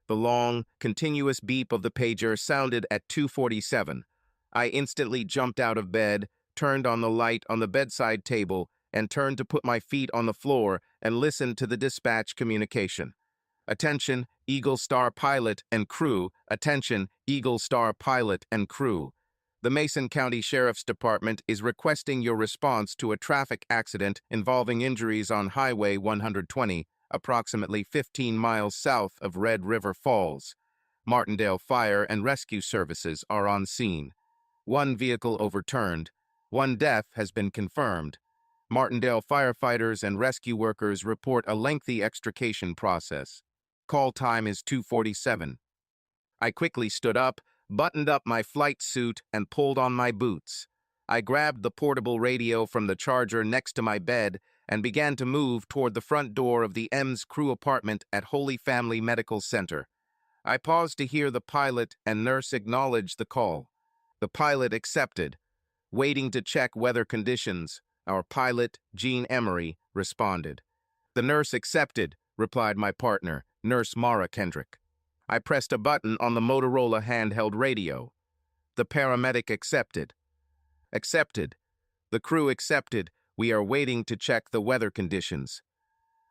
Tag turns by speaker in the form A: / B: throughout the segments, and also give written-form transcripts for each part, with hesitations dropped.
A: The long, continuous beep of the pager sounded at 2:47. I instantly jumped out of bed, turned on the light on the bedside table, and turned to put my feet on the floor and listen to the dispatch communication. Attention, Eagle Star pilot and crew. Attention, Eagle Star pilot and crew. The Mason County Sheriff's Department is requesting your response to a traffic accident involving injuries on Highway 120, approximately 15 miles south of Red River Falls. Martindale Fire and Rescue Services are on scene. One vehicle overturned. One death has been confirmed. Martindale firefighters and rescue workers report a lengthy extrication process. Call time is 2:47. I quickly stood up, buttoned up my flight suit, and pulled on my boots. I grabbed the portable radio from the charger next to my bed and began to move toward the front door of the EMS crew apartment at Holy Family Medical Center. I paused to hear the pilot and nurse acknowledge the call. The pilot accepted. Waiting to check weather conditions, our pilot, Jean Emery, responded. The nurse accepted, replied my partner, Nurse Mara Kendrick. I pressed a button on the Motorola handheld radio. The paramedic accepted. Accepted. The crew accepted. We are waiting to check the weather conditions.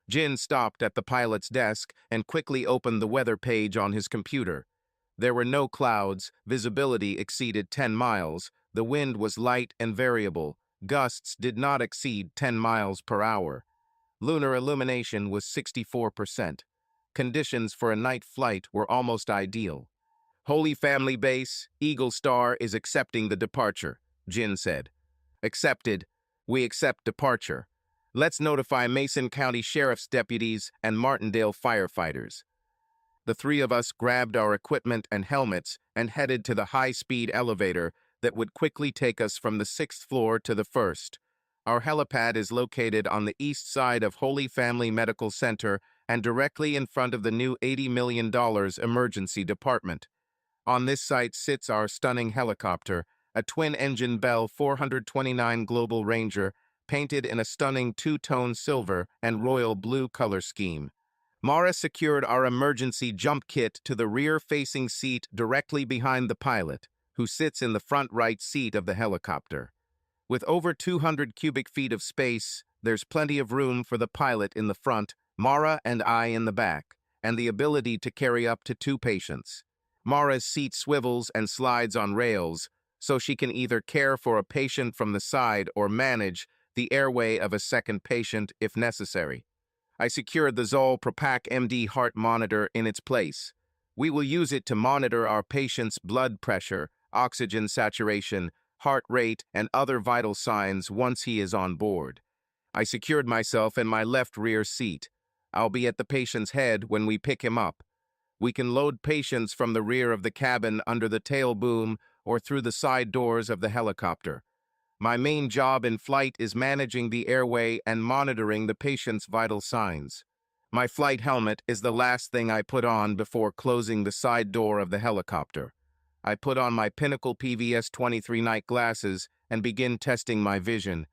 A: Jin stopped at the pilot's desk and quickly opened the weather page on his computer. There were no clouds, visibility exceeded 10 miles, the wind was light and variable, gusts did not exceed 10 miles per hour. Lunar illumination was 64%. Conditions for a night flight were almost ideal. Holy Family Base, Eagle Star is accepting the departure, Jin said. Accepted. We accept departure. Let's notify Mason County Sheriff's deputies and Martindale firefighters. The three of us grabbed our equipment and helmets and headed to the high-speed elevator that would quickly take us from the 6th floor to the 1st. Our helipad is located on the east side of Holy Family Medical Center and directly in front of the new $80 million emergency department. On this site sits our stunning helicopter, a twin-engine Bell 429 Global Ranger, painted in a stunning two-tone silver and royal blue color scheme. Mara secured our emergency jump kit to the rear-facing seat directly behind the pilot, who sits in the front right seat of the helicopter. With over 200 cubic feet of space, there's plenty of room for the pilot in the front, Mara and I in the back, and the ability to carry up to 2 patients. Mara's seat swivels and slides on rails, so she can either care for a patient from the side or manage the airway of a second patient if necessary. I secured the Zoll Propac MD heart monitor in its place. We will use it to monitor our patient's blood pressure, oxygen saturation, heart rate, and other vital signs once he is on board. I secured myself in my left rear seat. I'll be at the patient's head when we pick him up. We can load patients from the rear of the cabin under the tail boom or through the side doors of the helicopter. My main job in flight is managing the airway and monitoring the patient's vital signs. My flight helmet is the last thing I put on before closing the side door of the helicopter. I put on my Pinnacle PVS 23 night glasses and begin testing my vision.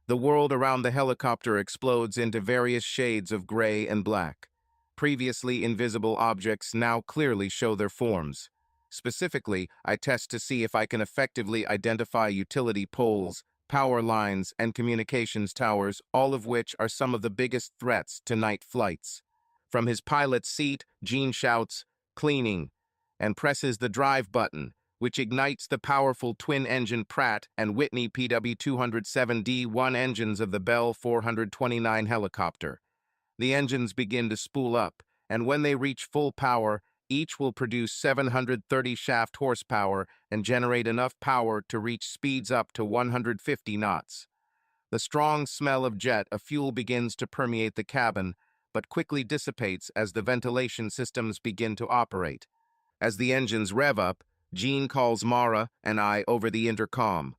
A: The world around the helicopter explodes into various shades of gray and black. Previously invisible objects now clearly show their forms. Specifically, I test to see if I can effectively identify utility poles, power lines, and communications towers, all of which are some of the biggest threats to night flights. From his pilot's seat, Gene shouts, "Cleaning," and presses the drive button, which ignites the powerful twin-engine Pratt and Whitney PW207D1 engines of the Bell 429 helicopter. The engines begin to spool up, and when they reach full power, each will produce 730 shaft horsepower and generate enough power to reach speeds up to 150 knots. The strong smell of jet fuel begins to permeate the cabin, but quickly dissipates as the ventilation systems begin to operate. As the engines rev up, Gene calls Mara and I over the intercom.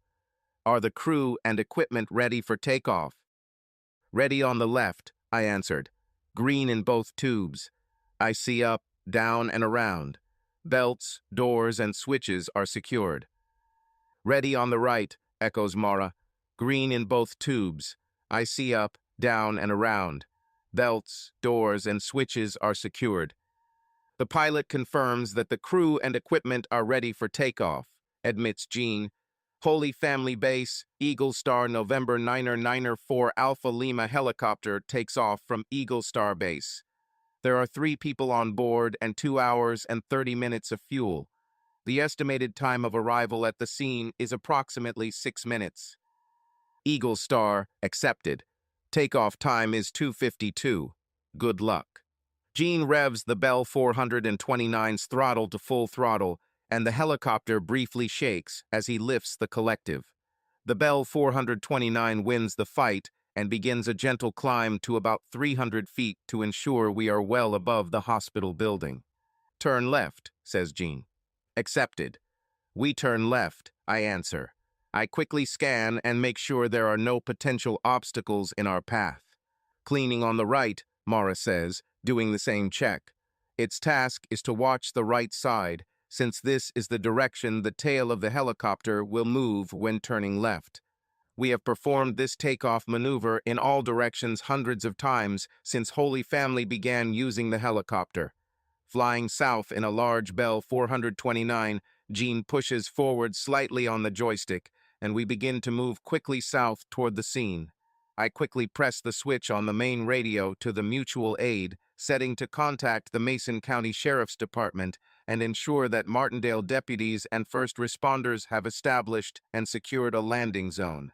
A: Are the crew and equipment ready for takeoff? Ready on the left, I answered. Green in both tubes. I see up, down, and around. Belts, doors, and switches are secured. Ready on the right, echoes Mara. Green in both tubes. I see up, down, and around. Belts, doors, and switches are secured. The pilot confirms that the crew and equipment are ready for takeoff, admits Gene. Holy Family Base, Eagle Star November 9er Alpha Lima helicopter takes off from Eagle Star Base. There are 3 people on board and 2 hours and 30 minutes of fuel. The estimated time of arrival at the scene is approximately 6 minutes. Eagle Star, accepted. Takeoff time is 2:52. Good luck. Gene revs the Bell 429's throttle to full throttle, and the helicopter briefly shakes as he lifts the collective. The Bell 429 wins the fight and begins a gentle climb to about 300 feet to ensure we are well above the hospital building. Turn left, says Gene. Accepted. We turn left, I answer. I quickly scan and make sure there are no potential obstacles in our path. Cleaning on the right, Mara says, doing the same check. Its task is to watch the right side, since this is the direction the tail of the helicopter will move when turning left. We have performed this takeoff maneuver in all directions hundreds of times since Holy Family began using the helicopter. Flying south in a large Bell 429, Gene pushes forward slightly on the joystick, and we begin to move quickly south toward the scene. I quickly press the switch on the main radio to the mutual aid, setting to contact the Mason County Sheriff's Department and ensure that Martindale deputies and first responders have established and secured a landing zone.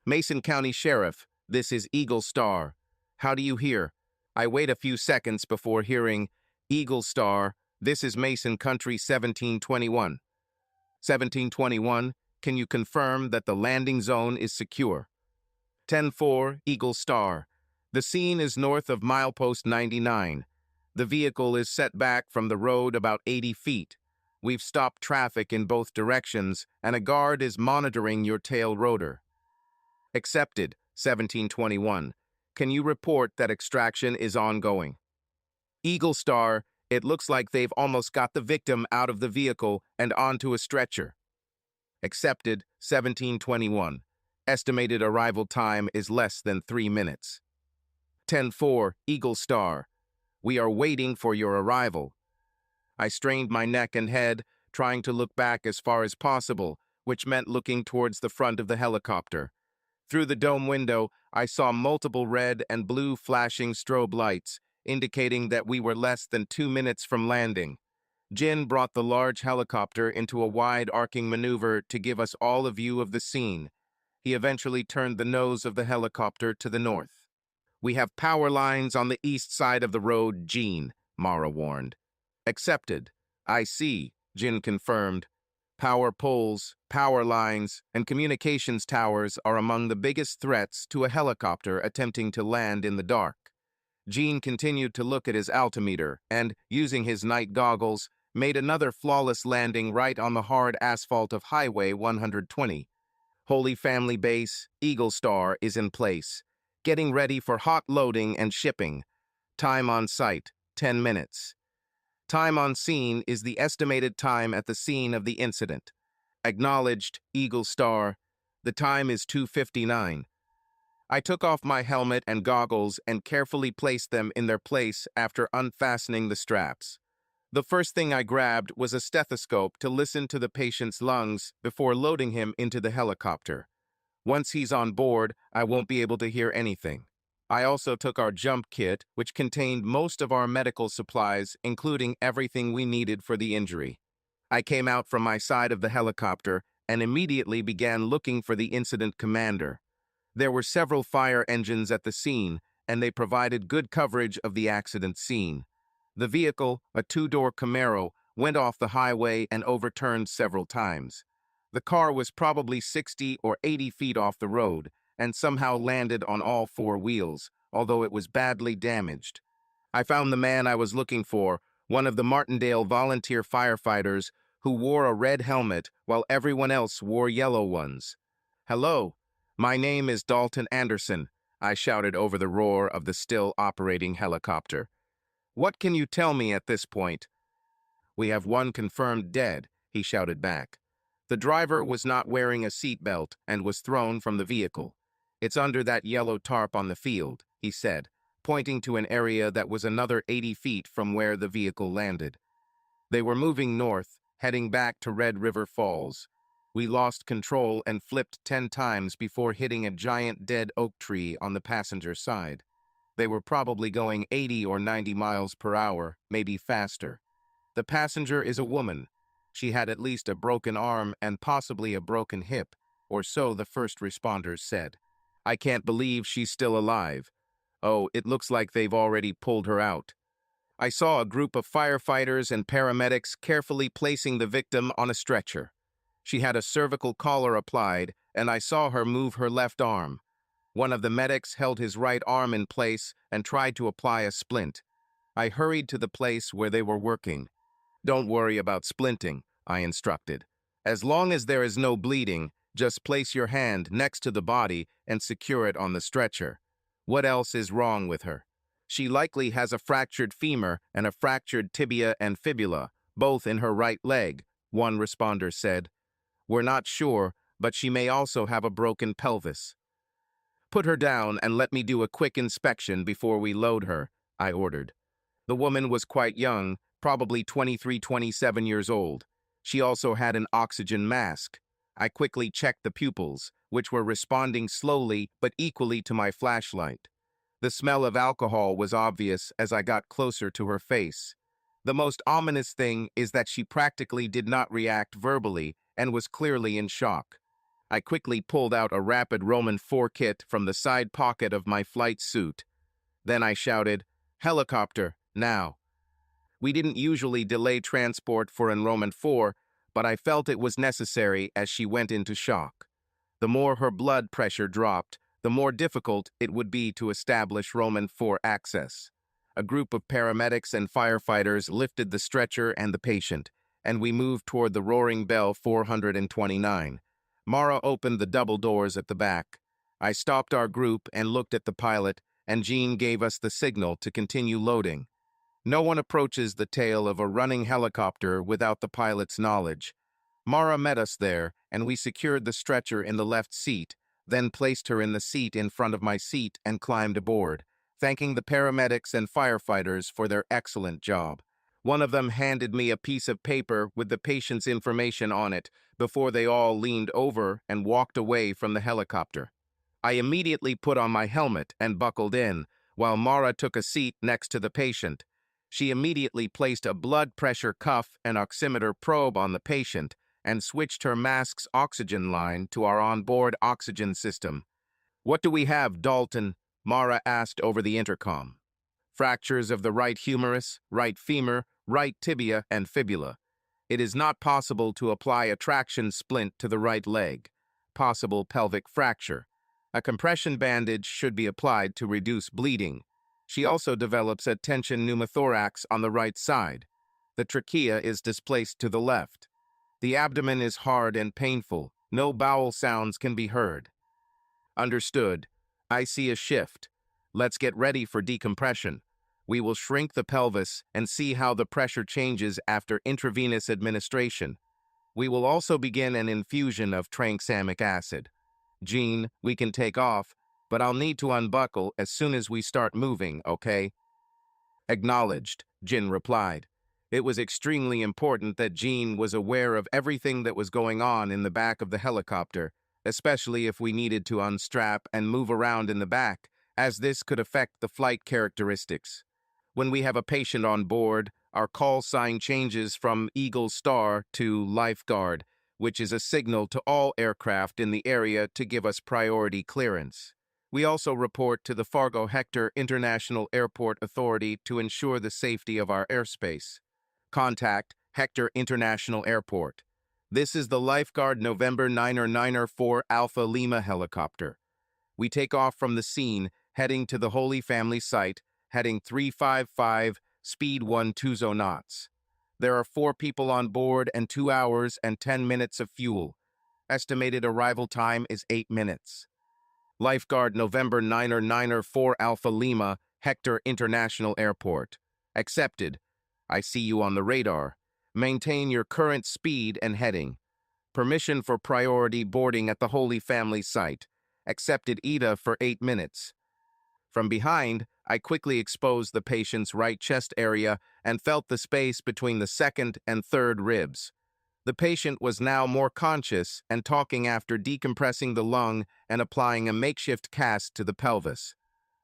A: Mason County Sheriff, this is Eagle Star. How do you hear? I wait a few seconds before hearing, Eagle Star, this is Mason Country 1721. 1721, can you confirm that the landing zone is secure? 10-4, Eagle Star. The scene is north of milepost 99. The vehicle is set back from the road about 80 feet. We've stopped traffic in both directions, and a guard is monitoring your tail rotor. Accepted, 1721. Can you report that extraction is ongoing? Eagle Star, it looks like they've almost got the victim out of the vehicle and onto a stretcher. Accepted, 1721. Estimated arrival time is less than 3 minutes. 10-4, Eagle Star. We are waiting for your arrival. I strained my neck and head, trying to look back as far as possible, which meant looking towards the front of the helicopter. Through the dome window, I saw multiple red and blue flashing strobe lights, indicating that we were less than 2 minutes from landing. Jin brought the large helicopter into a wide arcing maneuver to give us all a view of the scene. He eventually turned the nose of the helicopter to the north. We have power lines on the east side of the road, Gene, Mara warned. Accepted. I see, Jin confirmed. Power poles, power lines, and communications towers are among the biggest threats to a helicopter attempting to land in the dark. Gene continued to look at his altimeter and, using his night goggles, made another flawless landing right on the hard asphalt of Highway 120. Holy Family Base, Eagle Star, is in place, getting ready for hot loading and shipping. Time on site, 10 minutes. Time on scene is the estimated time at the scene of the incident. Acknowledged, Eagle Star. The time is 2:59. I took off my helmet and goggles and carefully placed them in their place after unfastening the straps. The first thing I grabbed was a stethoscope to listen to the patient's lungs before loading him into the helicopter. Once he's on board, I won't be able to hear anything. I also took our jump kit, which contained most of our medical supplies, including everything we needed for the injury. I came out from my side of the helicopter and immediately began looking for the incident commander. There were several fire engines at the scene, and they provided good coverage of the accident scene. The vehicle, a 2-door Camaro, went off the highway and overturned several times. The car was probably 60 or 80 feet off the road, and somehow landed on all 4 wheels, although it was badly damaged. I found the man I was looking for, one of the Martindale volunteer firefighters, who wore a red helmet while everyone else wore yellow ones. "Hello, my name is Dalton Anderson," I shouted over the roar of the still operating helicopter. "What can you tell me at this point?" "We have 1 confirmed dead," he shouted back. "The driver was not wearing a seatbelt and was thrown from the vehicle. It's under that yellow tarp on the field," he said, pointing to an area that was another 80 feet from where the vehicle landed. They were moving north, heading back to Red River Falls. We lost control and flipped 10 times before hitting a giant dead oak tree on the passenger side. They were probably going 80 or 90 miles per hour, maybe faster. The passenger is a woman. She had at least a broken arm and possibly a broken hip, or so the first responders said. I can't believe she's still alive. Oh, it looks like they've already pulled her out. I saw a group of firefighters and paramedics carefully placing the victim on a stretcher. She had a cervical collar applied, and I saw her move her left arm. One of the medics held his right arm in place and tried to apply a splint. I hurried to the place where they were working. Don't worry about splinting, I instructed. As long as there is no bleeding, just place your hand next to the body and secure it on the stretcher. What else is wrong with her? She likely has a fractured femur and a fractured tibia and fibula, both in her right leg, one responder said. We're not sure, but she may also have a broken pelvis. Put her down and let me do a quick inspection before we load her, I ordered. The woman was quite young, probably 23-27 years old. She also had an oxygen mask. I quickly checked the pupils, which were responding slowly but equally to my flashlight. The smell of alcohol was obvious as I got closer to her face. The most ominous thing is that she practically did not react verbally and was clearly in shock. I quickly pulled out a rapid Roman 4 kit from the side pocket of my flight suit. Then I shouted, "Helicopter, now." We didn't usually delay transport for enrollment 4, but I felt it was necessary as she went into shock. The more her blood pressure dropped, the more difficult it would be to establish Roman 4 access. A group of paramedics and firefighters lifted the stretcher and the patient, and we moved toward the Roaring Bell 429. Mara opened the double doors at the back. I stopped our group and looked at the pilot, and Jean gave us the signal to continue loading. No one approaches the tail of a running helicopter without the pilot's knowledge. Mara met us there, and we secured the stretcher in the left seat, then placed her in the seat in front of my seat and climbed aboard, thanking the paramedics and firefighters for their excellent job. One of them handed me a piece of paper with the patient's information on it before they all leaned over and walked away from the helicopter. I immediately put on my helmet and buckled in, while Mara took a seat next to the patient. She immediately placed a blood pressure cuff and oximeter probe on the patient and switched her mask's oxygen line to our onboard oxygen system. "What do we have, Dalton?" Mara asked over the intercom. "Fractures of the right humerus, right femur, right tibia, and fibula. It is not possible to apply a traction splint to the right leg. Possible pelvic fracture. A compression bandage should be applied to reduce bleeding. She also develops a tension pneumothorax on the right side. The trachea is displaced to the left. The abdomen is hard and painful. No bowel sounds can be heard." "Understood. I see a shift. Let's get ready for decompression. We will shrink the pelvis and see how the pressure changes after intravenous administration. We will also begin an infusion of tranexamic acid. Jean, we can take off, but I'll need to unbuckle as soon as we start moving, okay?" "Acknowledged," Jin replied. It was extremely important that Jean was aware of everything that was going on in the back of the helicopter, especially if we needed to unstrap and move around in the back, as this could affect the flight characteristics. When we have a patient on board, our call sign changes from Eagle Star to Lifeguard, which is a signal to all aircraft in the area to give us priority clearance. We also report to the Fargo Hector International Airport Authority to ensure the safety of our airspace. Contact Hector International Airport. This is the Lifeguard November 994 Alpha Lima helicopter. We take off from the scene, heading to the Holy Family site, heading 355, speed 120 knots. There are 4 people on board and 2 hours and 10 minutes of fuel. Estimated arrival time is 8 minutes. Lifeguard November 994 Alpha Lima, Hector International Airport. Accepted. I see you on the radar. Maintain your current speed and heading. Permission for priority boarding at the Holy Family site. Accepted AITA for 8 minutes. From behind, I quickly exposed the patient's right chest area and felt the space between the second and third ribs. The patient was now more conscious and talking after decompressing the lung and applying a makeshift cast to the pelvis.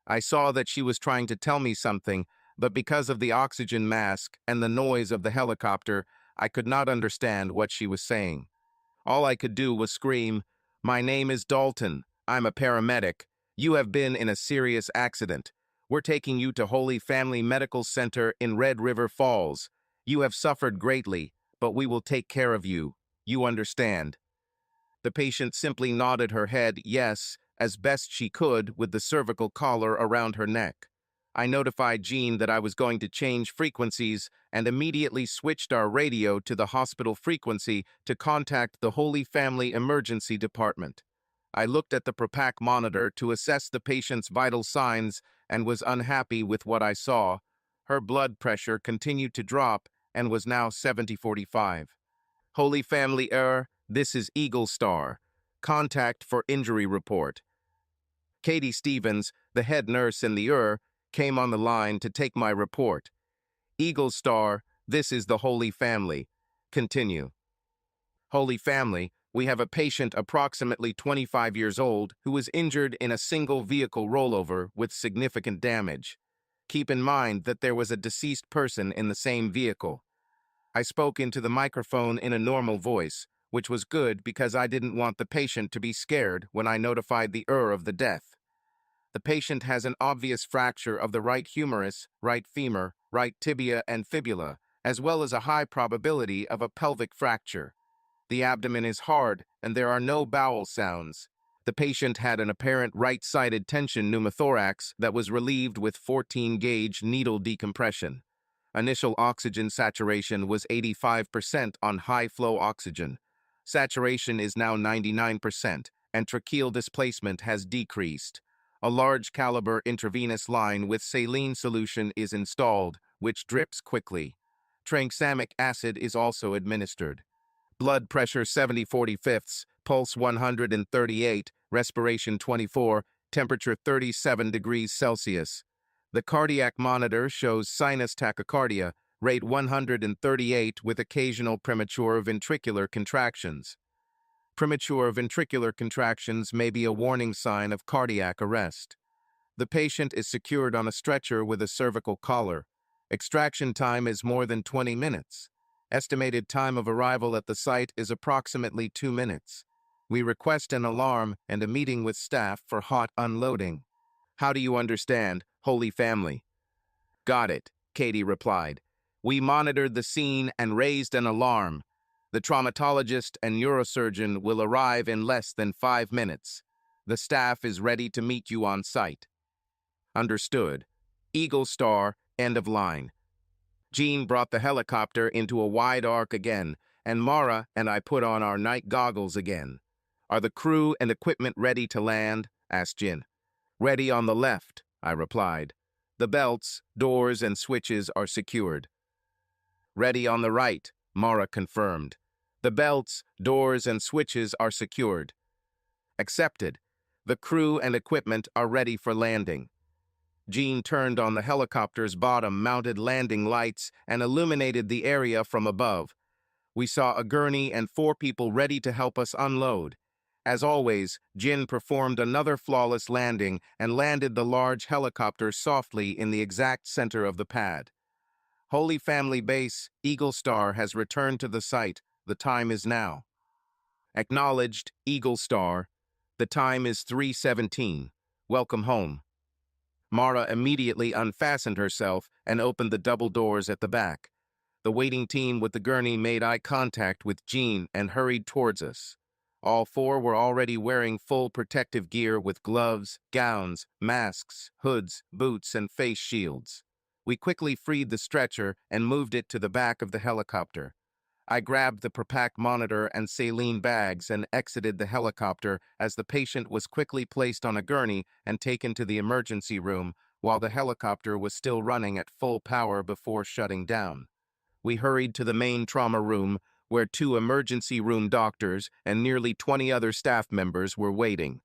A: I saw that she was trying to tell me something, but because of the oxygen mask and the noise of the helicopter, I could not understand what she was saying. All I could do was scream, "My name is Dalton. I'm a paramedic. You have been in a serious accident. We're taking you to Holy Family Medical Center in Red River Falls. You have suffered greatly, but we will take care of you. You understand?" The patient simply nodded her head yes, as best she could with the cervical collar around her neck. I notified Jean that I was going to change frequencies and immediately switched our radio to the hospital frequency to contact the Holy Family Emergency Department. I looked at the Propac monitor to assess the patient's vital signs and was unhappy with what I saw. Her blood pressure continued to drop and was now 70/45. Holy Family this is Eagle Star. Contact for injury report. Katie Stevens, the head nurse in the came on the line to take my report. Eagle Star, this is the Holy Family. Continue. Holy Family, we have a patient approximately 25 years old who was injured in a single vehicle rollover with significant damage. Keep in mind that there was a deceased person in the same vehicle. I spoke into the microphone in a normal voice, which was good because I didn't want the patient to be scared when I notified the of the death. The patient has an obvious fracture of the right humerus, right femur, right tibia and fibula, as well as a high probability of a pelvic fracture. The abdomen is hard and there are no bowel sounds. The patient had an apparent right-sided tension pneumothorax that was relieved with 14-gauge needle decompression. Initial oxygen saturation was 85% on high-flow oxygen. Saturation is now 99%, and tracheal displacement has decreased. A large caliber intravenous line with saline solution is installed, which drips quickly. Tranexamic acid is also administered. Blood pressure 70/45, pulse 138, respiration 24, temperature 37 degrees Celsius. The cardiac monitor shows sinus tachycardia, rate 138 with occasional premature ventricular contractions. Premature ventricular contractions may be a warning sign of cardiac arrest. The patient is secured on a stretcher with a cervical collar. Extraction time is more than 20 minutes. Estimated time of arrival at the site is approximately 2 minutes. We request an alarm and a meeting with staff for hot unloading. How do you understand, Holy Family? Got it, Katie replied. We monitored the scene and raised an alarm. The traumatologist and neurosurgeon will arrive in less than 5 minutes. The staff is ready to meet you on site. Understood. Eagle Star, end of line. Jean brought the helicopter into a wide arc again, and Mara and I put on our night goggles again. Are the crew and equipment ready to land? Asked Jin. Ready on the left, I replied. The belts, doors, and switches are secured. Ready on the right, Mara confirmed. The belts, doors, and switches are secured. Accepted. The crew and equipment are ready for landing. Jean turned on the helicopter's bottom-mounted landing lights and illuminated the area from above. We saw a gurney and 4 people ready to help us unload. As always, Jin performed another flawless landing and landed the large helicopter softly in the exact center of the pad. Holy Family Base, Eagle Star has returned to the site. The time is now. Acknowledged, Eagle Star. The time is 3:17. Welcome home. Mara immediately unfastened herself and opened the double doors at the back. The waiting team with the gurney made eye contact with Jean and hurried towards us. All 4 were already wearing full protective gear with gloves, gowns, masks, hoods, boots, and face shields. We quickly freed the stretcher and moved it to the back of the helicopter. I grabbed the Propac monitor and saline bags and exited the helicopter as the patient was quickly placed on a gurney and taken to the emergency room while the helicopter was still running at full power before shutting down. We hurried to the main trauma room where 2 emergency room doctors and nearly 20 other staff members were waiting.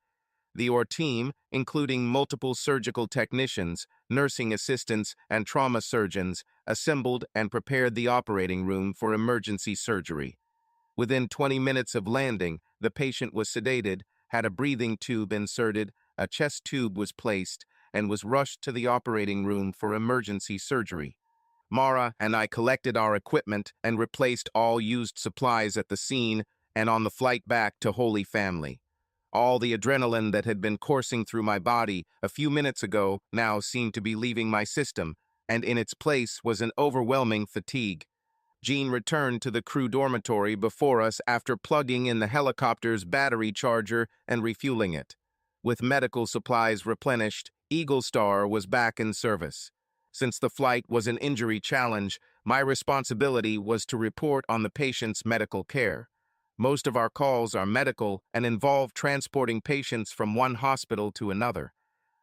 A: The team, including multiple surgical technicians, nursing assistants, and trauma surgeons, assembled and prepared the operating room for emergency surgery. Within 20 minutes of landing, the patient was sedated, had a breathing tube inserted, a chest tube was placed, and was rushed to the operating room for emergency surgery. Mara and I collected our equipment and replaced all used supplies at the scene and on the flight back to Holy Family. All the adrenaline that had been coursing through my body a few minutes ago now seemed to be leaving my system, and in its place was an overwhelming fatigue. Jean returned to the crew dormitory before us after plugging in the helicopter's battery charger and refueling it. With medical supplies replenished, Eagle Star was back in service. Since the flight was an injury challenge, my responsibility was to report on the patient's medical care. Most of our calls are medical and involve transporting patients from one hospital to another.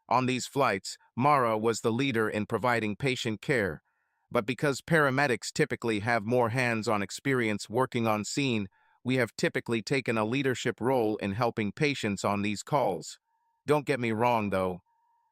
A: On these flights, Mara was the leader in providing patient care. But because paramedics typically have more hands-on experience working on scene, we have typically taken a leadership role in helping patients on these calls. Don't get me wrong, though.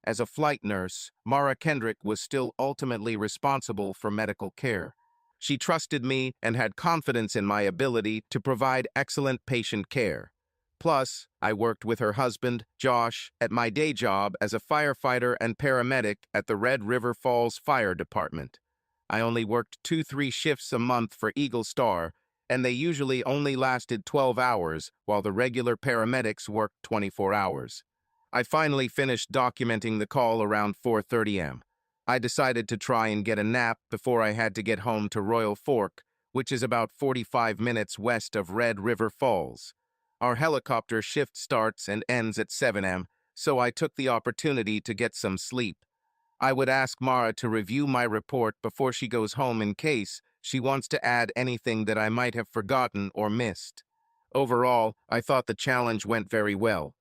A: As a flight nurse, Mara Kendrick was still ultimately responsible for medical care. She trusted me and had confidence in my ability to provide excellent patient care. Plus, I worked with her husband, Josh, at my day job as a firefighter and paramedic at the Red River Falls Fire Department. I only worked 2-3 shifts a month for Eagle Star, and they usually only lasted 12 hours, while the regular paramedics worked 24 hours. I finally finished documenting the call around 4:30 am. I decided to try and get a nap before I had to get home to Royal Fork, which is about 45 minutes west of Red River Falls. Our helicopter shift starts and ends at 7 am, so I took the opportunity to get some sleep. I would ask Mara to review my report before she goes home in case she wants to add anything that I might have forgotten or missed. Overall, I thought the challenge went very well.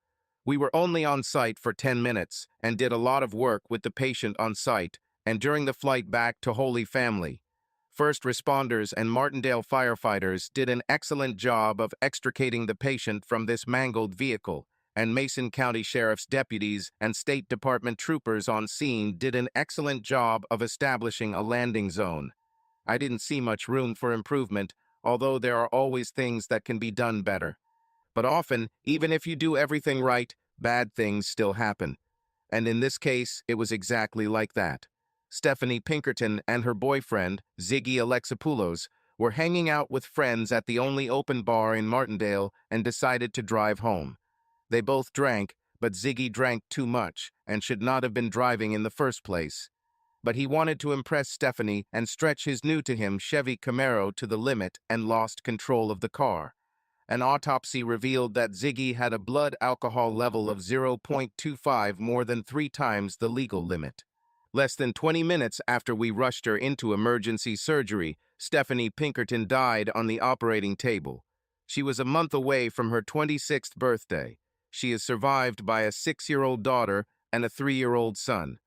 A: We were only on site for 10 minutes and did a lot of work with the patient on site and during the flight back to Holy Family. First responders and Martindale firefighters did an excellent job of extricating the patient from this mangled vehicle, and Mason County Sheriff's deputies and State Department troopers on scene did an excellent job of establishing a landing zone. I didn't see much room for improvement, although there are always things that can be done better. But often, even if you do everything right, bad things still happen. And in this case, it was exactly like that. Stephanie Pinkerton and her boyfriend, Ziggy Alexopoulos, were hanging out with friends at the only open bar in Martindale and decided to drive home. They both drank, but Ziggy drank too much and should not have been driving in the first place. But he wanted to impress Stephanie and stretch his new-to-him Chevy Camaro to the limit and lost control of the car. An autopsy revealed that Ziggy had a blood alcohol level of 0.25, more than 3 times the legal limit. Less than 20 minutes after we rushed her into emergency surgery, Stephanie Pinkerton died on the operating table. She was a month away from her 26th birthday. She is survived by a 6-year-old daughter and a 3-year-old son.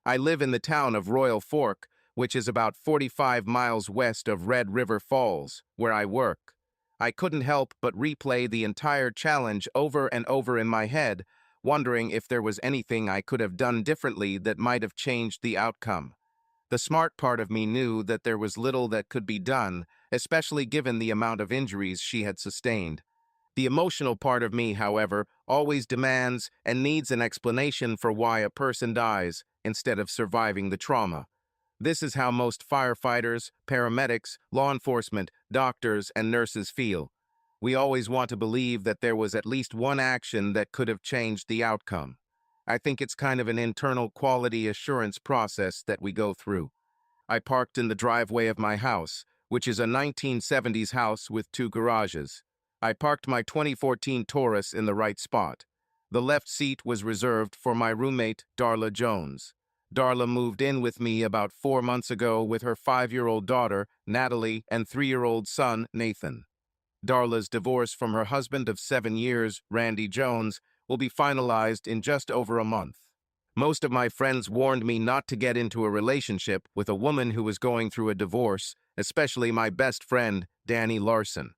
A: I live in the town of Royal Fork, which is about 45 miles west of Red River Falls, where I work. I couldn't help but replay the entire challenge over and over in my head, wondering if there was anything I could have done differently that might have changed the outcome. The smart part of me knew that there was little that could be done, especially given the amount of injuries she had sustained. The emotional part of me, however, always demands and needs an explanation for why a person dies instead of surviving the trauma. This is how most firefighters, paramedics, law enforcement, doctors, and nurses feel. We always want to believe that there was at least one action that could have changed the outcome. I think it's kind of an internal quality assurance process that we go through. I parked in the driveway of my house, which is a 1970s house with 2 garages. I parked my 2014 Taurus in the right spot. The left seat was reserved for my roommate, Darla Jones. Darla moved in with me about 4 months ago with her 5-year-old daughter, Natalie, and 3-year-old son, Nathan. Darla's divorce from her husband of 7 years, Randy Jones, will be finalized in just over a month. Most of my friends warned me not to get into a relationship with a woman who was going through a divorce, especially my best friend, Danny Larson.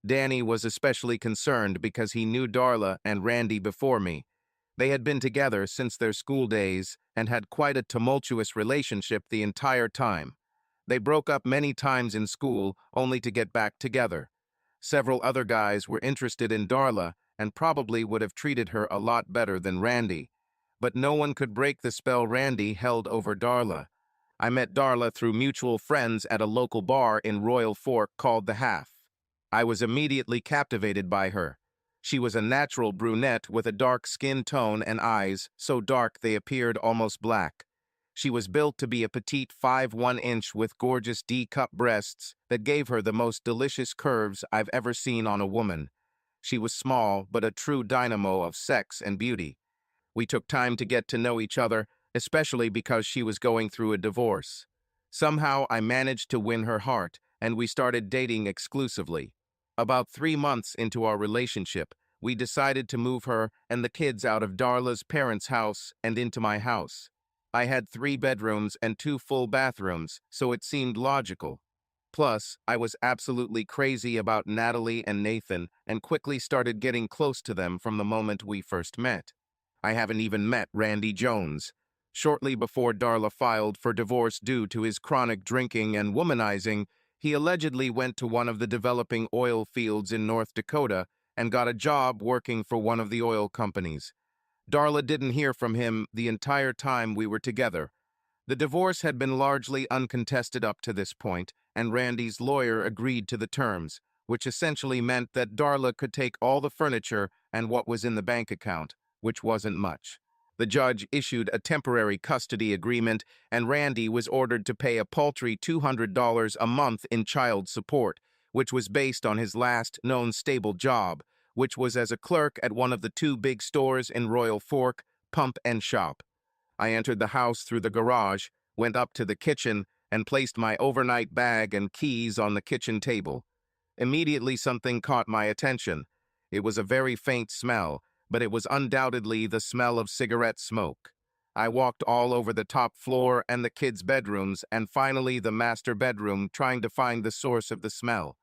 A: Danny was especially concerned because he knew Darla and Randy before me. They had been together since their school days and had quite a tumultuous relationship the entire time. They broke up many times in school only to get back together. Several other guys were interested in Darla and probably would have treated her a lot better than Randy. But no one could break the spell Randy held over Darla. I met Darla through mutual friends at a local bar in Royal Fork called The Half. I was immediately captivated by her. She was a natural brunette with a dark skin tone and eyes so dark they appeared almost black. She was built to be a petite 5'1" with gorgeous D-cup breasts that gave her the most delicious curves I've ever seen on a woman. She was small, but a true dynamo of sex and beauty. We took time to get to know each other, especially because she was going through a divorce. Somehow I managed to win her heart, and we started dating exclusively. About 3 months into our relationship, we decided to move her and the kids out of Darla's parents' house and into my house. I had 3 bedrooms and 2 full bathrooms, so it seemed logical. Plus, I was absolutely crazy about Natalie and Nathan and quickly started getting close to them from the moment we first met. I haven't even met Randy Jones. Shortly before Darla filed for divorce due to his chronic drinking and womanizing, he allegedly went to one of the developing oil fields in North Dakota and got a job working for one of the oil companies. Darla didn't hear from him the entire time we were together. The divorce had been largely uncontested up to this point, and Randy's lawyer agreed to the terms, which essentially meant that Darla could take all the furniture and what was in the bank account, which wasn't much. The judge issued a temporary custody agreement, and Randy was ordered to pay a paltry $200 a month in child support, which was based on his last known stable job, which was as a clerk at one of the 2 big stores in Royal Fork, Pump and Shop. I entered the house through the garage, went up to the kitchen, and placed my overnight bag and keys on the kitchen table. Immediately something caught my attention. It was a very faint smell, but it was undoubtedly the smell of cigarette smoke. I walked all over the top floor and the kids' bedrooms and finally the master bedroom trying to find the source of the smell.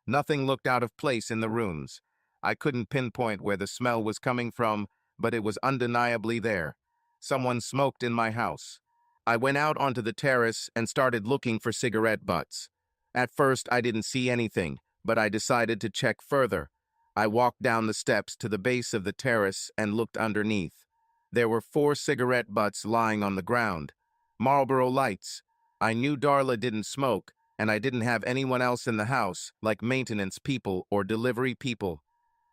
A: Nothing looked out of place in the rooms. I couldn't pinpoint where the smell was coming from, but it was undeniably there. Someone smoked in my house. I went out onto the terrace and started looking for cigarette butts. At first, I didn't see anything, but I decided to check further. I walked down the steps to the base of the terrace and looked underneath. There were 4 cigarette butts lying on the ground. Marlboro Lights. I knew Darla didn't smoke, and I didn't have anyone else in the house, like maintenance people or delivery people.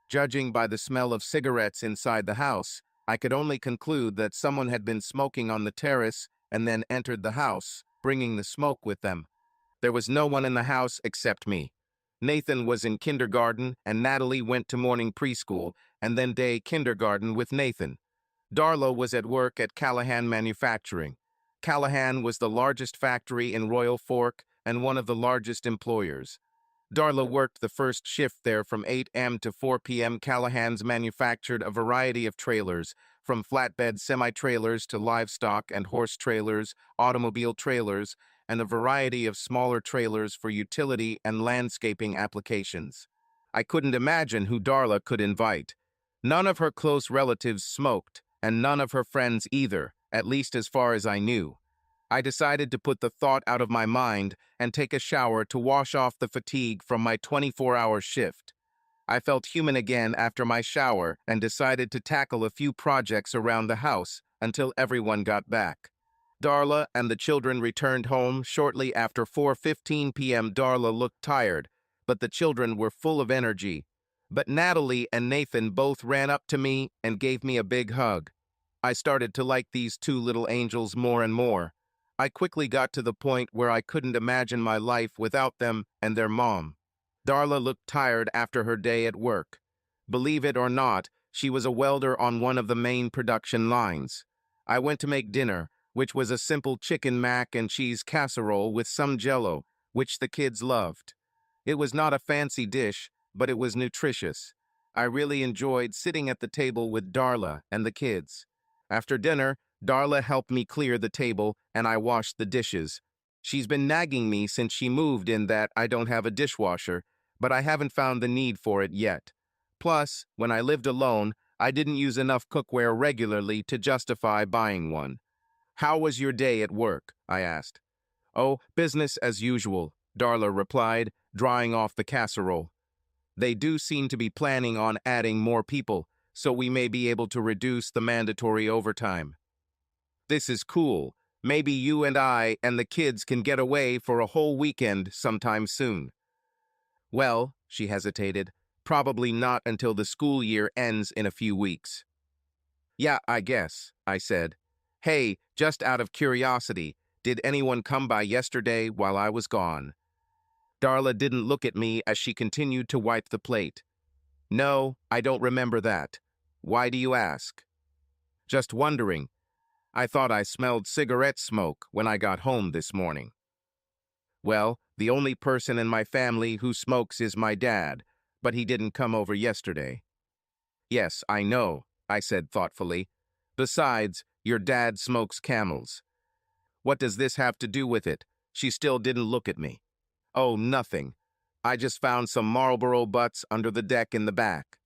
A: Judging by the smell of cigarettes inside the house, I could only conclude that someone had been smoking on the terrace and then entered the house, bringing the smoke with them. There was no one in the house except me. Nathan was in kindergarten, and Natalie went to morning preschool and then day kindergarten with Nathan. Darla was at work at Callahan Manufacturing. Callahan was the largest factory in Royal Fork and one of the largest employers. Darla worked the first shift there from 8 a.m. to 4 p.m. Callahan's manufactured a variety of trailers, from flatbed semi-trailers to livestock and horse trailers, automobile trailers, and a variety of smaller trailers for utility and landscaping applications. I couldn't imagine who Darla could invite. None of her close relatives smoked, and none of her friends either, at least as far as I knew. I decided to put the thought out of my mind and take a shower to wash off the fatigue from my 24-hour shift. I felt human again after my shower and decided to tackle a few projects around the house until everyone got back. Darla and the children returned home shortly after 4:15 p.m. Darla looked tired, but the children were full of energy. But Natalie and Nathan both ran up to me and gave me a big hug. I started to like these 2 little angels more and more. I quickly got to the point where I couldn't imagine my life without them and their mom. Darla looked tired after her day at work. Believe it or not, she was a welder on one of the main production lines. I went to make dinner, which was a simple chicken mac and cheese casserole with some jello, which the kids loved. It was not a fancy dish, but it was nutritious. I really enjoyed sitting at the table with Darla and the kids. After dinner, Darla helped me clear the table and I washed the dishes. She's been nagging me since she moved in that I don't have a dishwasher, but I haven't found the need for it yet. Plus, when I lived alone, I didn't use enough cookware regularly to justify buying one. How was your day at work? I asked. Oh, business as usual, Darla replied, drying off the casserole. They do seem to be planning on adding more people, so we may be able to reduce the mandatory overtime. This is cool. Maybe you and I and the kids can get away for a whole weekend sometime soon. Well, she hesitated, probably not until the school year ends in a few weeks. Yeah, I guess, I said. Hey, just out of curiosity, did anyone come by yesterday while I was gone? Darla didn't look at me as she continued to wipe the plate. No, I don't remember that. Why do you ask? Just wondering. I thought I smelled cigarette smoke when I got home this morning. Well, the only person in my family who smokes is my dad, but he didn't come over yesterday. Yes, I know, I said thoughtfully. Besides, your dad smokes Camels. What does this have to do with it? She still didn't look at me. Oh, nothing. I just found some Marlboro butts under the deck in the back.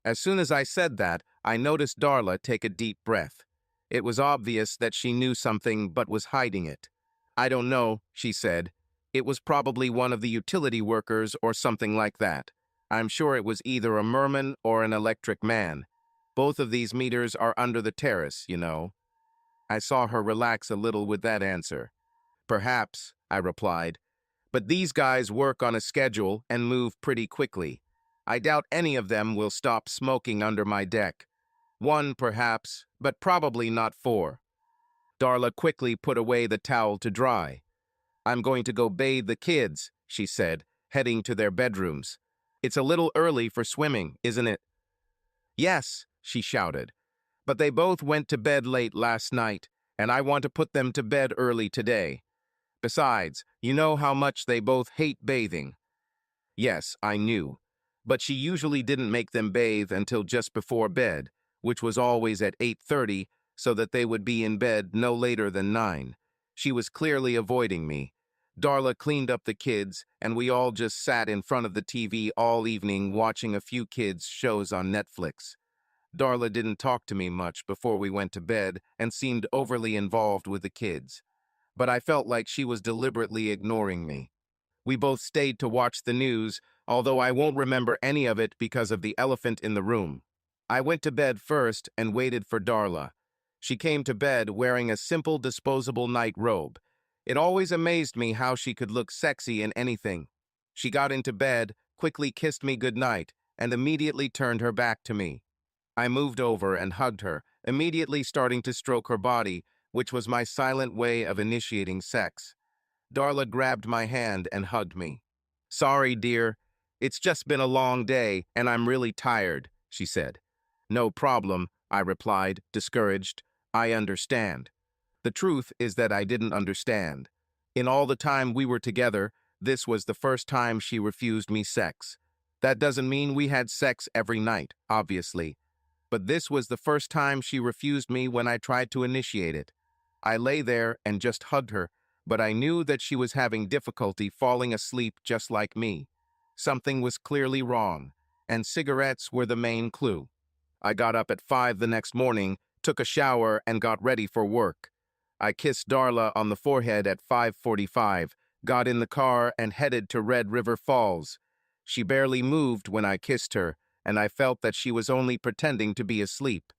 A: As soon as I said that, I noticed Darla take a deep breath. It was obvious that she knew something but was hiding it. I don't know, she said. It was probably one of the utility workers or something like that. I'm sure it was either a merman or an electric man. Both of these meters are under the terrace, you know. I saw her relax a little with that answer. Perhaps, I replied. But these guys work on a schedule and move pretty quickly. I doubt any of them will stop smoking under my deck. One, perhaps, but probably not four. Darla quickly put away the towel to dry. I'm going to go bathe the kids, she said, heading to their bedrooms. It's a little early for swimming, isn't it? Yes, she shouted. But they both went to bed late last night, and I want to put them to bed early today. Besides, you know how much they both hate bathing. Yes, I knew. But she usually didn't make them bathe until just before bed, which was always at 8:30, so that they would be in bed no later than 9. She was clearly avoiding me. Darla cleaned up the kids, and we all just sat in front of the TV all evening watching a few kids' shows on Netflix. Darla didn't talk to me much before we went to bed and seemed overly involved with the kids. But I felt like she was deliberately ignoring me. We both stayed to watch the news, although I won't remember any of it because of the elephant in the room. I went to bed first and waited for Darla. She came to bed wearing a simple disposable night robe. It always amazed me how she could look sexy in anything. She got into bed, quickly kissed me goodnight, and immediately turned her back to me. I moved over and hugged her, immediately starting to stroke her body, which was my silent way of initiating sex. Darla grabbed my hand and hugged me. Sorry, dear. It's just been a long day, and I'm really tired, she said. No problem, I replied, discouraged. I understand. The truth is that I didn't understand. In all the time we were together, this was the first time she refused me sex. That doesn't mean we had sex every night, obviously. But this was the first time she refused me when I tried to initiate it. I lay there and just hugged her, but I knew that she was having difficulty falling asleep just like me. Something was clearly wrong, and cigarettes were the main clue. I got up at 5 the next morning, took a shower, and got ready for work. I kissed Darla on the forehead at 5:45, got in the car, and headed to Red River Falls. She barely moved when I kissed her, and I felt that she was only pretending to be asleep.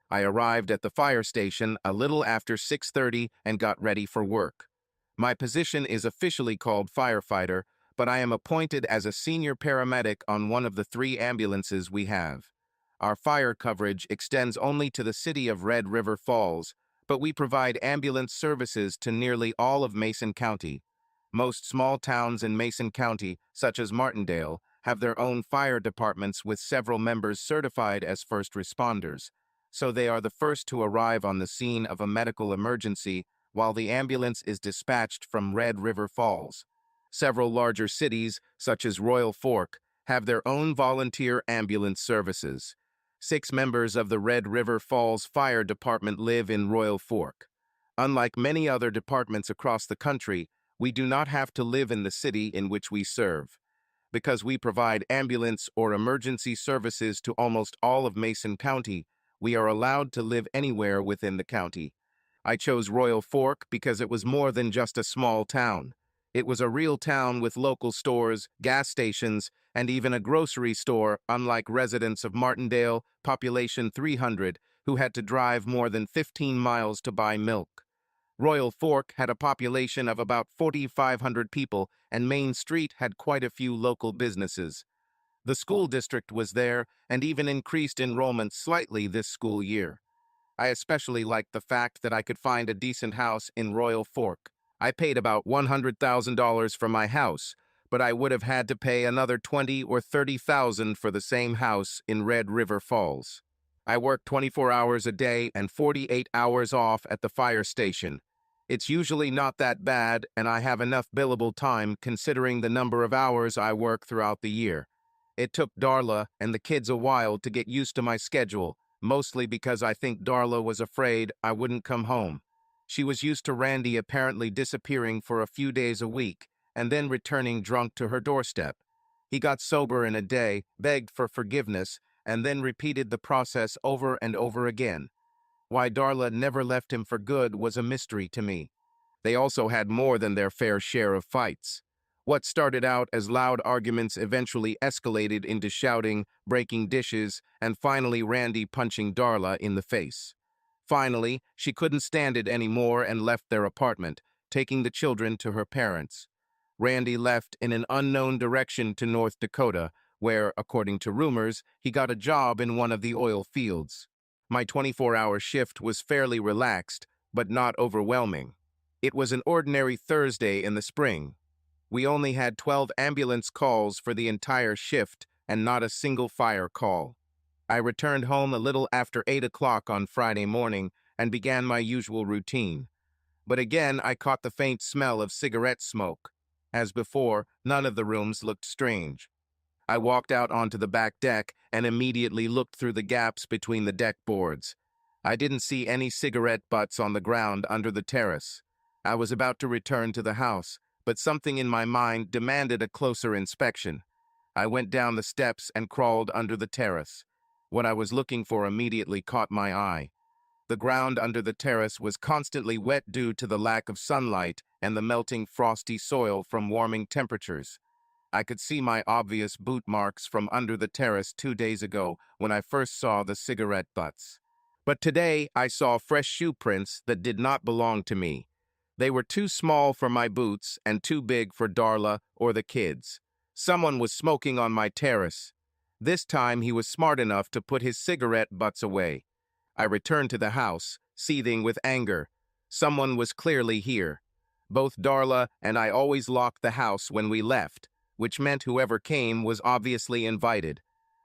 A: I arrived at the fire station a little after 6:30 and got ready for work. My position is officially called firefighter, but I am appointed as a senior paramedic on one of the 3 ambulances we have. Our fire coverage extends only to the city of Red River Falls, but we provide ambulance services to nearly all of Mason County. Most small towns in Mason County, such as Martindale, have their own fire departments with several members certified as first responders, so they are the first to arrive on the scene of a medical emergency while the ambulance is dispatched from Red River Falls. Several larger cities, such as Royal Fork, have their own volunteer ambulance services. 6 members of the Red River Falls Fire Department live in Royal Fork. Unlike many other departments across the country, we do not have to live in the city in which we serve. Because we provide ambulance or emergency services to almost all of Mason County, we are allowed to live anywhere within the county. I chose Royal Fork because it was more than just a small town. It was a real town with local stores, gas stations, and even a grocery store, unlike residents of Martindale, population 300, who had to drive more than 15 miles to buy milk. Royal Fork had a population of about 4,500 people, and Main Street had quite a few local businesses. The school district was there and even increased enrollment slightly this school year. I especially liked the fact that I could find a decent house in Royal Fork. I paid about $100,000 for my house, but I would have had to pay another $20,000 or $30,000 for the same house in Red River Falls. I work 24 hours a day and 48 hours off at the fire station. It's usually not that bad, and I have enough billable time considering the number of hours I work throughout the year. It took Darla and the kids a while to get used to my schedule, mostly because I think Darla was afraid I wouldn't come home. She was used to Randy apparently disappearing for a few days a week and then returning drunk to her doorstep. He got sober in a day, begged for forgiveness, and then repeated the process over and over again. Why Darla never left him for good was a mystery to me. They also had more than their fair share of fights. What started out as loud arguments eventually escalated into shouting, breaking dishes, and finally Randy punching Darla in the face. Finally, she couldn't stand it anymore and left their apartment, taking the children to her parents. Randy left in an unknown direction to North Dakota, where, according to rumors, he got a job in one of the oil fields. My 24-hour shift was fairly relaxed, but not overwhelming. It was an ordinary Thursday in the spring. We only had 12 ambulance calls for the entire shift and not a single fire call. I returned home a little after 8 o'clock on Friday morning and began my usual routine. But again, I caught the faint smell of cigarette smoke. As before, none of the rooms looked strange. I walked out onto the back deck and immediately looked through the gaps between the deck boards. I didn't see any cigarette butts on the ground under the terrace. I was about to return to the house, but something in my mind demanded a closer inspection. I went down the steps and crawled under the terrace. What I was looking for immediately caught my eye. The ground under the terrace was constantly wet due to the lack of sunlight and the melting frosty soil from warming temperatures. I could see my obvious boot marks from under the terrace 2 days ago when I first saw the cigarette butts. But today I saw fresh shoe prints that did not belong to me. They were too small for my boots and too big for Darla or the kids. Someone was smoking on my terrace. This time he was smart enough to put his cigarette butts away. I returned to the house, seething with anger. Someone was clearly here. Both Darla and I always locked the house when we left, which meant whoever came was obviously invited.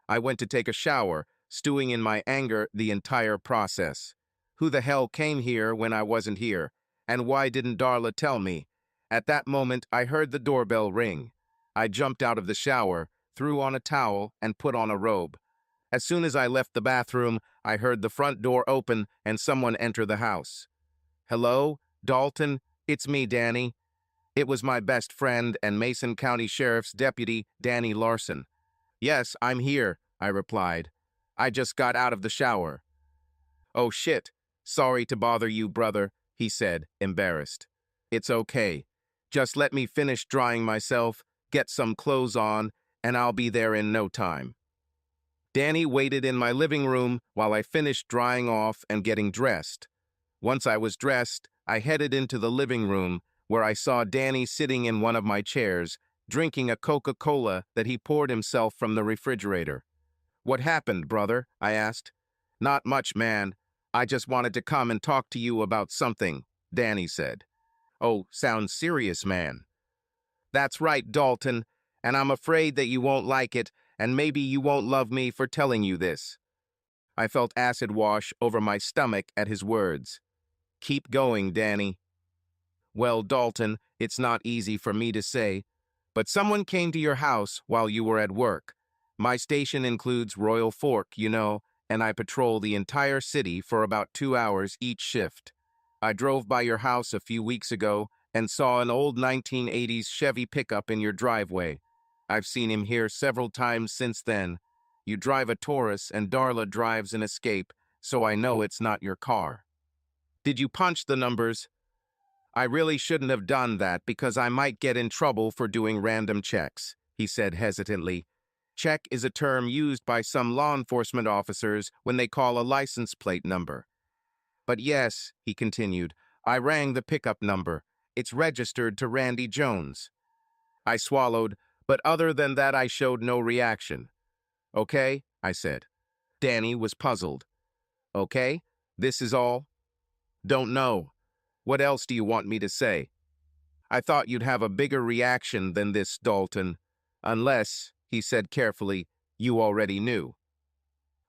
A: I went to take a shower, stewing in my anger the entire process. Who the hell came here when I wasn't here? And why didn't Darla tell me? At that moment, I heard the doorbell ring. I jumped out of the shower, threw on a towel, and put on a robe. As soon as I left the bathroom, I heard the front door open and someone enter the house. "Hello, Dalton? It's me, Danny." It was my best friend and Mason County Sheriff's deputy, Danny Larson. "Yes, I'm here," I replied. "I just got out of the shower." "Oh shit, sorry to bother you, brother," he said, embarrassed. "It's okay. Just let me finish drying myself, get some clothes on, and I'll be there in no time." Danny waited in my living room while I finished drying off and getting dressed. Once I was dressed, I headed into the living room, where I saw Danny sitting in one of my chairs, drinking a Coca-Cola that he poured himself from the refrigerator. "What happened, brother?" I asked. "Not much, man. I just wanted to come and talk to you about something," Danny said. "Oh, sounds serious, man." "That's right, Dalton, and I'm afraid that you won't like it, and maybe you won't love me for telling you this." I felt acid wash over my stomach at his words. "Keep going, Danny." "Well, Dalton, it's not easy for me to say, but someone came to your house while you were at work. My station includes Royal Fork, you know, and I patrol the entire city for about 2 hours each shift. I drove by your house a few weeks ago and saw an old 1980s Chevy pickup in your driveway. I've seen him here several times since then. You drive a Taurus and Darla drives an Escape, so I know it's not your car. Did you punch the numbers? I really shouldn't have done that because I might get in trouble for doing random checks, he said hesitantly. Check is a term used by some law enforcement officers when they call a license plate number. But yes, he continued, I rang the pickup number. It's registered to Randy Jones. I swallowed, but other than that I showed no reaction. Okay, I said. Danny was puzzled. Okay, this is all? Don't know. What else do you want me to say? I thought you'd have a bigger reaction than this, Dalton. Unless, he said carefully, you already knew.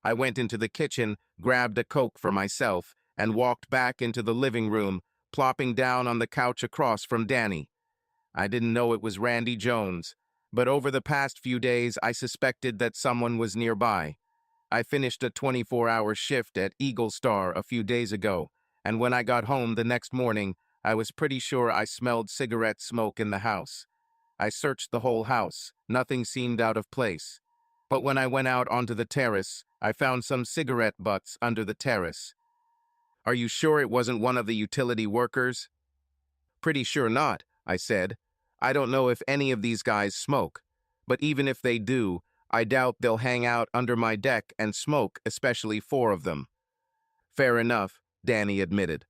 A: I went into the kitchen, grabbed a Coke for myself, and walked back into the living room, plopping down on the couch across from Danny. I didn't know it was Randy Jones, but over the past few days I suspected that someone was nearby. I finished a 24-hour shift at Eagle Star a few days ago, and when I got home the next morning, I was pretty sure I smelled cigarette smoke in the house. I searched the whole house. Nothing seemed out of place. But when I went out onto the terrace, I found some cigarette butts under the terrace. Are you sure it wasn't one of the utility workers? Pretty sure not, I said. I don't know if any of these guys smoke, but even if they do, I doubt they'll hang out under my deck and smoke, especially 4 of them. Fair enough, Danny admitted.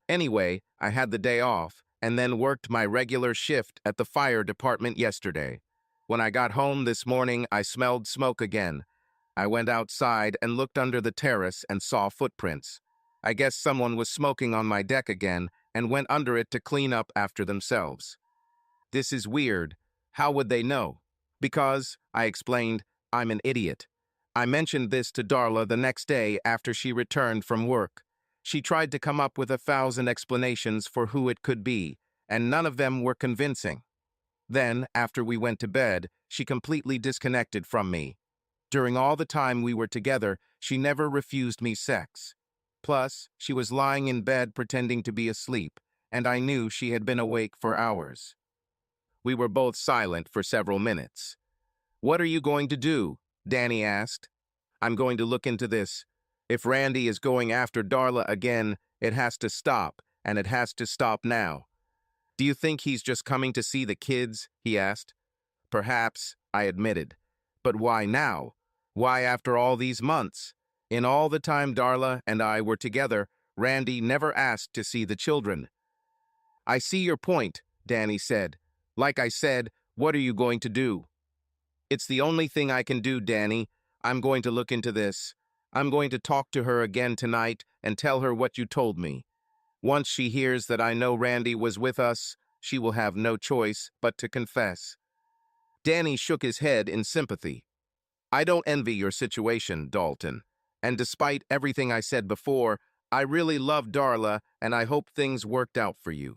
A: Anyway, I had the day off and then worked my regular shift at the fire department yesterday. When I got home this morning, I smelled smoke again. I went outside and looked under the terrace and saw footprints. I guess someone was smoking on my deck again and went under it to clean up after themselves. This is weird. How would they know? Because, I explained, I'm an idiot. I mentioned this to Darla the next day after she returned from work. She tried to come up with 1,000 explanations for who it could be, and none of them were convincing. Then, after we went to bed, she completely disconnected from me. During all the time we were together, she never refused me sex. Plus, she was lying in bed pretending to be asleep, and I knew she had been awake for hours. We were both silent for several minutes. What are you going to do? Danny asked. I'm going to look into this. If Randy is going after Darla again, it has to stop, and it has to stop now. Do you think he's just coming to see the kids? He asked. Perhaps, I admitted. But why now? Why after all these months? In all the time Darla and I were together, Randy never asked to see the children. I see your point, Danny said. Like I said, what are you going to do? It's the only thing I can do, Danny. I'm going to look into this. I'm going to talk to her again tonight and tell her what you told me. Once she hears that I know Randy was with us, she will have no choice but to confess. Danny shook his head in sympathy. I don't envy your situation, Dalton. And despite everything I said before, I really love Darla and I hope things worked out for you.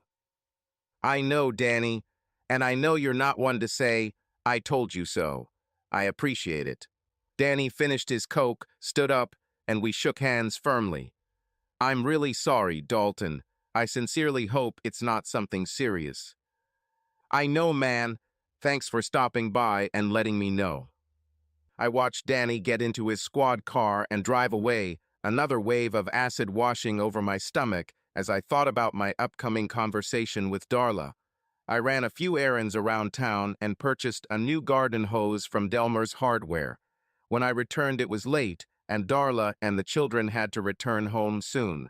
A: I know, Danny, and I know you're not one to say, I told you so. I appreciate it. Danny finished his Coke, stood up, and we shook hands firmly. I'm really sorry, Dalton. I sincerely hope it's not something serious. I know, man. Thanks for stopping by and letting me know. I watched Danny get into his squad car and drive away, another wave of acid washing over my stomach as I thought about my upcoming conversation with Darla. I ran a few errands around town and purchased a new garden hose from Delmer's Hardware. When I returned, it was late, and Darla and the children had to return home soon.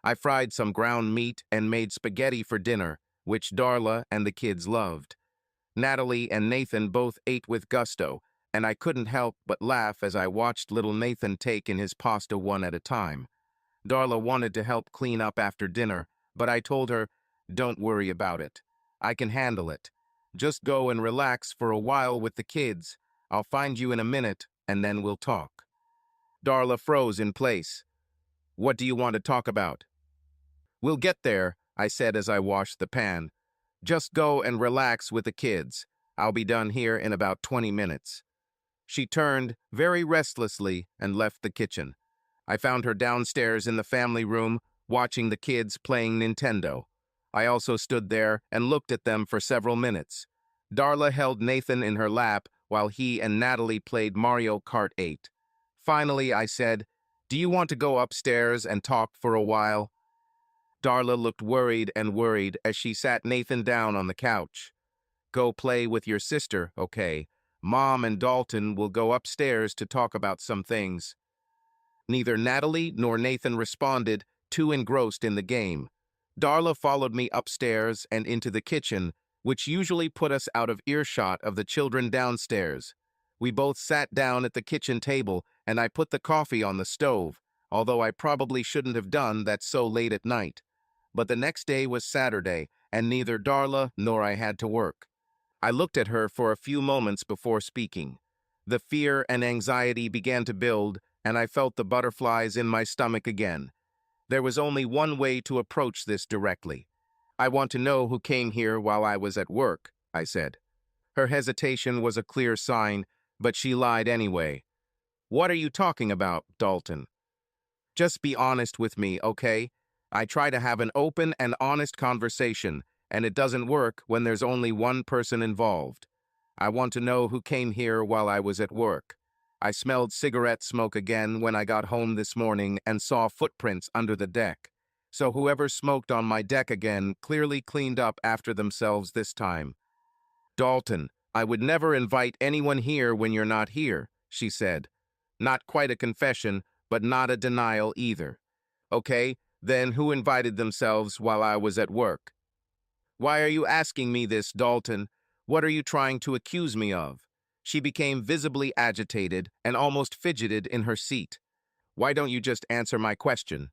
A: I fried some ground meat and made spaghetti for dinner, which Darla and the kids loved. Natalie and Nathan both ate with gusto, and I couldn't help but laugh as I watched little Nathan take in his pasta one at a time. Darla wanted to help clean up after dinner, but I told her, don't worry about it. I can handle it. Just go and relax for a while with the kids. I'll find you in a minute, and then we'll talk. Darla froze in place. What do you want to talk about? We'll get there, I said as I washed the pan. Just go and relax with the kids. I'll be done here in about 20 minutes. She turned very restlessly and left the kitchen. I found her downstairs in the family room, watching the kids playing Nintendo. I also stood there and looked at them for several minutes. Darla held Nathan in her lap while he and Natalie played Mario Kart 8. Finally, I said, "Do you want to go upstairs and talk for a while?" Darla looked worried as she sat Nathan down on the couch. "Go play with your sister, okay? Mom and Dalton will go upstairs to talk about some things." Neither Natalie nor Nathan responded, too engrossed in the game. Darla followed me upstairs and into the kitchen, which usually put us out of earshot of the children downstairs. We both sat down at the kitchen table, and I put the coffee on the stove, although I probably shouldn't have done that so late at night. But the next day was Saturday, and neither Darla nor I had to work. I looked at her for a few moments before speaking. The fear and anxiety began to build, and I felt the butterflies in my stomach again. There was only one way to approach this directly. "I want to know who came here while I was at work," I said. Her hesitation was a clear sign, but she lied anyway. "What are you talking about, Dalton? Just be honest with me, okay? I try to have an open and honest conversation, and it doesn't work when there's only one person involved. I want to know who came here while I was at work. I smelled cigarette smoke again when I got home this morning and saw footprints under the deck. So whoever smoked on my deck again clearly cleaned up after themselves this time." "Dalton, I would never invite anyone here when you're not here," she said. Not quite a confession, but not a denial either. "Okay, then who invited themselves while I was at work?" "Why are you asking me this, Dalton? What are you trying to accuse me of?" She became visibly agitated and almost fidgeted in her seat. "Why don't you just answer my question?"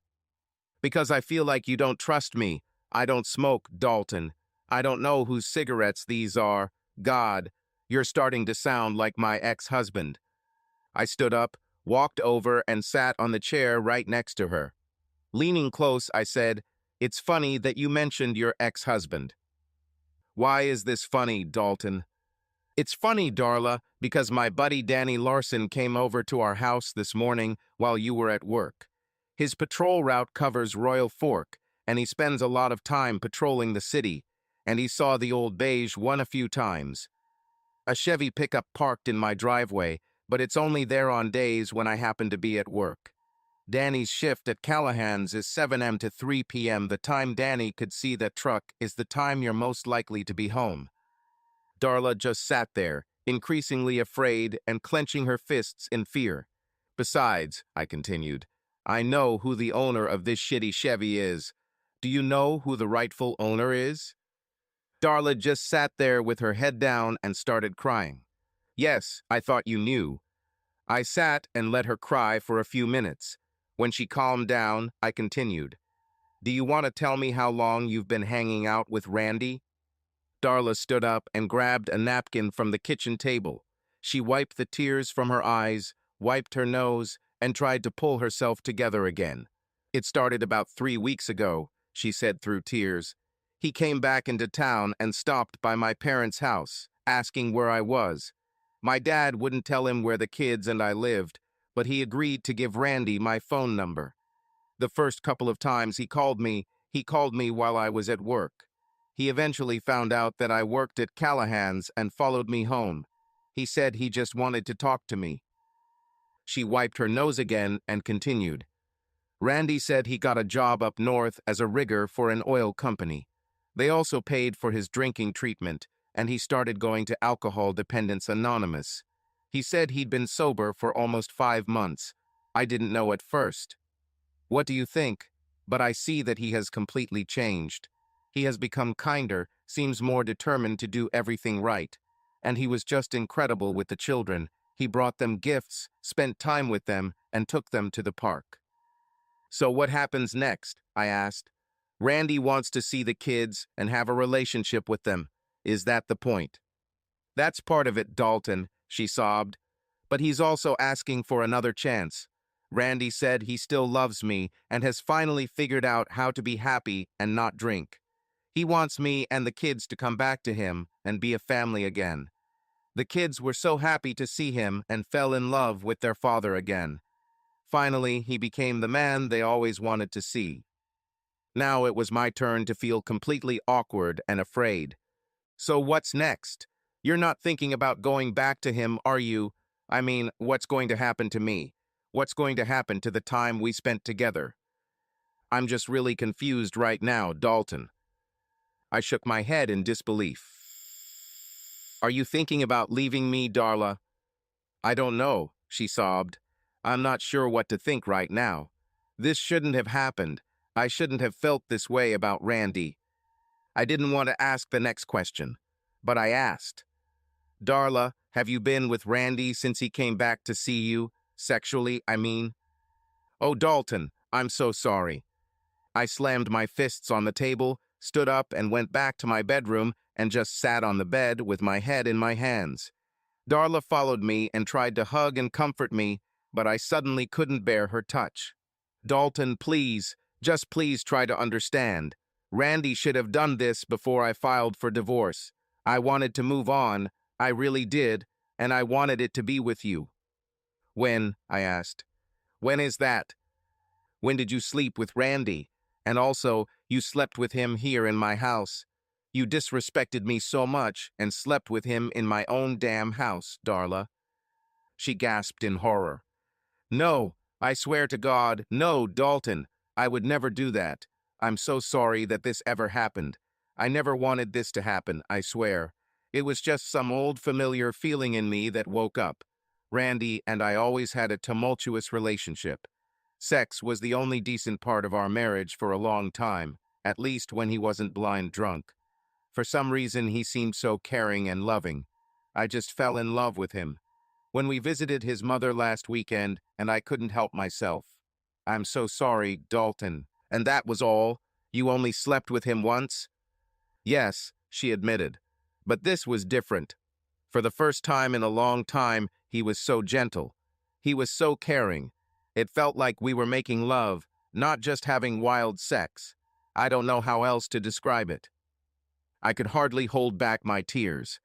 A: "Because I feel like you don't trust me. I don't smoke, Dalton. I don't know whose cigarettes these are. God, you're starting to sound like my ex-husband." I stood up, walked over, and sat on the chair right next to her. Leaning close, I said, "It's funny that you mentioned your ex-husband." "Why is this funny, Dalton?" "It's funny, Darla, because my buddy Danny Larson came over to our house this morning while you were at work. His patrol route covers Royal Fork, and he spends a lot of time patrolling the city, and he saw the old beige one a few times. A Chevy pickup parked in my driveway, but it's only there on days when I happen to be at work. Danny's shift at Callahan's is 7 a.m. to 3 p.m. The time Danny could see that truck is the time you're most likely to be home." Darla just sat there, increasingly afraid and clenching her fists in fear. "Besides," I continued, "I know who the owner of this shitty Chevy is. Do you know who the rightful owner is?" Darla just sat there with her head down and started crying. "Yes, I thought you knew." I sat and let her cry for a few minutes. When she calmed down, I continued, "Do you want to tell me how long you've been hanging out with Randy?" Darla stood up and grabbed a napkin from the kitchen table. She wiped the tears from her eyes, wiped her nose, and tried to pull herself together again. "It started about 3 weeks ago," she said through tears. "He came back into town and stopped by my parents' house, asking where I was. My dad wouldn't tell him where the kids and I lived, but he agreed to give Randy my phone number. The first couple of times he called me while I was at work. He eventually found out that I worked at Callahan's and followed me home. He said he just wanted to talk to me." She wiped her nose again and continued, "Randy said he got a job up north as a rigger for an oil company. They also paid for his drinking treatment, and he started going to Alcohol Dependence Anonymous. He said he'd been sober for almost 5 months. I didn't know at first. What do you think? But I see that he has completely changed. He has become kinder, seems more determined to do everything right. And he was just incredible with the children. He brought them gifts, spent time with them, and took them to the park." "So what happens next?" I asked. "Randy wants to see the kids and have a relationship with them. Is that the point?" "That's part of it, Dalton," she sobbed. "But he's also asking for another chance. Randy said he still loves me and has finally figured out how to be happy and not drink. He wants me and the kids to come back to him and be a family again. The kids were so happy to see him and fell in love with their father again. Finally, he became the man they always wanted to see." Now it was my turn to feel completely awkward and afraid. "So what's next?" You're not thinking about going back to him, are you? I mean, what's going to happen to me? What's going to happen to the time we spent together? I'm just really confused right now, Dalton. I shook my head in disbelief. Are you thinking about leaving me, Darla? I don't know, she sobbed. I'm not sure what to think right now. This shouldn't have happened. I shouldn't have felt this way about Randy. I didn't want to ask the next question, but I asked. Darla, have you been with Randy since he came back to see you? Sexually, I mean. Oh, Dalton, I'm so sorry. I slammed my fists on the table, stood up and went back to my bedroom and just sat on the bed with my head in my hands. Darla followed me and tried to hug and comfort me, but I suddenly couldn't bear her touch. Dalton, please, just please try to understand. Randy should have done this before I filed for divorce. I wanted to move on, I really did, and I wanted it to be with you. When? I asked. When is that? When did you sleep with Randy? And also, you slept with him here in my house. You disrespected me so much and slept with him in my own damn house, Darla. She gasped in horror. No, I swear to God, no, Dalton. I would never do that. I'm so sorry that this ever happened. I never wanted this to happen, I swear. It was just some old familiar feeling in me that woke up. Randy and I always had a tumultuous relationship. Sex was the only decent part of our marriage for a long time, at least when he wasn't blind drunk. For some reason, he seemed so caring and loving. I just fell in love with him. When we visited his mother last weekend, and I couldn't help myself. I'm so sorry, Dalton. And that was all? You only slept with him once? Yes, she admitted. But this was different. For the first time in a long time, he was so gentle. He was so caring. It felt like we were making love, not just having wild sex. I don't know how else to describe it. I could hardly hold back my tears.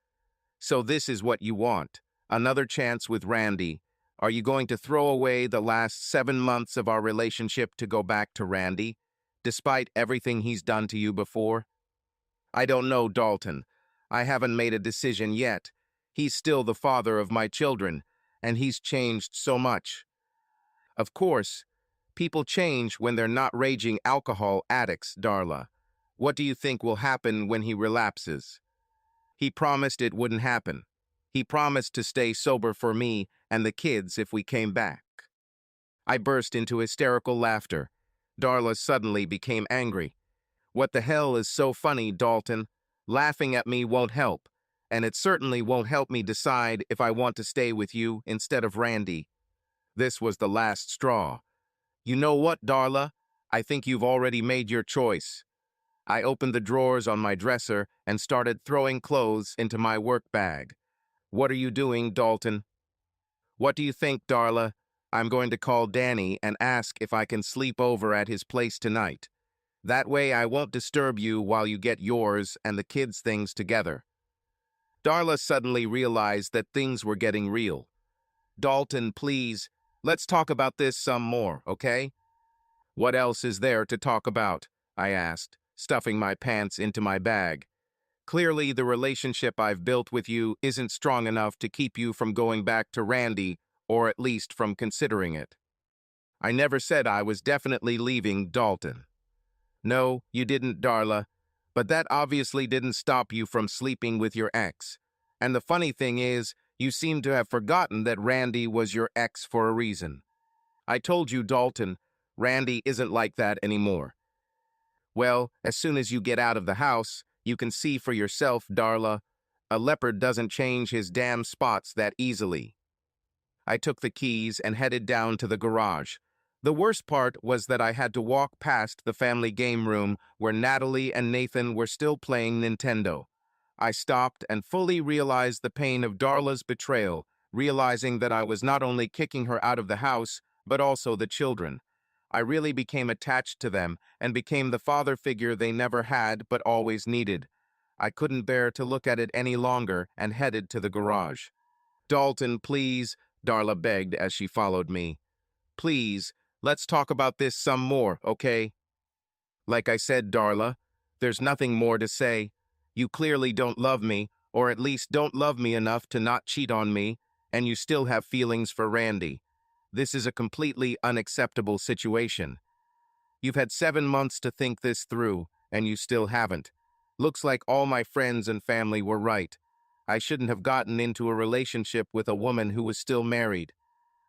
A: So this is what you want. Another chance with Randy. Are you going to throw away the last 7 months of our relationship to go back to Randy, despite everything he's done to you before? I don't know, Dalton. I haven't made a decision yet. He's still the father of my children, and he's changed so much. Of course, people change when they're not raging alcohol addicts, Darla. What do you think will happen when he relapses? He promised it wouldn't happen. He promised to stay sober for me and the kids if we came back. I burst into hysterical laughter. Darla suddenly became angry. What the hell is so funny, Dalton? Laughing at me won't help, and it certainly won't help me decide if I want to stay with you instead of Randy. This was the last straw. You know what, Darla? I think you've already made your choice. I opened the drawers on my dresser and started throwing clothes into my work bag. What are you doing, Dalton? What do you think, Darla? I'm going to call Danny and ask if I can sleep over at his place tonight. That way I won't disturb you while you get yours and the kids' things together. Darla suddenly realized that things were getting real. Dalton, please, let's talk about this some more, okay? What else is there to talk about? I asked, stuffing my pants into my bag. Clearly, the relationship I've built with you isn't strong enough to keep you from going back to Randy, or at least from considering it. I never said I was definitely leaving Dalton. No, you didn't, Darla, but that obviously didn't stop you from sleeping with your ex. And the funny thing is, you seem to have forgotten that Randy was your ex for a reason. I told you, Dalton, Randy isn't like that anymore. Well, as soon as you get out of the house, you can see for yourself, Darla. A leopard doesn't change his damn spots that easily. I took the keys and headed down to the garage. The worst part was that I had to walk past the family game room where Natalie and Nathan were still playing Nintendo. I stopped and fully realized the pain of Darla's betrayal, realizing that I was not only kicking her out of the house, but also the children. I really became attached to them and became the father figure they never had but always needed. I couldn't bear to look at it any longer and headed to the garage. Dalton, please, Darla begged as she followed me. Please, let's talk about this some more, okay? Like I said, Darla, there's nothing more to say. You clearly don't love me, or at least don't love me enough to not cheat on me, and you still have feelings for Randy. This is a completely unacceptable situation. You've had 7 months to think this through, and you still haven't. Looks like all my friends and family were right. I shouldn't have gotten into a relationship with a woman who was still married.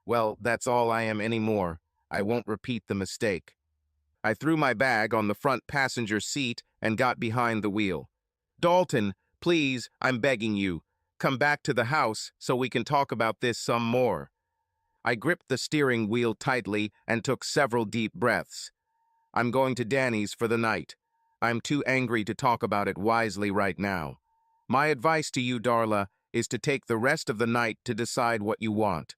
A: Well, that's all I am anymore. I won't repeat the mistake. I threw my bag on the front passenger seat and got behind the wheel. Dalton, please, I'm begging you. Come back to the house so we can talk about this some more. I gripped the steering wheel tightly and took several deep breaths. I'm going to Danny's for the night. I'm too angry to talk about it wisely right now. My advice to you, Darla, is to take the rest of the night to decide what you want.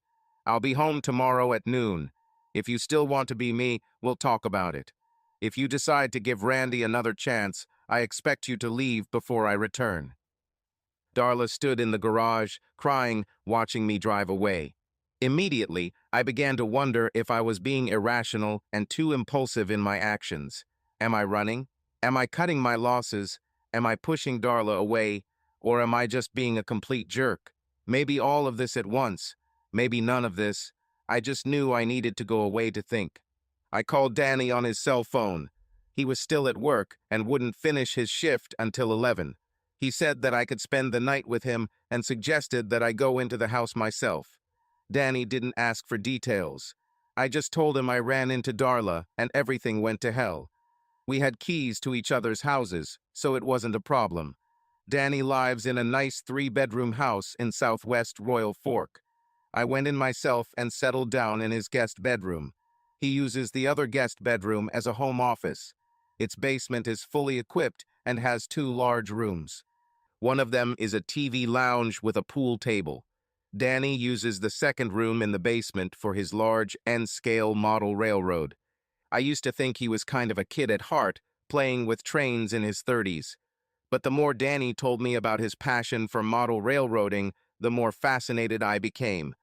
A: I'll be home tomorrow at noon. If you still want to be me, we'll talk about it. If you decide to give Randy another chance, I expect you to leave before I return. Darla stood in the garage, crying, watching me drive away. Immediately, I began to wonder if I was being irrational and too impulsive in my actions. Am I running? Am I cutting my losses? Am I pushing Darla away? Or am I just being a complete jerk? Maybe all of this at once. Maybe none of this. I just knew I needed to go away to think. I called Danny on his cell phone. He was still at work and wouldn't finish his shift until 11. He said that I could spend the night with him and suggested that I go into the house myself. Danny didn't ask for details. I just told him I ran into Darla and everything went to hell. We had keys to each other's houses, so it wasn't a problem. Danny lives in a nice 3-bedroom house in Southwest Royal Fork. I went in myself and settled down in his guest bedroom. He uses the other guest bedroom as a home office. Its basement is fully equipped and has 2 large rooms. One of them is a TV lounge with a pool table. Danny uses the second room in the basement for his large N-scale model railroad. I used to think he was kind of a kid at heart, playing with trains in his 30s. But the more Danny told me about his passion for model railroading, the more fascinated I became.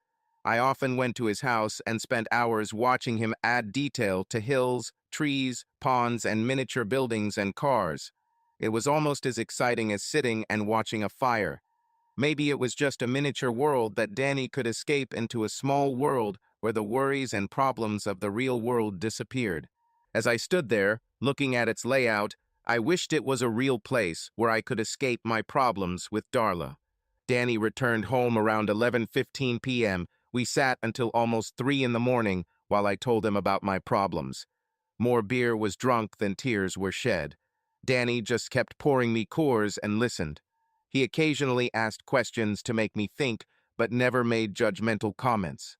A: I often went to his house and spent hours watching him add detail to hills, trees, ponds, and miniature buildings and cars. It was almost as exciting as sitting and watching a fire. Maybe it was just a miniature world that Danny could escape into a small world where the worries and problems of the real world disappeared. As I stood there, looking at its layout, I wished it was a real place where I could escape my problems with Darla. Danny returned home around 11:15 p.m. We sat until almost 3 in the morning while I told him about my problems. More beer was drunk than tears were shed. Danny just kept pouring me Coors and listened. He occasionally asked questions to make me think, but never made judgmental comments.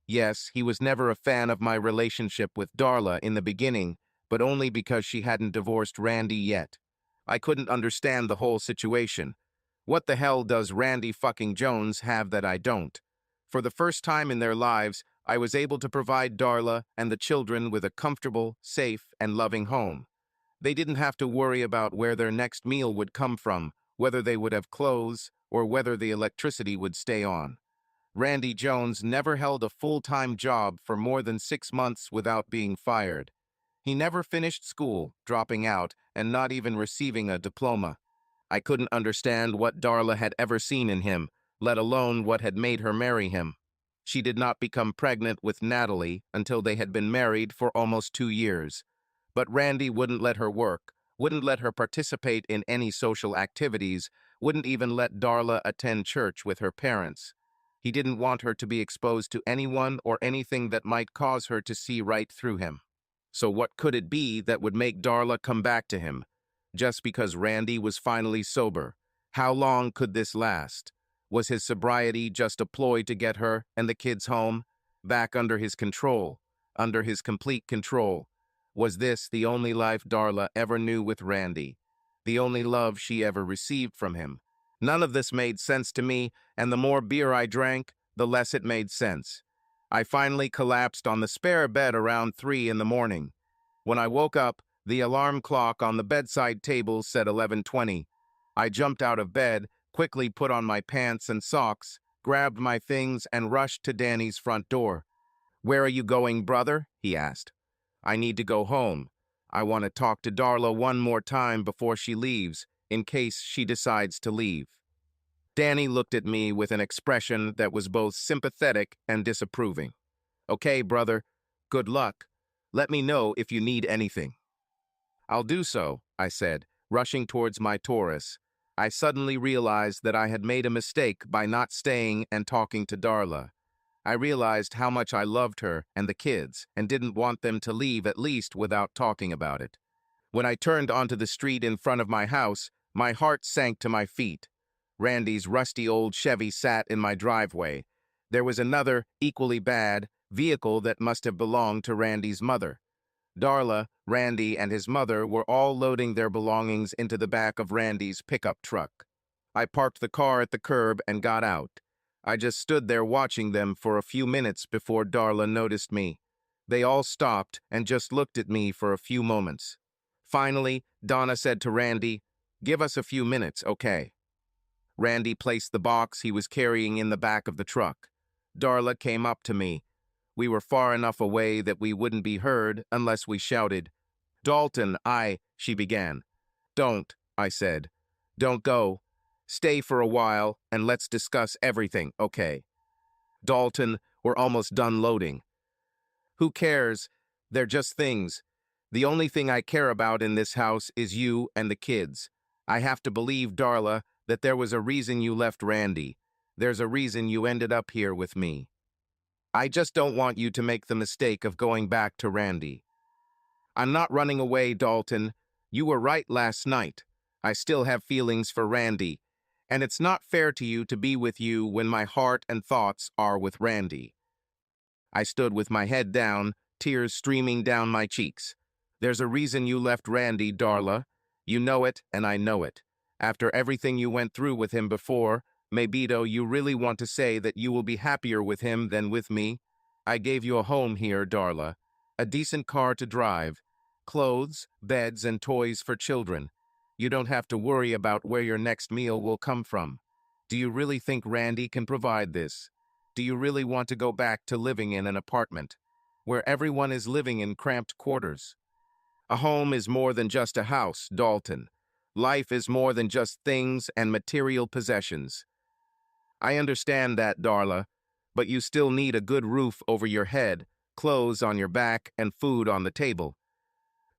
A: Yes, he was never a fan of my relationship with Darla in the beginning, but only because she hadn't divorced Randy yet. I couldn't understand the whole situation. What the hell does Randy fucking Jones have that I don't? For the first time in their lives, I was able to provide Darla and the children with a comfortable, safe, and loving home. They didn't have to worry about where their next meal would come from, whether they would have clothes, or whether the electricity would stay on. Randy Jones never held a full-time job for more than 6 months without being fired. He never finished school, dropping out, and not even receiving a diploma. I couldn't understand what Darla had ever seen in him, let alone what had made her marry him. She did not become pregnant with Natalie until they had been married for almost 2 years. But Randy wouldn't let her work, wouldn't let her participate in any social activities, wouldn't even let Darla attend church with her parents. He didn't want her to be exposed to anyone or anything that might cause her to see right through him. So what could it be that would make Darla come back to him? Just because Randy was finally sober. How long could this last? Was his sobriety just a ploy to get her and the kids home? Back under his control, under his complete control. Was this the only life Darla ever knew with Randy? The only love she ever received from him? None of this made sense to me, and the more beer I drank, the less it made sense. I finally collapsed on the spare bed around 3 in the morning. When I woke up, the alarm clock on the bedside table said 11:20. I jumped out of bed, quickly put on my pants and socks, grabbed my things, and rushed to Danny's front door. "Where are you going, brother?" he asked. "I need to go home. I want to talk to Darla one more time before she leaves, in case she decides to leave." Danny looked at me with an expression that was both sympathetic and disapproving. Okay, brother, good luck. Let me know if you need anything. I'll do so, I said, rushing towards my Taurus. I suddenly realized that I had made a mistake by not staying and talking to Darla. I realized how much I loved her and the kids and didn't want them to leave at least without talking about it. When I turned onto the street in front of my house, my heart sank to my feet. Randy's rusty old Chevy sat in my driveway. There was another, equally bad, vehicle that must have belonged to Randy's mother. Darla, Randy, and his mother were all loading their belongings into the back of Randy's pickup truck. I parked the car at the curb and got out. I just stood there watching them for a few minutes before Darla noticed me. They all stopped and just looked at me for a few moments. Finally, Donna said to Randy, "Give us a few minutes, okay?" Randy placed the box he was carrying in the back of the truck. Darla came up to me. We were far enough away that we wouldn't be heard unless we shouted. "Dalton, she began. "Don't," I said. "Don't go. Stay for a while and let's discuss everything, okay?" "Dalton, we're almost done loading." "Who cares? They're just things. The only thing I care about in this house is you and the kids. I have to believe, Darla, that there was a reason you left Randy. There's a reason you ended up here with me. I just don't want you to make the mistake of going back to Randy." "I'm not running away, Dalton. You were right last night. I still have feelings for Randy, and it's not fair to you to be with you when my heart and thoughts are with Randy." I stood with my head down, tears streaming down my cheeks. "There's a reason you left Randy, Darla. You know it, and I know it. After everything you went through with him before, maybe you really want to say that you will be happier with him than with me? I gave you a home here, Darla. A decent car to drive. Clothes, beds, and toys for children. You don't have to worry about where your next meal will come from. Do you really think Randy can provide this? Do you really want to go back to living in an apartment, where everyone is living in cramped quarters? A home is more than just a house, Dalton. Life is more than just things and material possessions. I understand that, Darla, but you still need a good roof over your head, clothes on your back, and food on the table.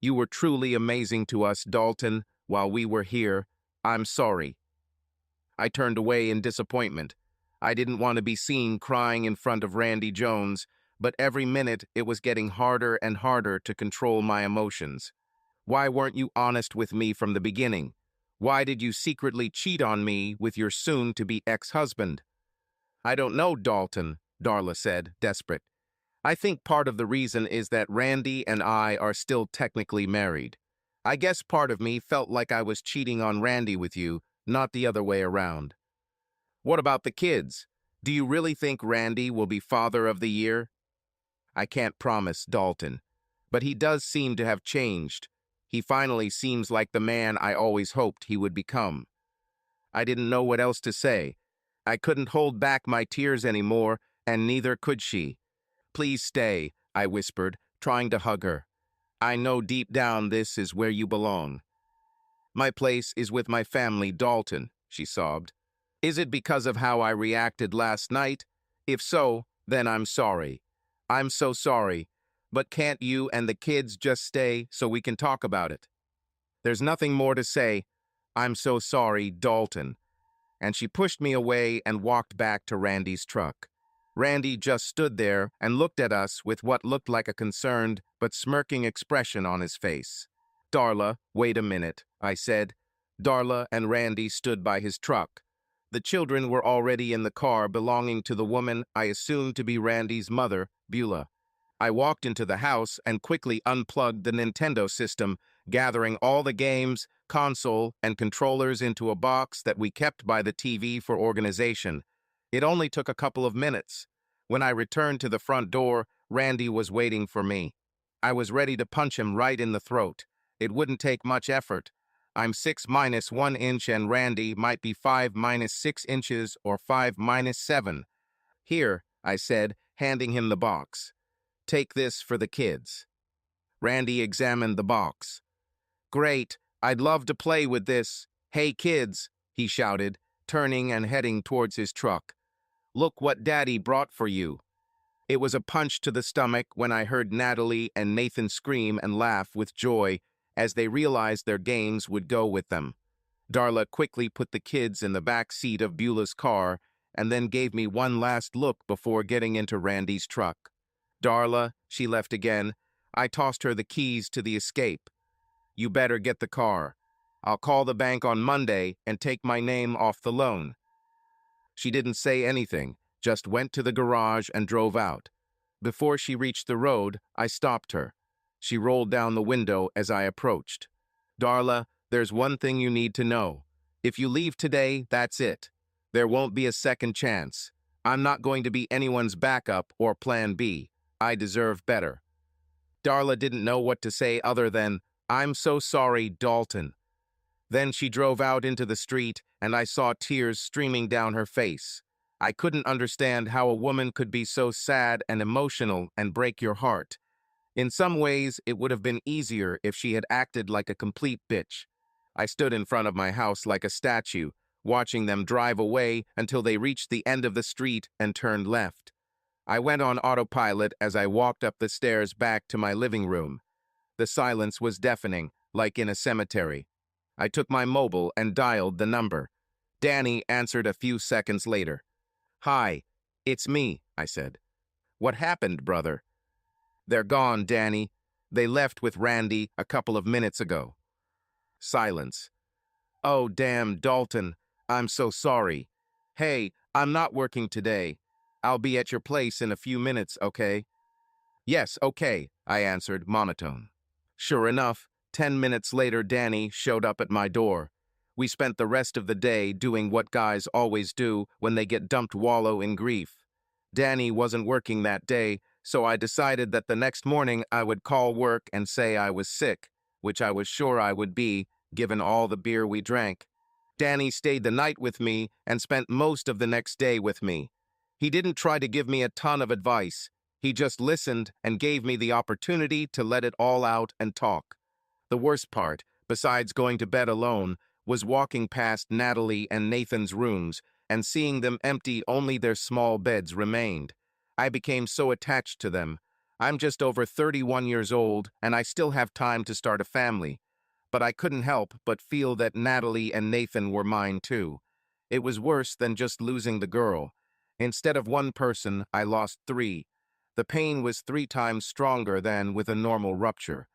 A: You were truly amazing to us, Dalton, while we were here. I'm sorry." I turned away in disappointment. I didn't want to be seen crying in front of Randy Jones, but every minute it was getting harder and harder to control my emotions. Why weren't you honest with me from the beginning? Why did you secretly cheat on me with your soon-to-be ex-husband? "I don't know, Dalton," Darla said, desperate. "I think part of the reason is that Randy and I are still technically married. I guess part of me felt like I was cheating on Randy with you, not the other way around." "What about the kids? Do you really think Randy will be Father of the Year?" "I can't promise, Dalton, but he does seem to have changed. He finally seems like the man I always hoped he would become." I didn't know what else to say. I couldn't hold back my tears anymore, and neither could she. "Please stay," I whispered, trying to hug her. "I know deep down this is where you belong." "My place is with my family, Dalton," she sobbed. "Is it because of how I reacted last night? If so, then I'm sorry. I'm so sorry. But can't you and the kids just stay so we can talk about it?" "There's nothing more to say. I'm so sorry, Dalton." And she pushed me away and walked back to Randy's truck. Randy just stood there and looked at us with what looked like a concerned but smirking expression on his face. "Darla, wait a minute," I said. Darla and Randy stood by his truck. The children were already in the car belonging to the woman I assumed to be Randy's mother, Beulah. I walked into the house and quickly unplugged the Nintendo system, gathering all the games, console, and controllers into a box that we kept by the TV for organization. It only took a couple of minutes. When I returned to the front door, Randy was waiting for me. I was ready to punch him right in the throat. It wouldn't take much effort. I'm 6-1 inch and Randy might be 5-6 inches or 5-7. "Here," I said, handing him the box. "Take this for the kids." Randy examined the box. "Great, I'd love to play with this. Hey kids," he shouted, turning and heading towards his truck. "Look what Daddy brought for you." It was a punch to the stomach when I heard Natalie and Nathan scream and laugh with joy as they realized their games would go with them. Darla quickly put the kids in the back seat of Beulah's car and then gave me one last look before getting into Randy's truck. "Darla," she left again. I tossed her the keys to the Escape. "You better get the car. I'll call the bank on Monday and take my name off the loan." She didn't say anything, just went to the garage and drove out. Before she reached the road, I stopped her. She rolled down the window as I approached. "Darla, there's one thing you need to know. If you leave today, that's it. There won't be a second chance. I'm not going to be anyone's backup or plan B. I deserve better." Darla didn't know what to say other than, "I'm so sorry, Dalton." Then she drove out into the street, and I saw tears streaming down her face. I couldn't understand how a woman could be so sad and emotional and break your heart. In some ways, it would have been easier if she had acted like a complete bitch. I stood in front of my house like a statue, watching them drive away until they reached the end of the street and turned left. I went on autopilot as I walked up the stairs back to my living room. The silence was deafening, like in a cemetery. I took my mobile and dialed the number. Danny answered a few seconds later. "Hi, it's me," I said. "What happened, brother?" "They're gone, Danny. They left with Randy a couple of minutes ago." Silence. "Oh, damn, Dalton. I'm so sorry. Hey, I'm not working today. I'll be at your place in a few minutes, okay?" "Yes, okay," I answered, monotone. Sure enough, 10 minutes later, Danny showed up at my door. We spent the rest of the day doing what guys always do when they get dumped, wallow in grief. Danny wasn't working that day, so I decided that the next morning I would call work and say I was sick, which I was sure I would be, given all the beer we drank. Danny stayed the night with me and spent most of the next day with me. He didn't try to give me a ton of advice. He just listened and gave me the opportunity to let it all out and talk. The worst part, besides going to bed alone, was walking past Natalie and Nathan's rooms and seeing them empty. Only their small beds remained. I became so attached to them. I'm just over 31 years old, and I still have time to start a family. But I couldn't help but feel that Natalie and Nathan were mine too. It was worse than just losing the girl. Instead of one person, I lost three. The pain was 3 times stronger than with a normal rupture.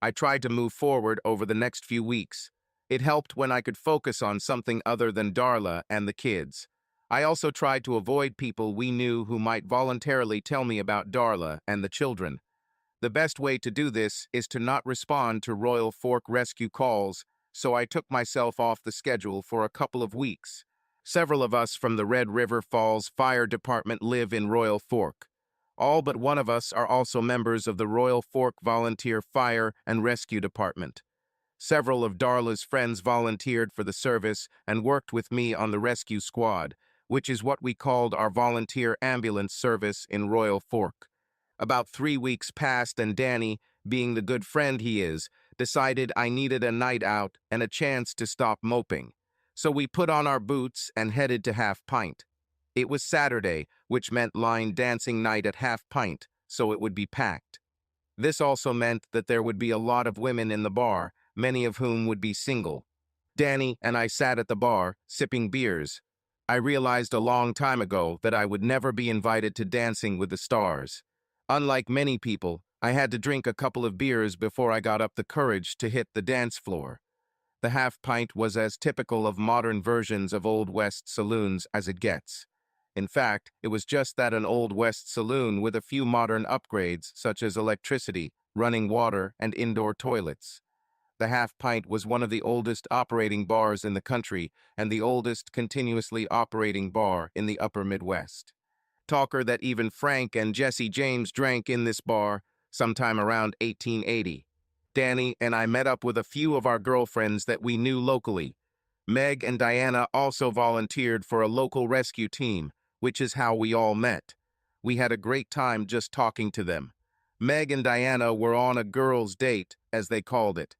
A: I tried to move forward over the next few weeks. It helped when I could focus on something other than Darla and the kids. I also tried to avoid people we knew who might voluntarily tell me about Darla and the children. The best way to do this is to not respond to Royal Fork rescue calls, so I took myself off the schedule for a couple of weeks. Several of us from the Red River Falls Fire Department live in Royal Fork. All but one of us are also members of the Royal Fork Volunteer Fire and Rescue Department. Several of Darla's friends volunteered for the service and worked with me on the rescue squad, which is what we called our volunteer ambulance service in Royal Fork. About 3 weeks passed and Danny, being the good friend he is, decided I needed a night out and a chance to stop moping. So we put on our boots and headed to Half Pint. It was Saturday, which meant line dancing night at Half Pint, so it would be packed. This also meant that there would be a lot of women in the bar, many of whom would be single. Danny and I sat at the bar, sipping beers. I realized a long time ago that I would never be invited to Dancing with the Stars. Unlike many people, I had to drink a couple of beers before I got up the courage to hit the dance floor. The Half Pint was as typical of modern versions of Old West saloons as it gets. In fact, it was just that, an Old West saloon with a few modern upgrades such as electricity, running water, and indoor toilets. The Half Pint was one of the oldest operating bars in the country and the oldest continuously operating bar in the upper Midwest. Talker that even Frank and Jesse James drank in this bar sometime around 1880. Danny and I met up with a few of our girlfriends that we knew locally. Meg and Diana also volunteered for a local rescue team, which is how we all met. We had a great time just talking to them. Meg and Diana were on a girls' date, as they called it.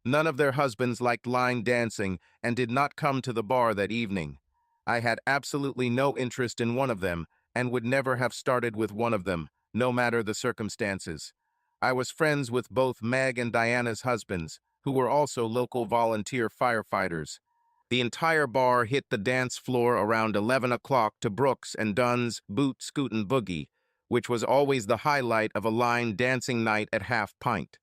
A: None of their husbands liked line dancing and did not come to the bar that evening. I had absolutely no interest in one of them and would never have started with one of them, no matter the circumstances. I was friends with both Meg and Diana's husbands, who were also local volunteer firefighters. The entire bar hit the dance floor around 11 o'clock to Brooks and Dunn's Boot Scootin' Boogie, which was always the highlight of a line dancing night at Half Pint.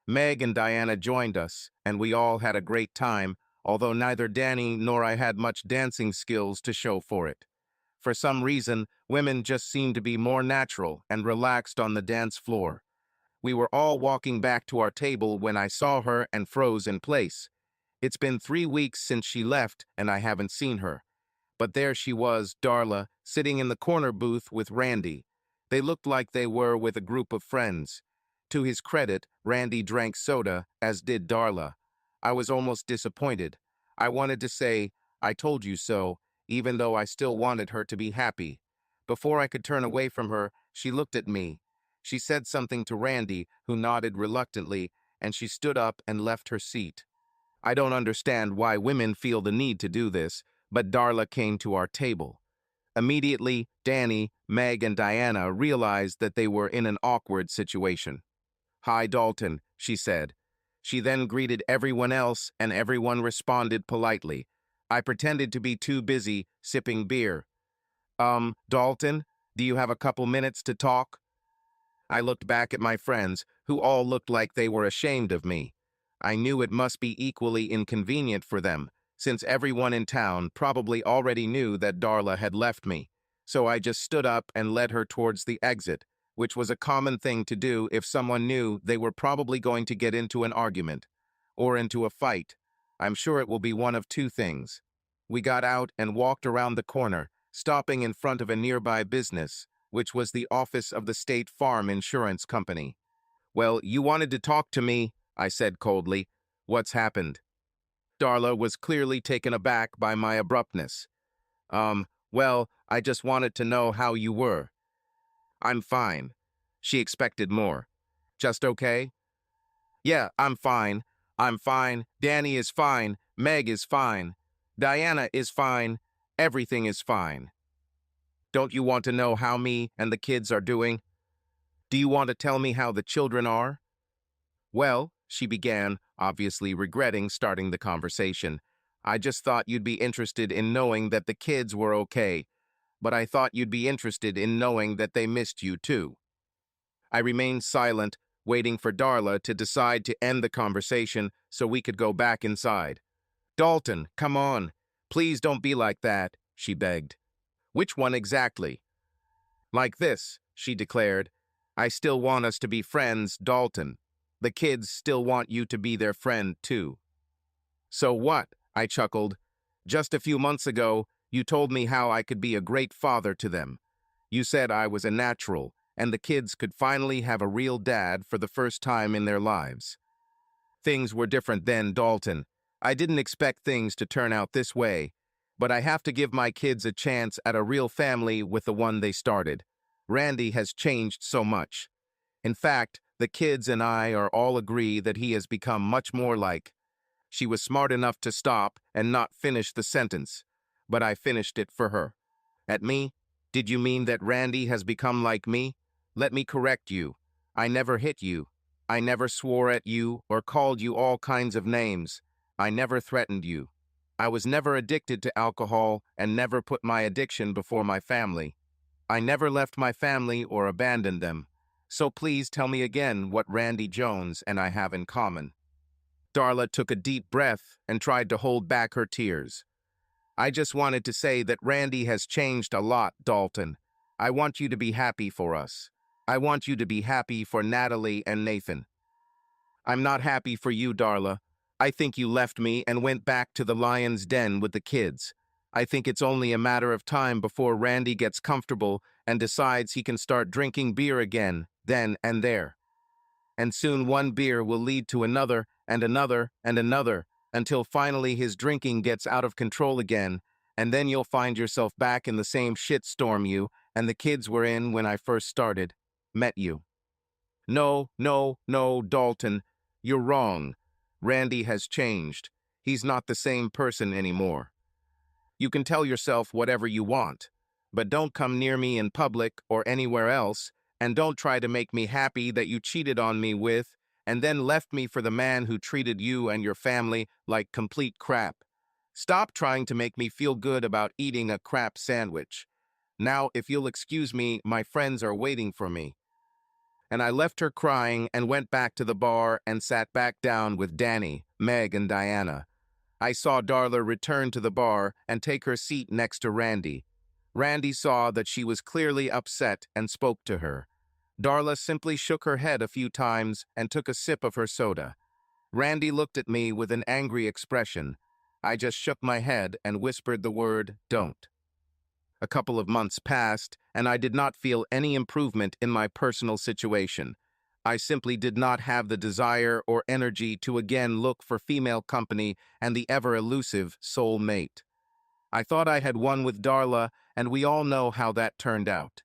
A: Meg and Diana joined us, and we all had a great time, although neither Danny nor I had much dancing skills to show for it. For some reason, women just seemed to be more natural and relaxed on the dance floor. We were all walking back to our table when I saw her and froze in place. It's been 3 weeks since she left, and I haven't seen her. But there she was, Darla, sitting in the corner booth with Randy. They looked like they were with a group of friends. To his credit, Randy drank soda, as did Darla. I was almost disappointed. I wanted to say, "I told you so," even though I still wanted her to be happy. Before I could turn away from her, she looked at me. She said something to Randy, who nodded reluctantly, and she stood up and left her seat. I don't understand why women feel the need to do this, but Darla came to our table. Immediately, Danny, Meg, and Diana realized that they were in an awkward situation. "Hi, Dalton," she said. She then greeted everyone else, and everyone responded politely. I pretended to be too busy sipping beer. Dalton, do you have a couple minutes to talk?" I looked back at my friends, who all looked like they were ashamed of me. I knew it must be equally inconvenient for them, since everyone in town probably already knew that Darla had left me. So I just stood up and led her towards the exit, which was a common thing to do if someone knew they were probably going to get into an argument, or into a fight. I'm sure it will be one of two things. We got out and walked around the corner, stopping in front of a nearby business, which was the office of the State Farm Insurance Company. "Well, you wanted to talk to me," I said coldly. "What's happened?" Darla was clearly taken aback by my abruptness. Well, I just wanted to know how you were." "I'm fine." She expected more. "Just okay?" "Yeah, I'm fine. I'm fine. Danny is fine. Meg is fine. Diana is fine. Everything is fine." "Don't you want to know how me and the kids are doing? Do you want to tell me how the children are?" "Well," she began, obviously regretting starting the conversation, "I just thought you'd be interested in knowing that the kids were okay, but I thought you'd be interested in knowing that they missed you too." I remained silent, waiting for Darla to decide to end the conversation so we could go back inside. "Dalton, come on. Please don't be like that," she begged. "Which one exactly?" "Like this," she declared. "I still want us to be friends, Dalton. The kids still want you to be their friend, too." "So what?" I chuckled. "Just a few months ago, you told me how I could be a great father to them. You said I was a natural, and the kids could finally have a real dad for the first time in their lives." Things were different then, Dalton. I didn't expect things to turn out this way, but I have to give my kids a chance at a real family with the one they started. Randy has changed so much. In fact, the kids and I are all agree that he has become much more like. She was smart enough to stop and not finish the sentence, but I finished it for her. "At me? Did you mean that Randy has become like me? Let me correct you. I never hit you. I never swore at you or called you all kinds of names. I never threatened you. I was never addicted to alcohol and never put my addiction before my family. I never left my family or abandoned them. So please tell me again what Randy Jones and I have in common." Darla took a deep breath and tried to hold back her tears. "I just wanted to say that Randy has changed a lot, Dalton. I want you to be happy for us. I want you to be happy for Natalie and Nathan." "I'm not happy for you, Darla. I think you left me and went back to the lion's den with the kids. I think it's only a matter of time before Randy gets comfortable and decides he can start drinking beer again, then and there. And soon one beer will lead to another and another and another, until finally his drinking gets out of control again, and then you'll find yourself back in the same shitstorm you and the kids were in when I first met you." "No, no, no, Dalton. You're wrong. Randy has changed. He's not the same person anymore." You can tell yourself whatever you want, but don't come near me in public or anywhere else, and don't try to make me happy that you cheated on me with, and then left me for the man who treated you and your family like complete crap. Stop trying to make me feel good about eating a crap sandwich. Now, if you'll excuse me, my friends are waiting for me. And I left her crying and went back to the bar and sat back down with Danny, Meg, and Diana. I saw Darla return to the bar and take her seat next to Randy. Randy saw that she was clearly upset and spoke to her. Darla simply shook her head a few times and took a sip of her soda. Randy looked at me with an angry expression. I just shook my head and whispered the word, "Don't." A couple of months passed, and I did not feel any improvement in my personal situation. I simply did not have the desire or energy to again look for female company and the ever-elusive soul mate. I thought I had won with Darla, and we all know how that turned out.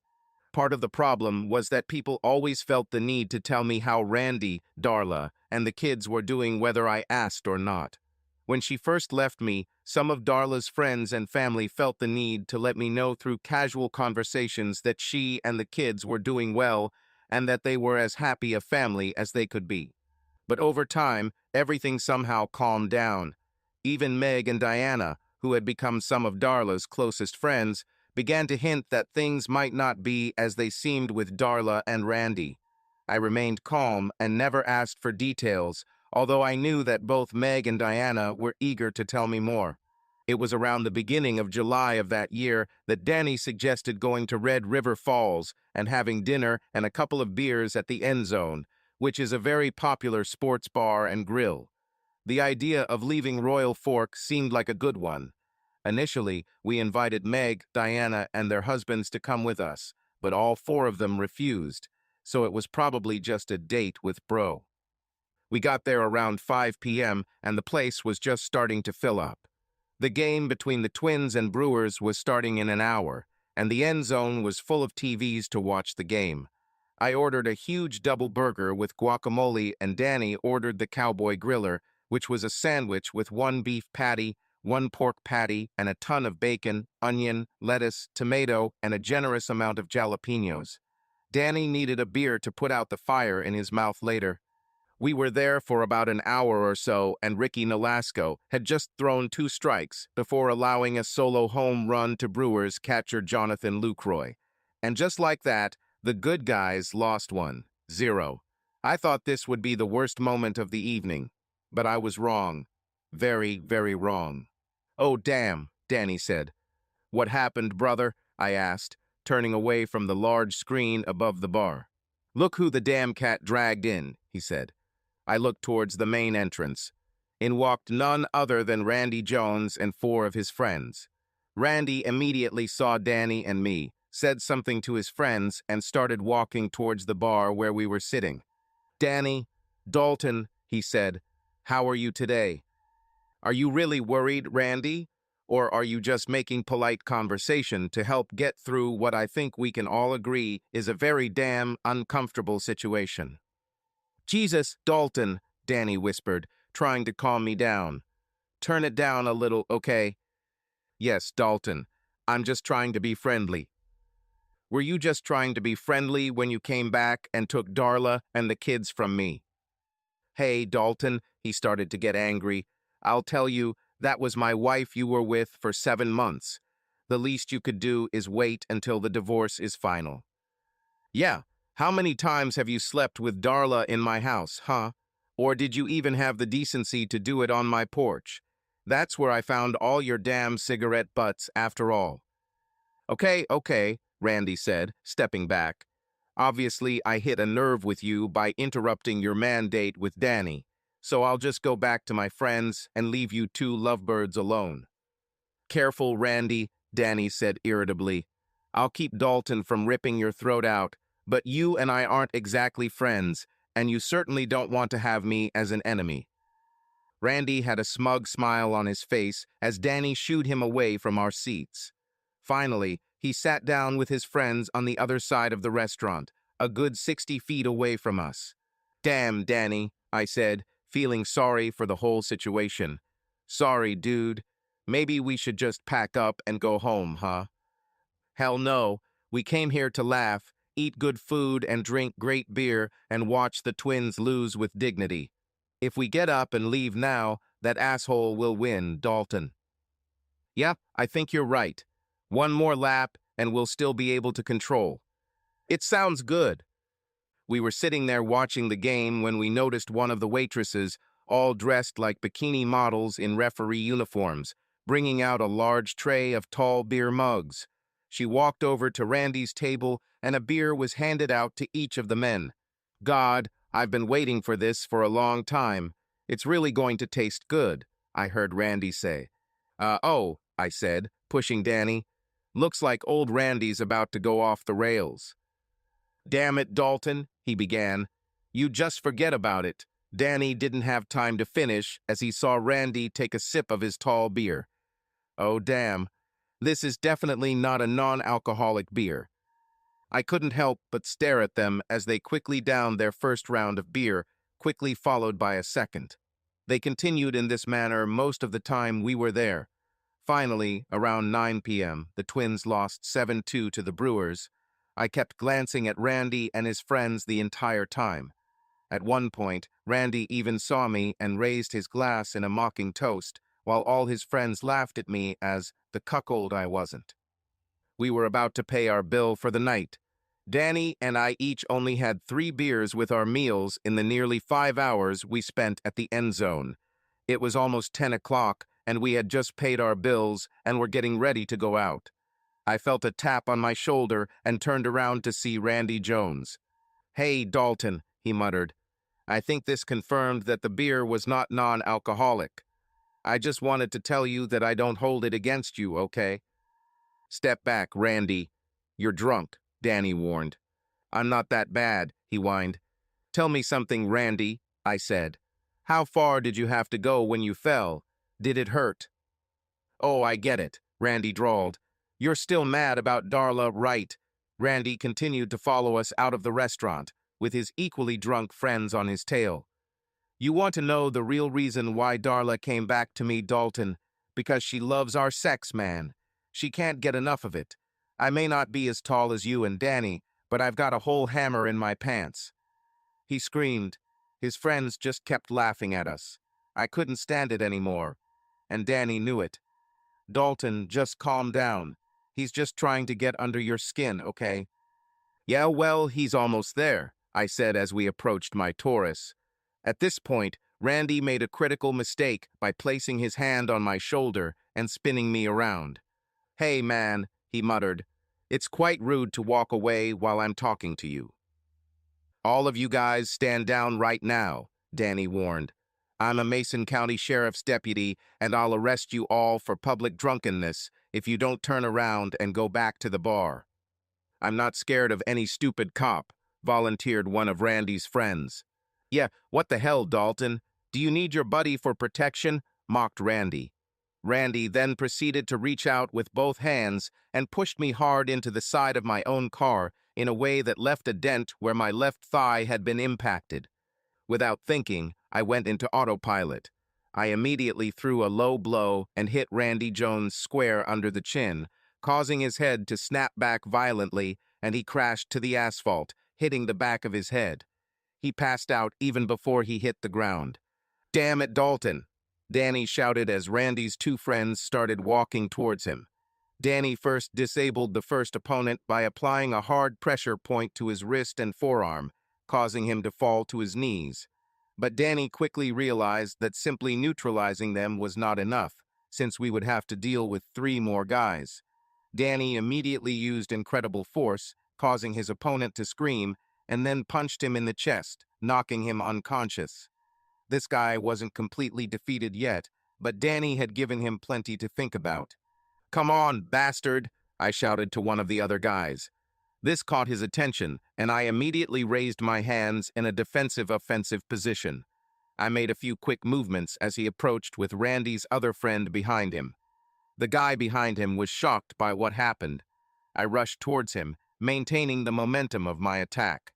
A: Part of the problem was that people always felt the need to tell me how Randy, Darla, and the kids were doing whether I asked or not. When she first left me, some of Darla's friends and family felt the need to let me know through casual conversations that she and the kids were doing well and that they were as happy a family as they could be. But over time, everything somehow calmed down. Even Meg and Diana, who had become some of Darla's closest friends, began to hint that things might not be as they seemed with Darla and Randy. I remained calm and never asked for details, although I knew that both Meg and Diana were eager to tell me more. It was around the beginning of July of that year that Danny suggested going to Red River Falls and having dinner and a couple of beers at the End Zone, which is a very popular sports bar and grill. The idea of leaving Royal Fork seemed like a good one. Initially, we invited Meg, Diana, and their husbands to come with us, but all four of them refused, so it was probably just a date with bro. We got there around 5 p.m., and the place was just starting to fill up. The game between the Twins and Brewers was starting in an hour, and the End Zone was full of TVs to watch the game. I ordered a huge double burger with guacamole, and Danny ordered the Cowboy Griller, which was a sandwich with one beef patty, one pork patty, and a ton of bacon, onion, lettuce, tomato, and a generous amount of jalapenos. Danny needed a beer to put out the fire in his mouth later. We were there for about an hour or so, and Ricky Nolasco had just thrown 2 strikes before allowing a solo home run to Brewers catcher Jonathan Lucroy. And just like that, the good guys lost 1-0. I thought this would be the worst moment of the evening, but I was wrong. Very, very wrong. "Oh, damn," Danny said. "What happened, brother?" I asked, turning away from the large screen above the bar. "Look who the damn cat dragged in," he said. I looked towards the main entrance. In walked none other than Randy Jones and 4 of his friends. Randy immediately saw Danny and me, said something to his friends, and started walking towards the bar where we were sitting. "Danny, Dalton," he said, "how are you today? Are you really worried, Randy? Or are you just making polite conversation to help get through what I think we can all agree is a very damn uncomfortable situation?" "Jesus, Dalton," Danny whispered, trying to calm me down. "Turn it down a little, okay?" "Yes, Dalton. I'm just trying to be friendly." "Were you just trying to be friendly when you came back and took Darla and the kids from me?" "Hey, Dalton," he started to get angry. "I'll tell you, that was my wife you were with for 7 months. The least you could do is wait until the divorce is final." "Yeah, how many times have you slept with Darla in my house, huh? Or did you even have the decency to do it on my porch? That's where I found all your damn cigarette butts after all." Okay, Randy said, stepping back. "Obviously, I hit a nerve with you by interrupting your mandate with Danny, so I'll just go back to my friends and leave you 2 lovebirds alone." "Careful, Randy," Danny said irritably. "I'll keep Dalton from ripping your throat out, but you and I aren't exactly friends, and you certainly don't want to have me as an enemy." Randy had a smug smile on his face as Danny shooed him away from our seats. Finally, he sat down with his friends on the other side of the restaurant, a good 60 feet away from us. "Damn, Danny," I said, feeling sorry for the whole situation. "Sorry, dude. Maybe we should just pack up and go home, huh? Hell no. We came here to laugh, eat good food, and drink great beer, and watch the twins lose with dignity. If we get up and leave now, that asshole will win, Dalton. Yeah, I think you're right. One more lap, and we'll still be able to control. It sounds good. We were sitting there watching the game when we noticed one of the waitresses, all dressed like bikini models in referee uniforms, bringing out a large tray of tall beer mugs. She walked over to Randy's table and a beer was handed out to each of the men. God, I've been waiting for this for a long time. It's really going to taste good, I heard Randy say. Oh, I said, pushing Danny. Looks like old Randy's about to go off the rails. Damn it, Dalton, he began. You just forget about it. Danny didn't have time to finish as he saw Randy take a sip of his tall beer. Oh, damn. This is definitely not a non-alcoholic beer. I couldn't help but stare at them as they quickly downed their first round of beer, quickly followed by a second. They continued in this manner most of the time we were there. Finally, around 9 p.m., the Twins lost 7-2 to the Brewers. I kept glancing at Randy and his friends the entire time. At one point, Randy even saw me and raised his glass in a mocking toast, while all his friends laughed at me as the cuckold I wasn't. We were about to pay our bill for the night. Danny and I each only had 3 beers with our meals in the nearly 5 hours we spent at the end zone. It was almost 10 o'clock, and we had just paid our bills and were getting ready to go out. I felt a tap on my shoulder and turned around to see Randy Jones. Hey, Dalton, he muttered. I think this confirmed that the beer was not non-alcoholic. I just wanted to tell you that I don't hold it against you, okay? Step back, Randy. You're drunk, Danny warned. I'm not that bad, he whined. Tell me something, Randy, I said. How far did you have to go when you fell? Did it hurt? Oh, I get it, Randy drawled. You're still mad about Darla, right? Randy continued to follow us out of the restaurant, with his equally drunk friends on his tail. You want to know the real reason why Darla came back to me, Dalton? Because she loves our sex, man. She can't get enough of it. I may not be as tall as you and Danny, but I've got a whole hammer in my pants. He screamed. His friends just kept laughing at us. I couldn't stand it anymore, and Danny knew it. Dalton, just calm down. He's just trying to get under your skin, okay? Yeah, well, he's almost there, I said as we approached my Taurus. At this point, Randy made a critical mistake by placing his hand on my shoulder and spinning me around. Hey, man, he muttered. It's quite rude to walk away while I'm talking to you. All of you guys stand down right now, Danny warned. I'm a Mason County Sheriff's deputy, and I'll arrest you all for public drunkenness if you don't turn around and go back to the bar. I'm not scared of any stupid cop, volunteered one of Randy's friends. Yeah, what the hell, Dalton? Do you need your buddy for protection? Mocked Randy. Randy then proceeded to reach out with both hands and pushed me hard into the side of my own car in a way that left a dent where my left thigh had been impacted. Without thinking, I went into autopilot. I immediately threw a low blow and hit Randy Jones square under the chin, causing his head to snap back violently, and he crashed to the asphalt, hitting the back of his head. He passed out even before he hit the ground. Damn it, Dalton! Danny shouted as Randy's 2 friends started walking towards him. Danny first disabled the first opponent by applying a hard pressure point to his wrist and forearm, causing him to fall to his knees. But Danny quickly realized that simply neutralizing them was not enough, since we would have to deal with 3 more guys. Danny immediately used incredible force, causing his opponent to scream, and then punched him in the chest, knocking him unconscious. This guy wasn't completely defeated yet, but Danny had given him plenty to think about. Come on, bastard, I shouted to one of the other guys. This caught his attention, and I immediately raised my hands in a defensive-offensive position. I made a few quick movements as he approached with Randy's other friend behind him. The guy behind him was shocked by what happened. I rushed towards him, maintaining the momentum of my attack.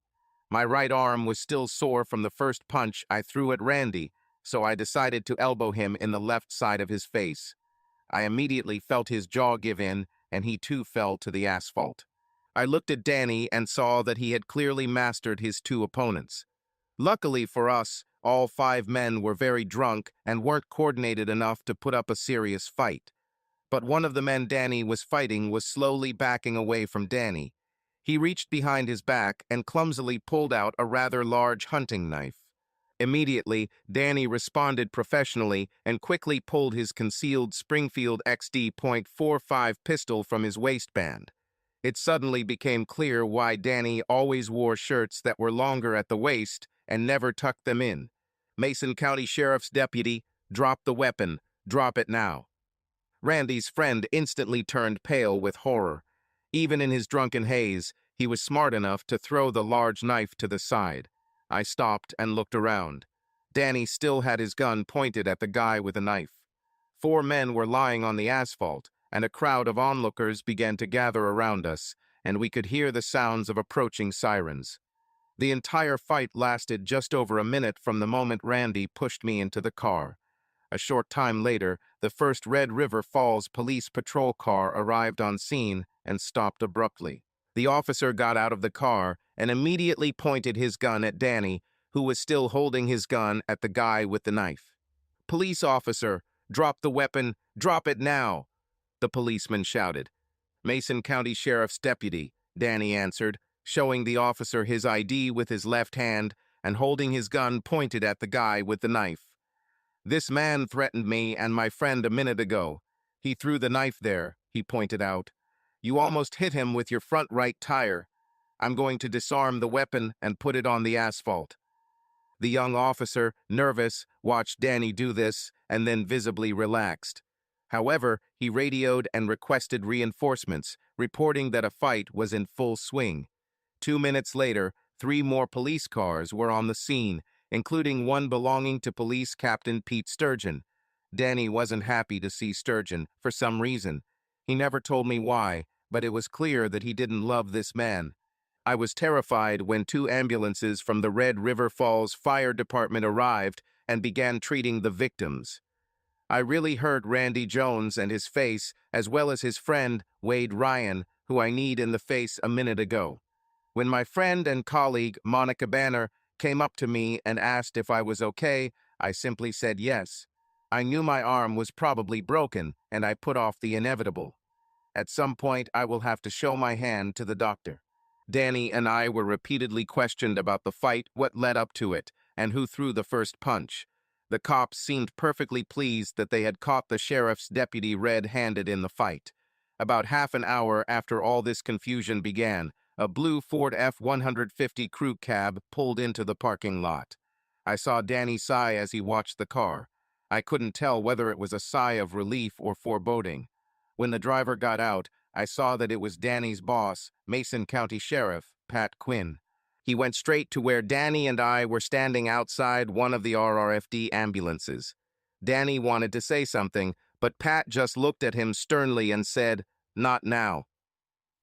A: My right arm was still sore from the first punch I threw at Randy, so I decided to elbow him in the left side of his face. I immediately felt his jaw give in, and he too fell to the asphalt. I looked at Danny and saw that he had clearly mastered his two opponents. Luckily for us, all 5 men were very drunk and weren't coordinated enough to put up a serious fight. But one of the men Danny was fighting was slowly backing away from Danny. He reached behind his back and clumsily pulled out a rather large hunting knife. Immediately, Danny responded professionally and quickly pulled his concealed Springfield XD.45 pistol from his waistband. It suddenly became clear why Danny always wore shirts that were longer at the waist and never tucked them in. Mason County Sheriff's deputy, drop the weapon, drop it now. Randy's friend instantly turned pale with horror. Even in his drunken haze, he was smart enough to throw the large knife to the side. I stopped and looked around. Danny still had his gun pointed at the guy with the knife. 4 men were lying on the asphalt, and a crowd of onlookers began to gather around us, and we could hear the sounds of approaching sirens. The entire fight lasted just over a minute from the moment Randy pushed me into the car. A short time later, the first Red River Falls police patrol car arrived on scene and stopped abruptly. The officer got out of the car and immediately pointed his gun at Danny, who was still holding his gun at the guy with the knife. "Police officer, drop the weapon, drop it now," the policeman shouted. "Mason County Sheriff's deputy," Danny answered, showing the officer his ID with his left hand and holding his gun pointed at the guy with the knife. "This man threatened me and my friend a minute ago. He threw the knife there," he pointed out. "You almost hit him with your front right tire. I'm going to disarm the weapon and put it on the asphalt." The young officer, nervous, watched Danny do this and then visibly relaxed. However, he radioed and requested reinforcements, reporting that a fight was in full swing. 2 minutes later, 3 more police cars were on the scene, including one belonging to Police Captain Pete Sturgeon. Danny wasn't happy to see Sturgeon for some reason. He never told me why, but it was clear that he didn't love this man. I was terrified when 2 ambulances from the Red River Falls Fire Department arrived and began treating the victims. I really hurt Randy Jones and his face, as well as his friend, Wade Ryan, who I kneed in the face a minute ago. When my friend and colleague, Monica Banner, came up to me and asked if I was okay, I simply said yes. I knew my arm was probably broken, and I put off the inevitable. At some point, I will have to show my hand to the doctor. Danny and I were repeatedly questioned about the fight, what led up to it, and who threw the first punch. The cops seemed perfectly pleased that they had caught the sheriff's deputy red-handed in the fight. About half an hour after all this confusion began, a blue Ford F-150 crew cab pulled into the parking lot. I saw Danny sigh as he watched the car. I couldn't tell whether it was a sigh of relief or foreboding. When the driver got out, I saw that it was Danny's boss, Mason County Sheriff, Pat Quinn. He went straight to where Danny and I were standing outside one of the RRFD ambulances. Danny wanted to say something, but Pat just looked at him sternly and said, "Not now."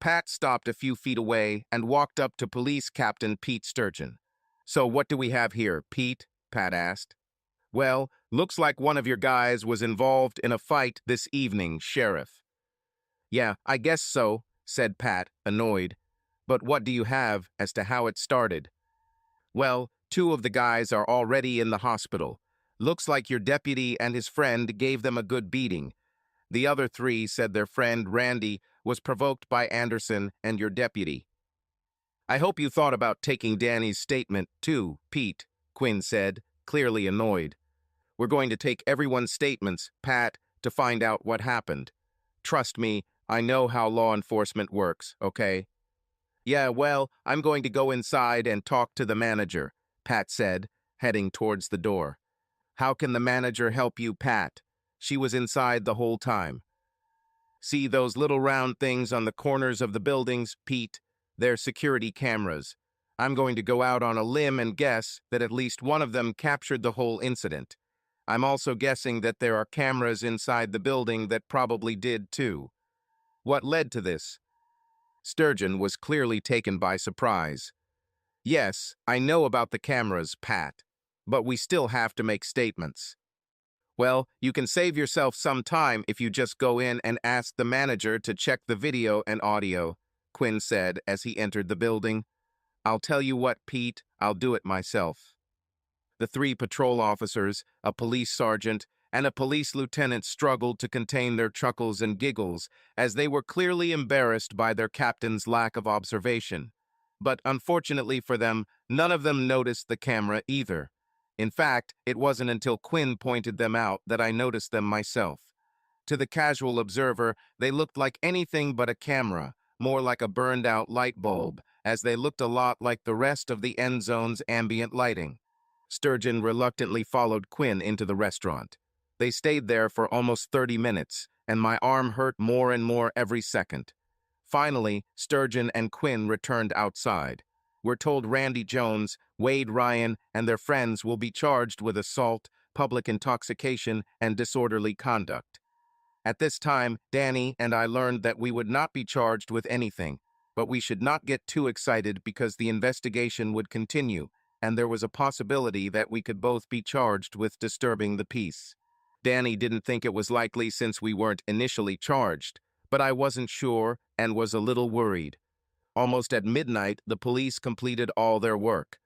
A: Pat stopped a few feet away and walked up to Police Captain Pete Sturgeon. "So what do we have here, Pete?" Pat asked. "Well, looks like one of your guys was involved in a fight this evening, Sheriff." "Yeah, I guess so," said Pat, annoyed. "But what do you have as to how it started?" "Well, 2 of the guys are already in the hospital. Looks like your deputy and his friend gave them a good beating. The other 3 said their friend, Randy, was provoked by Anderson and your deputy." "I hope you thought about taking Danny's statement, too, Pete," Quinn said, clearly annoyed. "We're going to take everyone's statements, Pat, to find out what happened. Trust me, I know how law enforcement works, okay?" "Yeah, well, I'm going to go inside and talk to the manager," Pat said, heading towards the door. "How can the manager help you, Pat? She was inside the whole time." "See those little round things on the corners of the buildings, Pete? They're security cameras. I'm going to go out on a limb and guess that at least one of them captured the whole incident. I'm also guessing that there are cameras inside the building that probably did too. What led to this?" Sturgeon was clearly taken by surprise. "Yes, I know about the cameras, Pat, but we still have to make statements." Well, you can save yourself some time if you just go in and ask the manager to check the video and audio, Quinn said as he entered the building. I'll tell you what, Pete, I'll do it myself. The three patrol officers, a police sergeant, and a police lieutenant struggled to contain their chuckles and giggles as they were clearly embarrassed by their captain's lack of observation. But unfortunately for them, none of them noticed the camera either. In fact, it wasn't until Quinn pointed them out that I noticed them myself. To the casual observer, they looked like anything but a camera, more like a burned-out light bulb, as they looked a lot like the rest of the end zone's ambient lighting. Sturgeon reluctantly followed Quinn into the restaurant. They stayed there for almost 30 minutes, and my arm hurt more and more every second. Finally, Sturgeon and Quinn returned outside. We're told Randy Jones, Wade Ryan, and their friends will be charged with assault, public intoxication, and disorderly conduct. At this time, Danny and I learned that we would not be charged with anything, but we should not get too excited because the investigation would continue, and there was a possibility that we could both be charged with disturbing the peace. Danny didn't think it was likely since we weren't initially charged, but I wasn't sure and was a little worried. Almost at midnight, the police completed all their work.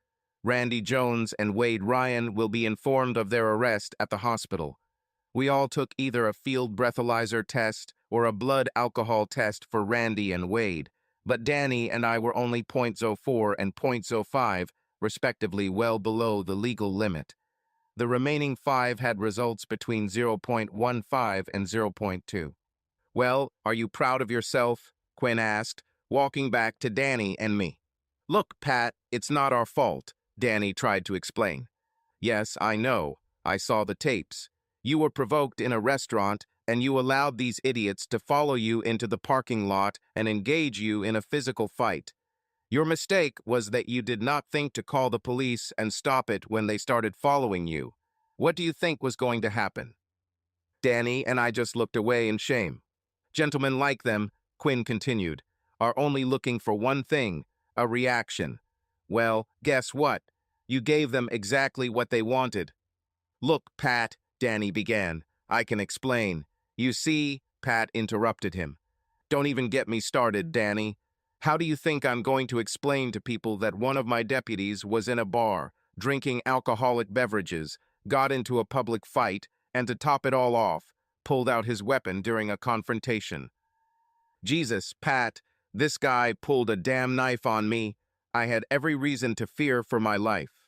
A: Randy Jones and Wade Ryan will be informed of their arrest at the hospital. We all took either a field breathalyzer test or a blood alcohol test for Randy and Wade, but Danny and I were only .04 and .05, respectively, well below the legal limit. The remaining 5 had results between 0.15 and 0.2. Well, are you proud of yourself? Quinn asked, walking back to Danny and me. Look, Pat, it's not our fault, Danny tried to explain. Yes, I know. I saw the tapes. You were provoked in a restaurant, and you allowed these idiots to follow you into the parking lot and engage you in a physical fight. Your mistake was that you did not think to call the police and stop it when they started following you. What do you think was going to happen? Danny and I just looked away in shame. Gentlemen like them, Quinn continued, are only looking for one thing, a reaction. Well, guess what? You gave them exactly what they wanted. Look, Pat, Danny began. I can explain. You see, Pat interrupted him. Don't even get me started, Danny. How do you think I'm going to explain to people that one of my deputies was in a bar, drinking alcoholic beverages, got into a public fight, and to top it all off, pulled out his weapon during a confrontation? Jesus, Pat, this guy pulled a damn knife on me. I had every reason to fear for my life.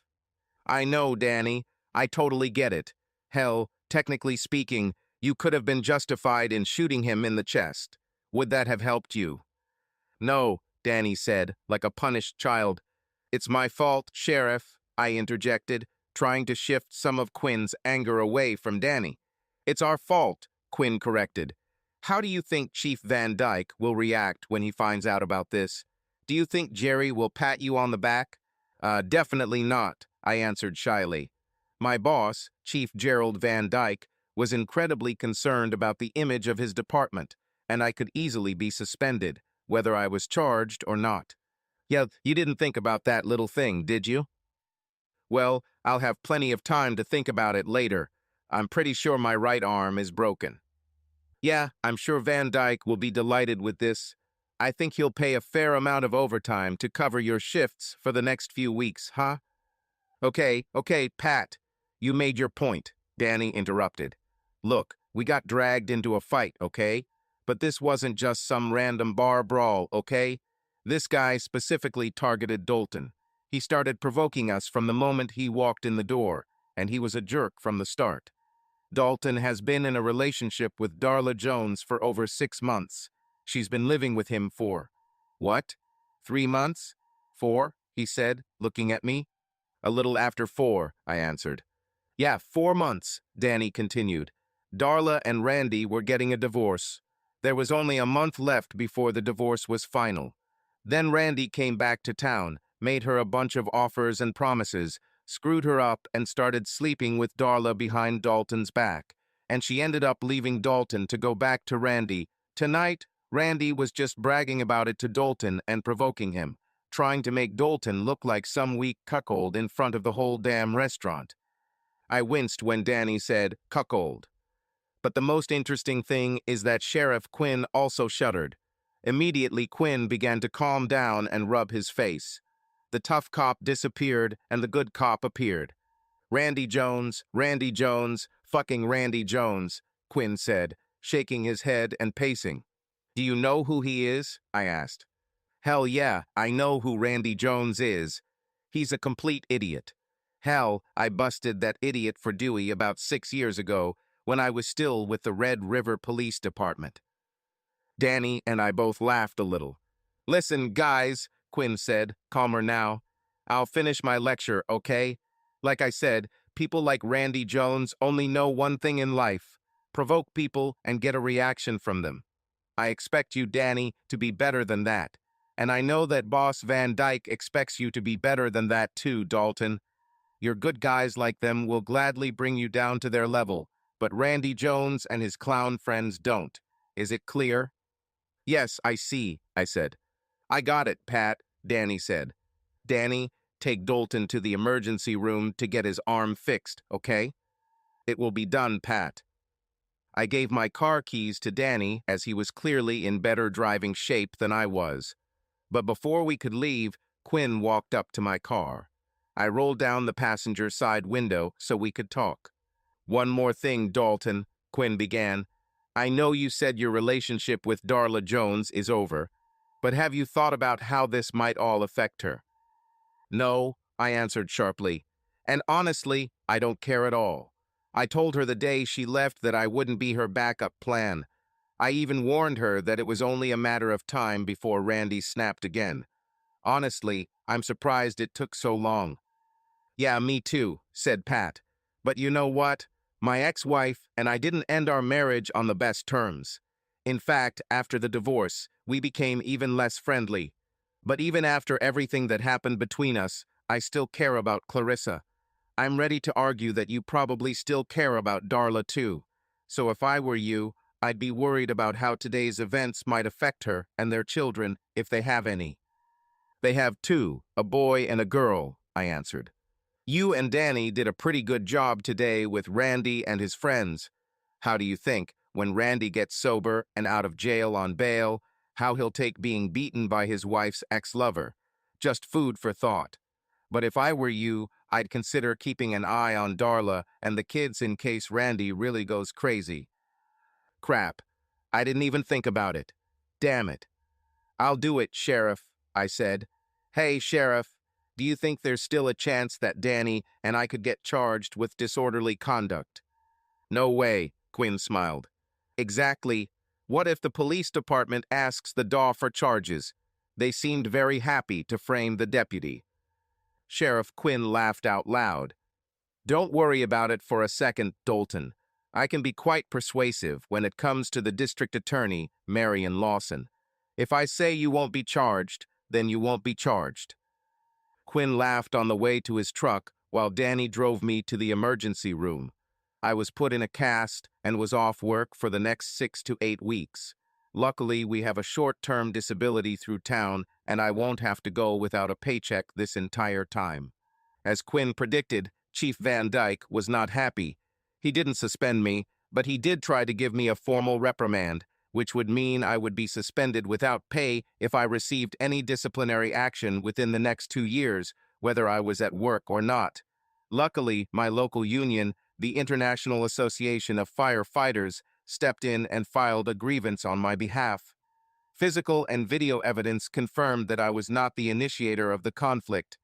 A: I know, Danny. I totally get it. Hell, technically speaking, you could have been justified in shooting him in the chest. Would that have helped you? No, Danny said, like a punished child. It's my fault, Sheriff, I interjected, trying to shift some of Quinn's anger away from Danny. It's our fault, Quinn corrected. How do you think Chief Van Dyke will react when he finds out about this? Do you think Jerry will pat you on the back? Definitely not, I answered shyly. My boss, Chief Gerald Van Dyke, was incredibly concerned about the image of his department, and I could easily be suspended, whether I was charged or not. Yeah, you didn't think about that little thing, did you? Well, I'll have plenty of time to think about it later. I'm pretty sure my right arm is broken. Yeah, I'm sure Van Dyke will be delighted with this. I think he'll pay a fair amount of overtime to cover your shifts for the next few weeks, huh? Okay, Pat. You made your point, Danny interrupted. Look, we got dragged into a fight, okay? But this wasn't just some random bar brawl, okay? This guy specifically targeted Dalton. He started provoking us from the moment he walked in the door, and he was a jerk from the start. Dalton has been in a relationship with Darla Jones for over 6 months. She's been living with him for, what? 3 months? 4, he said, looking at me. A little after 4, I answered. Yeah, 4 months, Danny continued. Darla and Randy were getting a divorce. There was only a month left before the divorce was final. Then Randy came back to town, made her a bunch of offers and promises, screwed her up, and started sleeping with Darla behind Dalton's back. And she ended up leaving Dalton to go back to Randy. Tonight, Randy was just bragging about it to Dalton and provoking him, trying to make Dalton look like some weak cuckold in front of the whole damn restaurant. I winced when Danny said, cuckold. But the most interesting thing is that Sheriff Quinn also shuddered. Immediately, Quinn began to calm down and rub his face. The tough cop disappeared and the good cop appeared. Randy Jones, fucking Randy Jones, Quinn said, shaking his head and pacing. Do you know who he is? I asked. Hell yeah, I know who Randy Jones is. He's a complete idiot. Hell, I busted that idiot for Dewey about 6 years ago when I was still with the Red River Police Department. Danny and I both laughed a little. Listen, guys, Quinn said, calmer now. I'll finish my lecture, okay? Like I said, people like Randy Jones only know one thing in life: provoke people and get a reaction from them. I expect you, Danny, to be better than that. And I know that Boss Van Dyke expects you to be better than that too, Dalton. Your good guys like them will gladly bring you down to their level, but Randy Jones and his clown friends don't. Is it clear? Yes, I see, I said. I got it, Pat, Danny said. Danny, take Dalton to the emergency room to get his arm fixed, okay? It will be done, Pat. I gave my car keys to Danny as he was clearly in better driving shape than I was. But before we could leave, Quinn walked up to my car. I rolled down the passenger side window so we could talk. One more thing, Dalton, Quinn began. I know you said your relationship with Darla Jones is over, but have you thought about how this might all affect her? No, I answered sharply. And honestly, I don't care at all. I told her the day she left that I wouldn't be her backup plan. I even warned her that it was only a matter of time before Randy snapped again. Honestly, I'm surprised it took so long. Yeah, me too, said Pat. But you know what? My ex-wife and I didn't end our marriage on the best terms. In fact, after the divorce, we became even less friendly. But even after everything that happened between us, I still care about Clarissa. I'm ready to argue that you probably still care about Darla too. So if I were you, I'd be worried about how today's events might affect her and their children, if they have any. They have two, a boy and a girl, I answered. You and Danny did a pretty good job today with Randy and his friends. How do you think, when Randy gets sober and out of jail on bail, how he'll take being beaten by his wife's ex-lover? Just food for thought. But if I were you, I'd consider keeping an eye on Darla and the kids in case Randy really goes crazy. Crap. I didn't even think about it. Damn it. I'll do it, Sheriff, I said. Hey, Sheriff, do you think there's still a chance that Danny and I could get charged with disorderly conduct? No way, Quinn smiled. Exactly. What if the police department asks the DAW for charges? They seemed very happy to frame the deputy. Sheriff Quinn laughed out loud. Don't worry about it for a second, Dalton. I can be quite persuasive when it comes to the district attorney, Marion Lawson. If I say you won't be charged, then you won't be charged. Quinn laughed on the way to his truck while Danny drove me to the emergency room. I was put in a cast and was off work for the next 6 to 8 weeks. Luckily, we have a short-term disability through town, and I won't have to go without a paycheck this entire time. As Quinn predicted, Chief Van Dyke was not happy. He didn't suspend me, but he did try to give me a formal reprimand, which would mean I would be suspended without pay if I received any disciplinary action within the next 2 years, whether I was at work or not. Luckily, my local union, the International Association of Firefighters, stepped in and filed a grievance on my behalf. Physical and video evidence confirmed that I was not the initiator of the conflict.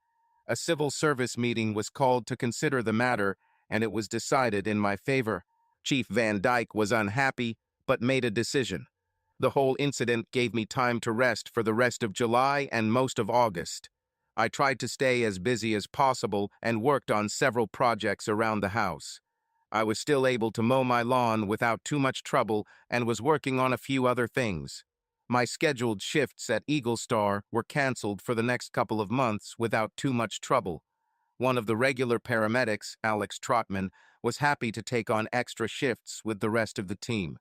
A: A civil service meeting was called to consider the matter, and it was decided in my favor. Chief Van Dyke was unhappy, but made a decision. The whole incident gave me time to rest for the rest of July and most of August. I tried to stay as busy as possible and worked on several projects around the house. I was still able to mow my lawn without too much trouble and was working on a few other things. My scheduled shifts at Eagle Star were canceled for the next couple of months without too much trouble. One of the regular paramedics, Alex Trotman, was happy to take on extra shifts with the rest of the team.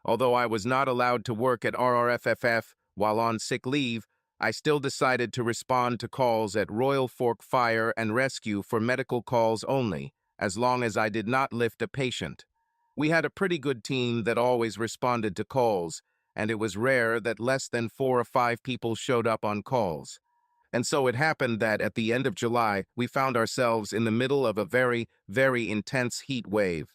A: Although I was not allowed to work at RRFFF while on sick leave, I still decided to respond to calls at Royal Fork Fire and Rescue for medical calls only, as long as I did not lift a patient. We had a pretty good team that always responded to calls, and it was rare that less than 4 or 5 people showed up on calls. And so it happened that at the end of July, we found ourselves in the middle of a very, very intense heat wave.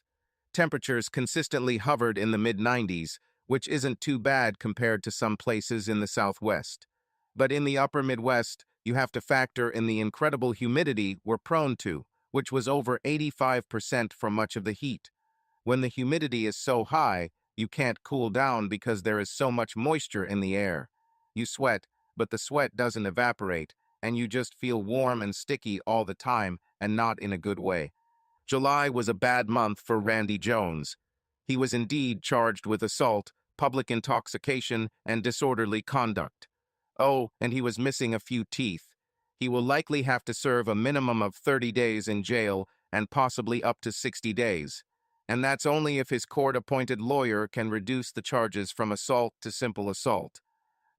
A: Temperatures consistently hovered in the mid-90s, which isn't too bad compared to some places in the Southwest. But in the upper Midwest, you have to factor in the incredible humidity we're prone to, which was over 85% for much of the heat. When the humidity is so high, you can't cool down because there is so much moisture in the air. You sweat, but the sweat doesn't evaporate, and you just feel warm and sticky all the time, and not in a good way. July was a bad month for Randy Jones. He was indeed charged with assault, public intoxication, and disorderly conduct. Oh, and he was missing a few teeth. He will likely have to serve a minimum of 30 days in jail and possibly up to 60 days. And that's only if his court-appointed lawyer can reduce the charges from assault to simple assault.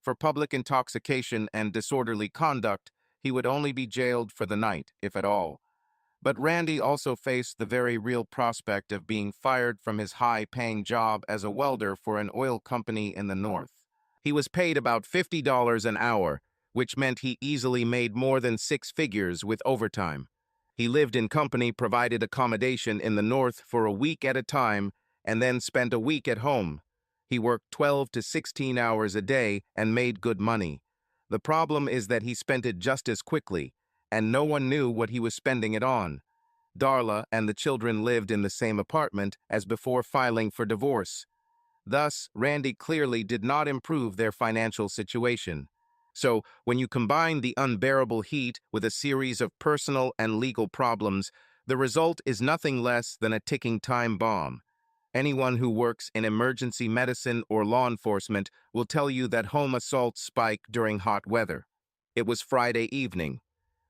A: For public intoxication and disorderly conduct, he would only be jailed for the night, if at all. But Randy also faced the very real prospect of being fired from his high-paying job as a welder for an oil company in the north. He was paid about $50 an hour, which meant he easily made more than 6 figures with overtime. He lived in company-provided accommodation in the north for a week at a time and then spent a week at home. He worked 12 to 16 hours a day and made good money. The problem is that he spent it just as quickly, and no one knew what he was spending it on. Darla and the children lived in the same apartment as before filing for divorce. Thus, Randy clearly did not improve their financial situation. So, when you combine the unbearable heat with a series of personal and legal problems, the result is nothing less than a ticking time bomb. Anyone who works in emergency medicine or law enforcement will tell you that home assaults spike during hot weather. It was Friday evening.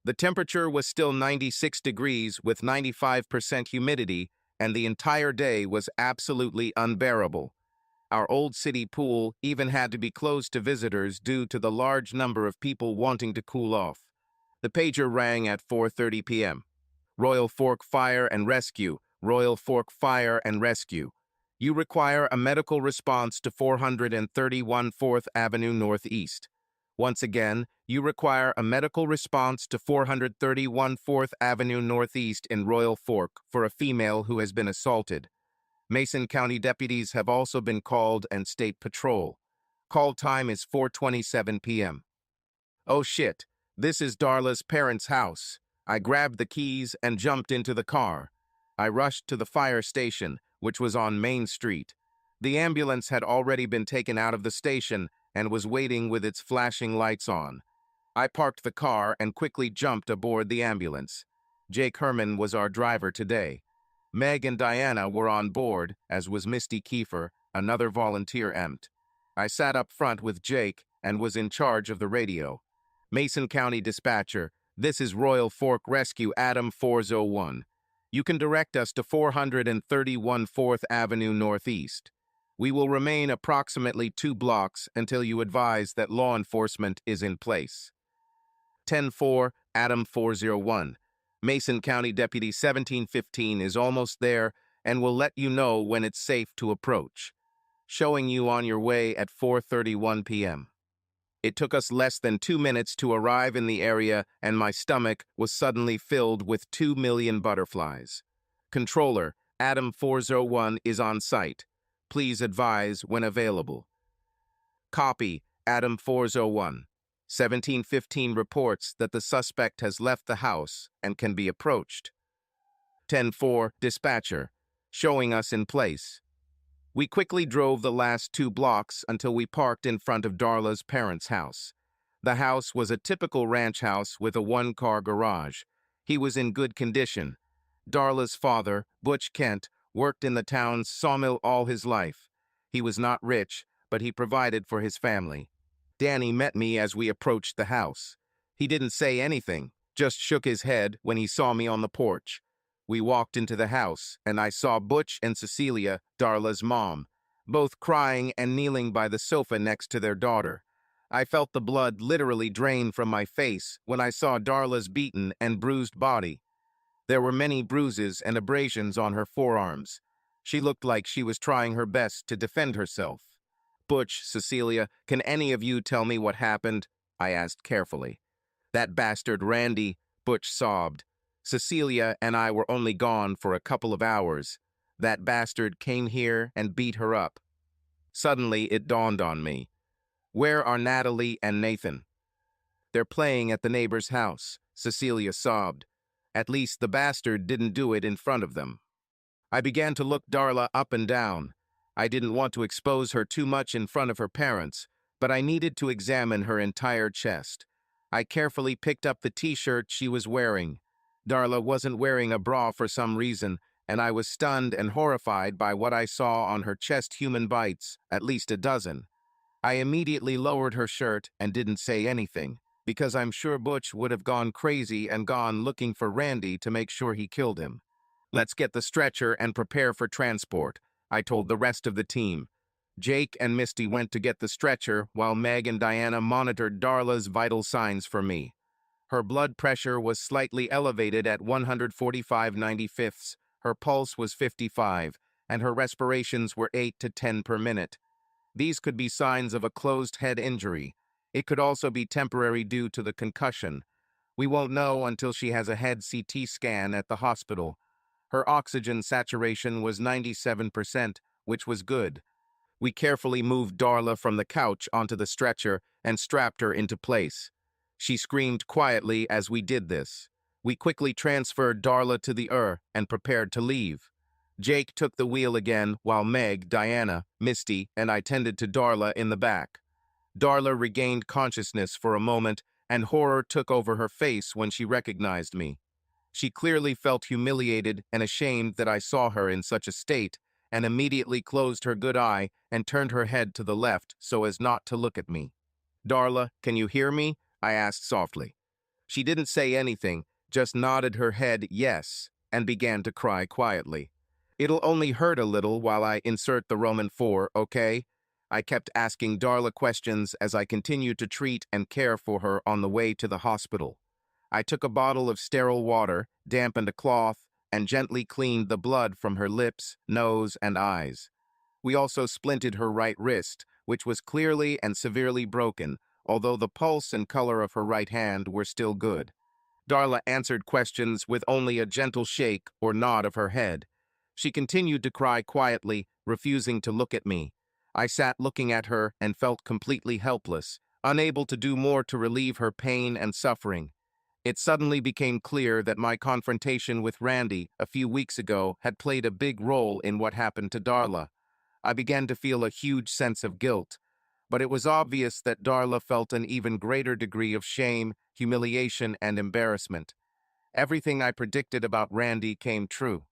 A: The temperature was still 96 degrees with 95% humidity, and the entire day was absolutely unbearable. Our old city pool even had to be closed to visitors due to the large number of people wanting to cool off. The pager rang at 4:30 p.m. Royal Fork Fire and Rescue, Royal Fork Fire and Rescue. You require a medical response to 431 4th Avenue Northeast. Once again, you require a medical response to 431 4th Avenue Northeast in Royal Fork for a female who has been assaulted. Mason County deputies have also been called and state patrol. Call time is 4:27 p.m. Oh shit, this is Darla's parents' house. I grabbed the keys and jumped into the car. I rushed to the fire station, which was on Main Street. The ambulance had already been taken out of the station and was waiting with its flashing lights on. I parked the car and quickly jumped aboard the ambulance. Jake Herman was our driver today. Meg and Diana were on board, as was Misty Kiefer, another volunteer EMT. I sat up front with Jake and was in charge of the radio. Mason County Dispatcher, this is Royal Fork Rescue Adam 401. You can direct us to 431 4th Avenue Northeast. We will remain approximately 2 blocks until you advise that law enforcement is in place. 10-4, Adam 401. Mason County Deputy 1715 is almost there and will let you know when it's safe to approach. Showing you on your way at 4:31 p.m. It took us less than 2 minutes to arrive in the area, and my stomach was suddenly filled with 2 million butterflies. Controller, Adam 401 is on site. Please advise when available. Copy, Adam 401. 1715 reports that the suspect has left the house and can be approached. 10-4, dispatcher, showing us in place. We quickly drove the last 2 blocks until we parked in front of Darla's parents' house. The house was a typical ranch house with a 1-car garage. He was in good condition. Darla's father, Butch Kent, worked in the town's sawmill all his life. He was not rich, but he provided for his family. Danny met me as we approached the house. He didn't say anything, just shook his head when he saw me on the porch. We walked into the house, and I saw Butch and Cecilia, Darla's mom, both crying and kneeling by the sofa next to their daughter. I felt the blood literally drain from my face when I saw Darla's beaten and bruised body. There were many bruises and abrasions on her forearms. She looked like she was trying her best to defend herself. "Butch, Cecilia, can any of you tell me what happened?" I asked carefully. "That bastard Randy," Butch sobbed. "Cecilia and I were only gone for a couple of hours. That bastard came here and beat her up." Suddenly, it dawned on me. Where are Natalie and Nathan? "They're playing at the neighbor's house," Cecilia sobbed. "At least the bastard didn't do it in front of them." I began to look Darla up and down. I didn't want to expose her too much in front of her parents, but I needed to examine her entire chest. I carefully picked up the t-shirt she was wearing. Darla wasn't wearing a bra for some reason, and I was stunned and horrified by what I saw on her chest. Human bites, at least a dozen. I immediately lowered her shirt and didn't say anything, because I'm sure Butch would have gone crazy and gone looking for Randy to make sure he killed him. "Let's get the stretcher and prepare for transport," I told the rest of the team. Jake and Misty went to get the stretcher while Meg and Diana monitored Darla's vital signs for me. Her blood pressure was slightly elevated at 145/95. Her pulse was 55, and her respirations were 8 to 10 per minute. These could be signs of a closed head injury. It could also be temporary due to the concussion. We won't know until she has a head CT scan at the hospital. Her oxygen saturation was 97%, which was good. We carefully moved Darla from the couch onto the stretcher and strapped her into place. She screamed quietly as we did this. We quickly transferred Darla to the and prepared to leave. Jake took the wheel again while Meg, Diana, Misty, and I tended to Darla in the back. Darla regained consciousness for a moment, and horror took over her face when she recognized me. She clearly felt humiliated and ashamed that I saw her in such a state, and immediately closed her good eye and turned her head to the left so as not to look at me. "Darla, can you hear me?" I asked softly. She didn't say anything, just nodded her head yes, and began to cry quietly. "It'll only hurt a little while I insert the Roman 4, okay?" I kept asking Darla questions as I continued to treat and care for her on the way to the hospital. I took a bottle of sterile water, dampened a cloth, and gently cleaned the blood from her lips, nose, and eyes. We also splinted her right wrist, which was clearly and severely broken, although the pulse and color of her right hand were still good. Darla answered questions with only a gentle shake or nod of her head. She continued to cry quietly, refusing to look at me. I sat looking at her and felt completely helpless, unable to do more to relieve her pain and suffering. It suddenly became clear that my confrontation with Randy a few weeks ago had played a big role in what happened to Darla. I began to feel a huge sense of guilt, but it was obvious that Darla felt an even greater degree of shame, humiliation, and embarrassment. Everything I predicted about Randy came true.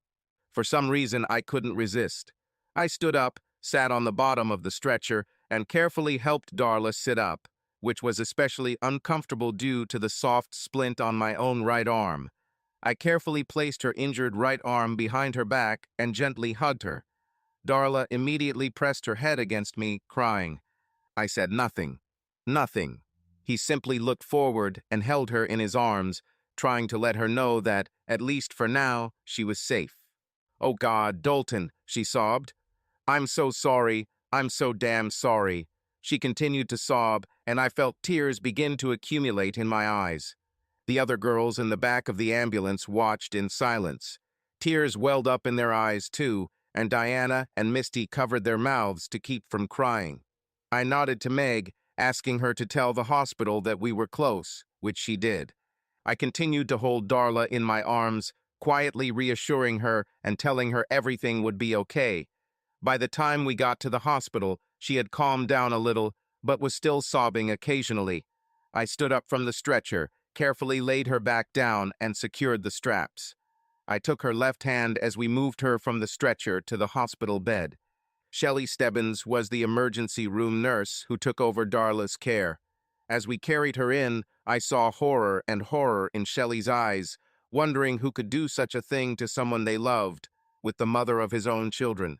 A: For some reason, I couldn't resist. I stood up, sat on the bottom of the stretcher, and carefully helped Darla sit up, which was especially uncomfortable due to the soft splint on my own right arm. I carefully placed her injured right arm behind her back and gently hugged her. Darla immediately pressed her head against me, crying. I said nothing. Nothing. He simply looked forward and held her in his arms, trying to let her know that, at least for now, she was safe. "Oh God, Dalton," she sobbed. "I'm so sorry. I'm so damn sorry." She continued to sob, and I felt tears begin to accumulate in my eyes. The other girls in the back of the ambulance watched in silence. Tears welled up in their eyes, too, and Diana and Misty covered their mouths to keep from crying. I nodded to Meg, asking her to tell the hospital that we were close, which she did. I continued to hold Darla in my arms, quietly reassuring her and telling her everything would be okay. By the time we got to the hospital, she had calmed down a little, but was still sobbing occasionally. I stood up from the stretcher, carefully laid her back down, and secured the straps. I took her left hand as we moved her from the stretcher to the hospital bed. Shelley Stebbins was the emergency room nurse who took over Darla's care. As we carried her in, I saw horror and horror in Shelley's eyes, wondering who could do such a thing to someone they loved, with the mother of his own children.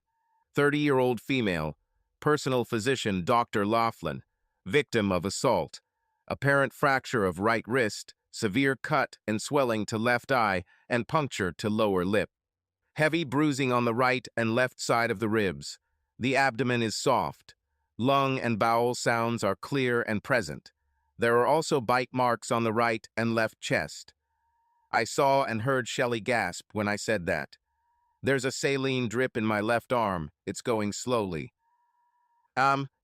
A: 30-year-old female, personal physician Dr. Laughlin, victim of assault, apparent fracture of right wrist, severe cut and swelling to left eye and puncture to lower lip. Heavy bruising on the right and left side of the ribs. The abdomen is soft. Lung and bowel sounds are clear and present. There are also bite marks on the right and left chest. I saw and heard Shelley gasp when I said that. There's a saline drip in my left arm. It's going slowly.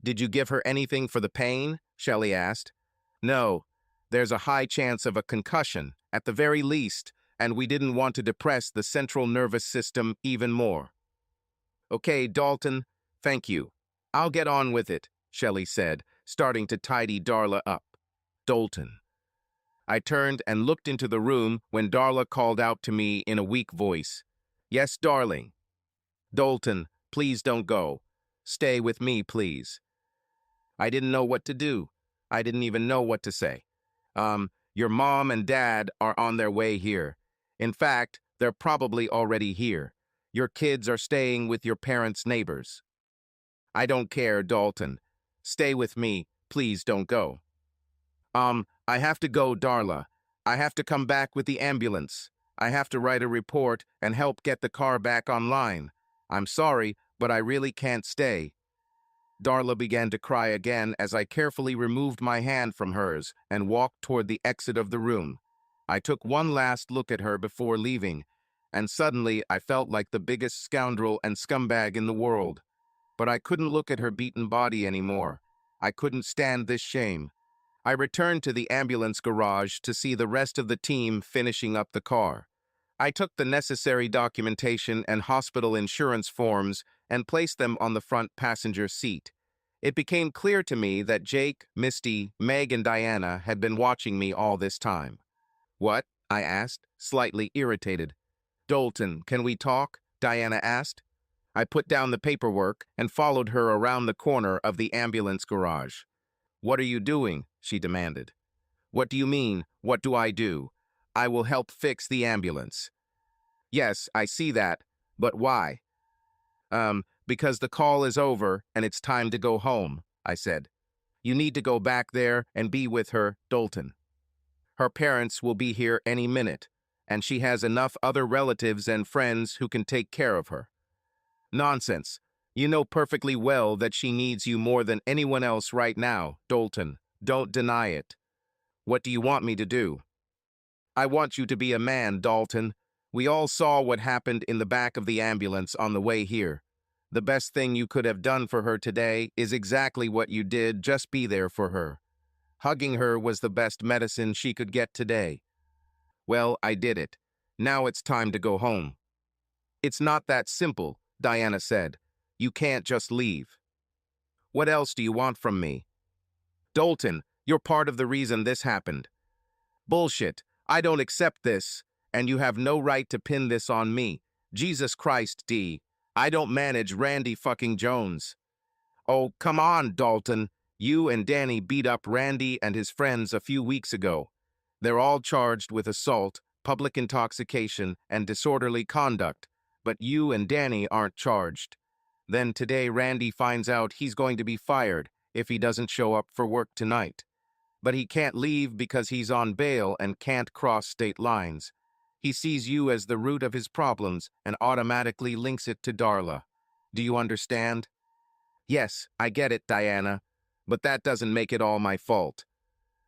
A: Did you give her anything for the pain? Shelley asked. No. There's a high chance of a concussion, at the very least, and we didn't want to depress the central nervous system even more. Okay, Dalton, thank you. I'll get on with it, Shelley said, starting to tidy Darla up. Dalton. I turned and looked into the room when Darla called out to me in a weak voice. Yes, darling. Dalton, please don't go. Stay with me, please. I didn't know what to do. I didn't even know what to say. Your mom and dad are on their way here. In fact, they're probably already here. Your kids are staying with your parents' neighbors. I don't care, Dalton. Stay with me. Please don't go. I have to go, Darla. I have to come back with the ambulance. I have to write a report and help get the car back online. I'm sorry, but I really can't stay. Darla began to cry again as I carefully removed my hand from hers and walked toward the exit of the room. I took one last look at her before leaving, and suddenly I felt like the biggest scoundrel and scumbag in the world. But I couldn't look at her beaten body anymore. I couldn't stand this shame. I returned to the ambulance garage to see the rest of the team finishing up the car. I took the necessary documentation and hospital insurance forms and placed them on the front passenger seat. It became clear to me that Jake, Misty, Meg, and Diana had been watching me all this time. What? I asked, slightly irritated. Dalton, can we talk? Diana asked. I put down the paperwork and followed her around the corner of the ambulance garage. What are you doing? She demanded. What do you mean, what do I do? I will help fix the ambulance. Yes, I see that, but why? Because the call is over and it's time to go home, I said. You need to go back there and be with her, Dalton. Her parents will be here any minute, and she has enough other relatives and friends who can take care of her. Nonsense. You know perfectly well that she needs you more than anyone else right now, Dalton. Don't deny it. What do you want me to do? I want you to be a man, Dalton. We all saw what happened in the back of the ambulance on the way here. The best thing you could have done for her today is exactly what you did, just be there for her. Hugging her was the best medicine she could get today. Well, I did it. Now it's time to go home. It's not that simple, Diana said. You can't just leave. What else do you want from me? Dalton, you're part of the reason this happened. Bullshit. I don't accept this, and you have no right to pin this on me. Jesus Christ, D. I don't manage Randy fucking Jones. Oh, come on, Dalton. You and Danny beat up Randy and his friends a few weeks ago. They're all charged with assault, public intoxication, and disorderly conduct, but you and Danny aren't charged. Then today Randy finds out he's going to be fired if he doesn't show up for work tonight. But he can't leave because he's on bail and can't cross state lines. He sees you as the root of his problems and automatically links it to Darla. Do you understand? Yes, I get it, Diana, but that doesn't make it all my fault.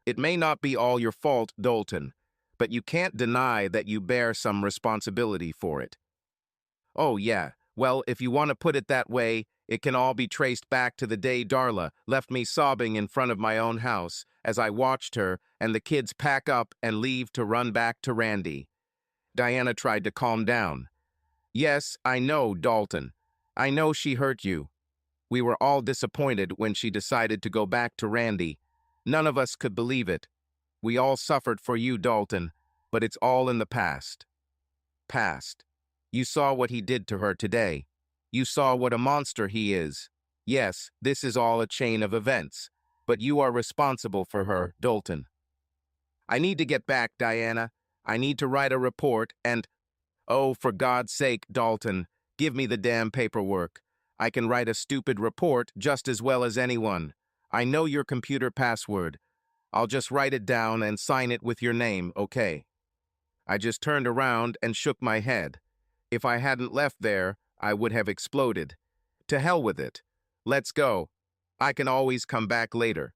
A: It may not be all your fault, Dalton, but you can't deny that you bear some responsibility for it. Oh, yeah. Well, if you want to put it that way, it can all be traced back to the day Darla left me sobbing in front of my own house as I watched her and the kids pack up and leave to run back to Randy. Diana tried to calm down. Yes, I know, Dalton. I know she hurt you. We were all disappointed when she decided to go back to Randy. None of us could believe it. We all suffered for you, Dalton, but it's all in the past. Past. You saw what he did to her today. You saw what a monster he is. Yes, this is all a chain of events, but you are responsible for her, Dalton. I need to get back, Diana. I need to write a report and... Oh, for God's sake, Dalton, give me the damn paperwork. I can write a stupid report just as well as anyone. I know your computer password. I'll just write it down and sign it with your name, okay? I just turned around and shook my head. If I hadn't left there, I would have exploded. To hell with it. Let's go. I can always come back later.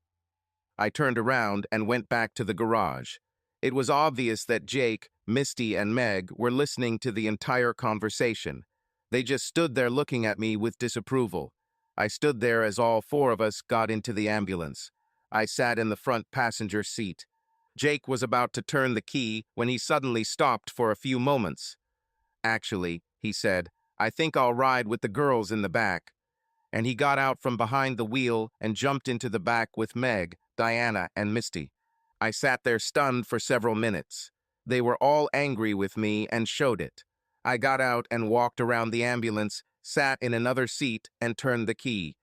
A: I turned around and went back to the garage. It was obvious that Jake, Misty, and Meg were listening to the entire conversation. They just stood there looking at me with disapproval. I stood there as all four of us got into the ambulance. I sat in the front passenger seat. Jake was about to turn the key when he suddenly stopped for a few moments. "Actually," he said, "I think I'll ride with the girls in the back." And he got out from behind the wheel and jumped into the back with Meg, Diana, and Misty. I sat there stunned for several minutes. They were all angry with me and showed it. I got out and walked around the ambulance, sat in another seat, and turned the key.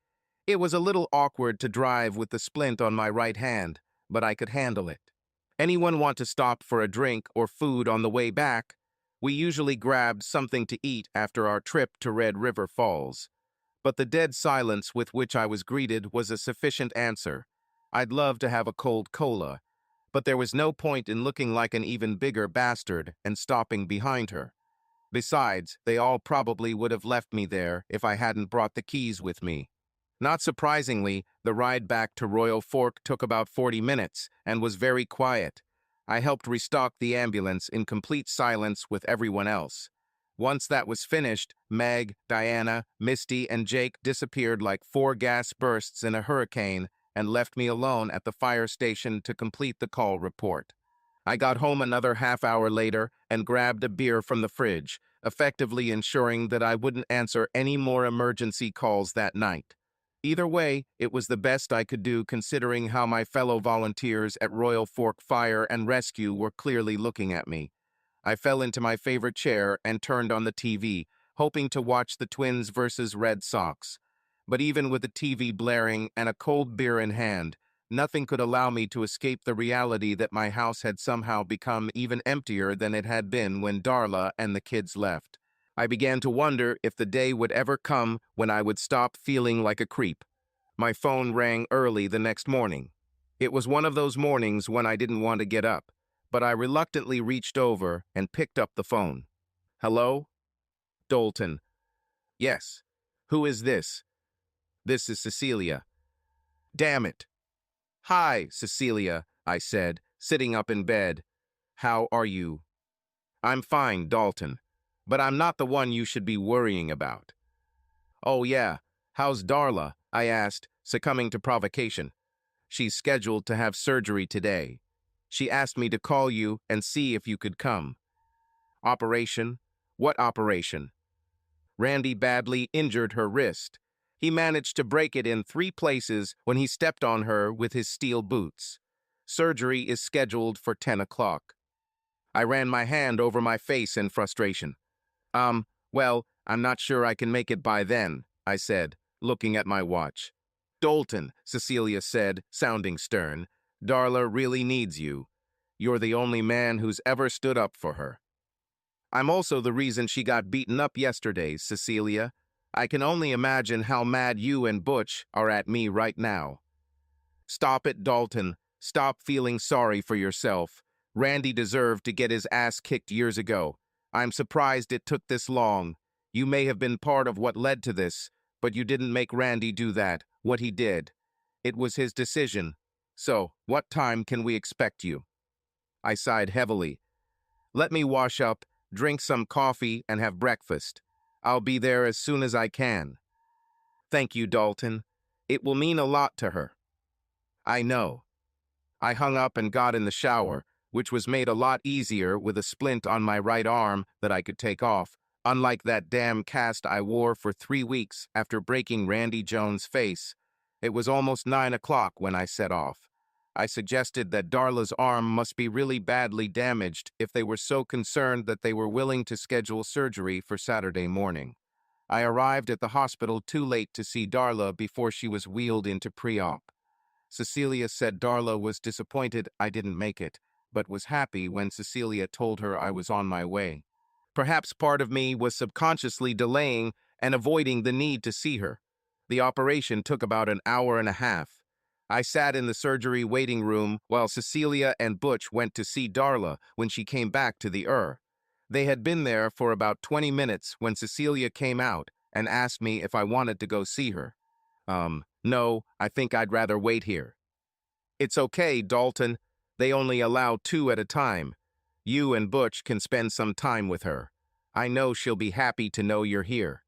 A: It was a little awkward to drive with the splint on my right hand, but I could handle it. "Anyone want to stop for a drink or food on the way back?" We usually grabbed something to eat after our trip to Red River Falls. But the dead silence with which I was greeted was a sufficient answer. I'd love to have a cold cola, but there was no point in looking like an even bigger bastard and stopping behind her. Besides, they all probably would have left me there if I hadn't brought the keys with me. Not surprisingly, the ride back to Royal Fork took about 40 minutes and was very quiet. I helped restock the ambulance in complete silence with everyone else. Once that was finished, Meg, Diana, Misty, and Jake disappeared like 4 gas bursts in a hurricane and left me alone at the fire station to complete the call report. I got home another half hour later and grabbed a beer from the fridge, effectively ensuring that I wouldn't answer any more emergency calls that night. Either way, it was the best I could do considering how my fellow volunteers at Royal Fork Fire and Rescue were clearly looking at me. I fell into my favorite chair and turned on the TV, hoping to watch the Twins versus Red Sox. But even with the TV blaring and a cold beer in hand, nothing could allow me to escape the reality that my house had somehow become even emptier than it had been when Darla and the kids left. I began to wonder if the day would ever come when I would stop feeling like a creep. My phone rang early the next morning. It was one of those mornings when I didn't want to get up, but I reluctantly reached over and picked up the phone. "Hello?" "Dalton." "Yes. Who is this?" "This is Cecilia." "Damn it." "Hi, Cecilia," I said, sitting up in bed. "How are you?" "I'm fine, Dalton. But I'm not the one you should be worrying about." "Oh yeah, how's Darla?" I asked, succumbing to provocation. "She's scheduled to have surgery today. She asked me to call you and see if you could come." "Operation? What operation?" "Randy badly injured her wrist. He managed to break it in 3 places when he stepped on her with his steel boots. Surgery is scheduled for 10 o'clock. I ran my hand over my face in frustration. Well, I'm not sure I can make it by then," I said, looking at my watch. "Dalton," Cecilia said, sounding stern, "Darla really needs you. You're the only man who's ever stood up for her." "I'm also the reason she got beaten up yesterday, Cecilia. I can only imagine how mad you and Butch are at me right now." "Stop it, Dalton. Stop feeling sorry for yourself. Randy deserved to get his ass kicked years ago. I'm surprised it took this long. You may have been part of what led to this, but you didn't make Randy do that, what he did. It was his decision. So, what time can we expect you?" I sighed heavily. "Let me wash up, drink some coffee, and have breakfast. I'll be there as soon as I can." "Thank you, Dalton. It will mean a lot to her." "I know." I hung up and got in the shower, which was made a lot easier with a splint on my right arm that I could take off, unlike that damn cast I wore for 3 weeks after breaking Randy Jones' face. It was almost 9 o'clock when I set off. I suggested that Darla's arm must be really badly damaged if they were so concerned that they were willing to schedule surgery for Saturday morning. I arrived at the hospital too late to see Darla before she was wheeled into pre-op. Cecilia said Darla was disappointed I didn't make it, but was happy when Cecilia told her I was on my way. Perhaps part of me was subconsciously delaying and avoiding the need to see her. The operation took about an hour and a half. I sat in the surgery waiting room while Cecilia and Butch went to see Darla when she came back to the ER. They had been there for about 20 minutes when Cecilia came out and asked me if I wanted to go see her. No, I think I'd rather wait here. It's okay, Dalton. They only allow 2 at a time. You and Butch can spend some time with her. I know she'll be happy to know you're here.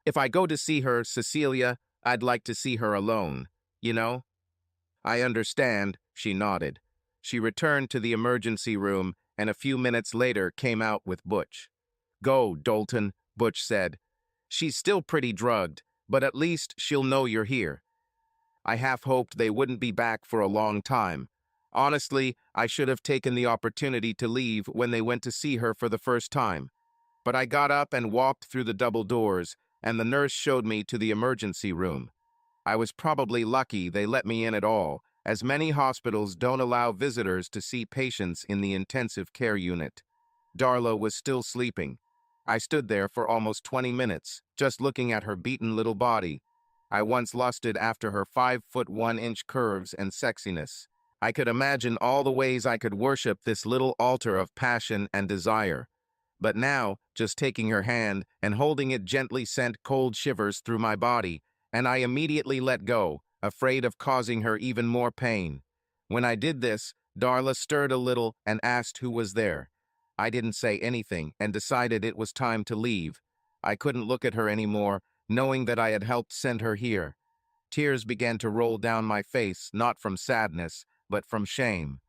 A: If I go to see her, Cecilia, I'd like to see her alone, you know? I understand, she nodded. She returned to the emergency room and a few minutes later came out with Butch. Go, Dalton, Butch said. She's still pretty drugged, but at least she'll know you're here. I half hoped they wouldn't be back for a long time. Honestly, I should have taken the opportunity to leave when they went to see her for the first time. But I got up and walked through the double doors, and the nurse showed me to the emergency room. I was probably lucky they let me in at all, as many hospitals don't allow visitors to see patients in the intensive care unit. Darla was still sleeping. I stood there for almost 20 minutes, just looking at her beaten little body. I once lusted after her 5'1" curves and sexiness. I could imagine all the ways I could worship this little altar of passion and desire. But now, just taking her hand and holding it gently sent cold shivers through my body, and I immediately let go, afraid of causing her even more pain. When I did this, Darla stirred a little and asked who was there. I didn't say anything and decided it was time to leave. I couldn't look at her anymore, knowing that I had helped send her here. Tears began to roll down my face, not from sadness, but from shame.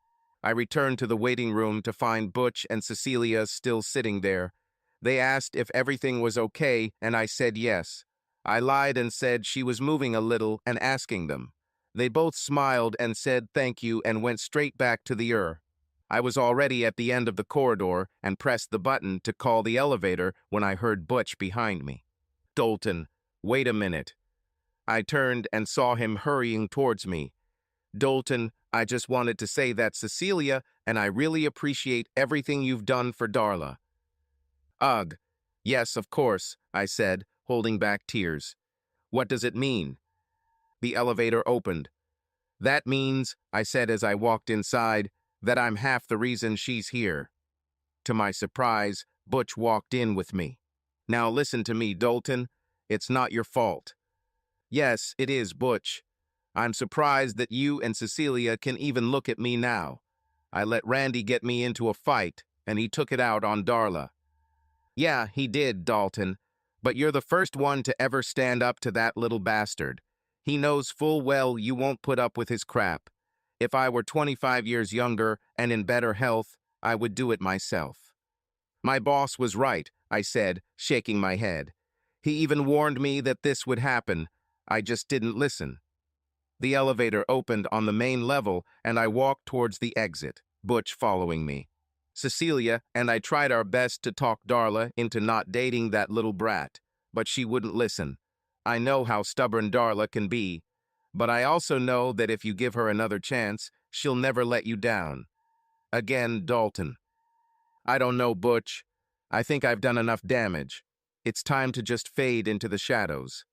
A: I returned to the waiting room to find Butch and Cecilia still sitting there. They asked if everything was okay, and I said yes. I lied and said she was moving a little and asking them. They both smiled and said thank you and went straight back to the ER. I was already at the end of the corridor and pressed the button to call the elevator when I heard Butch behind me. Dalton, wait a minute. I turned and saw him hurrying towards me. Dalton, I just wanted to say that Cecilia and I really appreciate everything you've done for Darla. Ugh. Yes, of course, I said, holding back tears. What does it mean? The elevator opened. That means, I said as I walked inside, that I'm half the reason she's here. To my surprise, Butch walked in with me. Now listen to me, Dalton. It's not your fault. Yes, it is, Butch. I'm surprised that you and Cecilia can even look at me now. I let Randy get me into a fight, and he took it out on Darla. Yeah, he did, Dalton. But you're the first one to ever stand up to that little bastard. He knows full well you won't put up with his crap. If I were 25 years younger and in better health, I would do it myself. My boss was right, I said, shaking my head. He even warned me that this would happen. I just didn't listen. The elevator opened on the main level, and I walked towards the exit, Butch following me. Cecilia and I tried our best to talk Darla into not dating that little brat, but she wouldn't listen. I know how stubborn Darla can be, but I also know that if you give her another chance, she'll never let you down. Again, Dalton. I don't know, Butch. I think I've done enough damage. It's time to just fade into the shadows.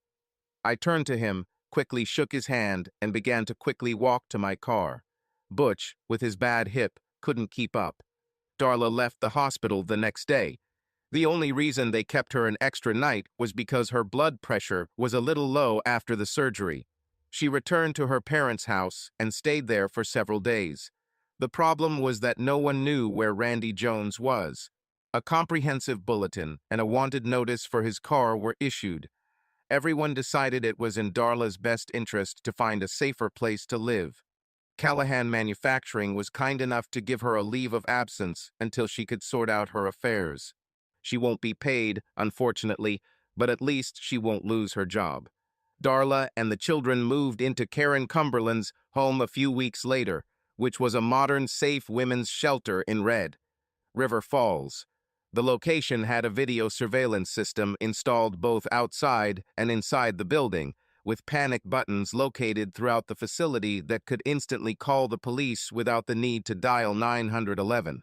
A: I turned to him, quickly shook his hand, and began to quickly walk to my car. Butch, with his bad hip, couldn't keep up. Darla left the hospital the next day. The only reason they kept her an extra night was because her blood pressure was a little low after the surgery. She returned to her parents' house and stayed there for several days. The problem was that no one knew where Randy Jones was. A comprehensive bulletin and a wanted notice for his car were issued. Everyone decided it was in Darla's best interest to find a safer place to live. Callahan Manufacturing was kind enough to give her a leave of absence until she could sort out her affairs. She won't be paid, unfortunately, but at least she won't lose her job. Darla and the children moved into Karen Cumberland's home a few weeks later, which was a modern, safe women's shelter in River Falls. The location had a video surveillance system installed both outside and inside the building, with panic buttons located throughout the facility that could instantly call the police without the need to dial 911.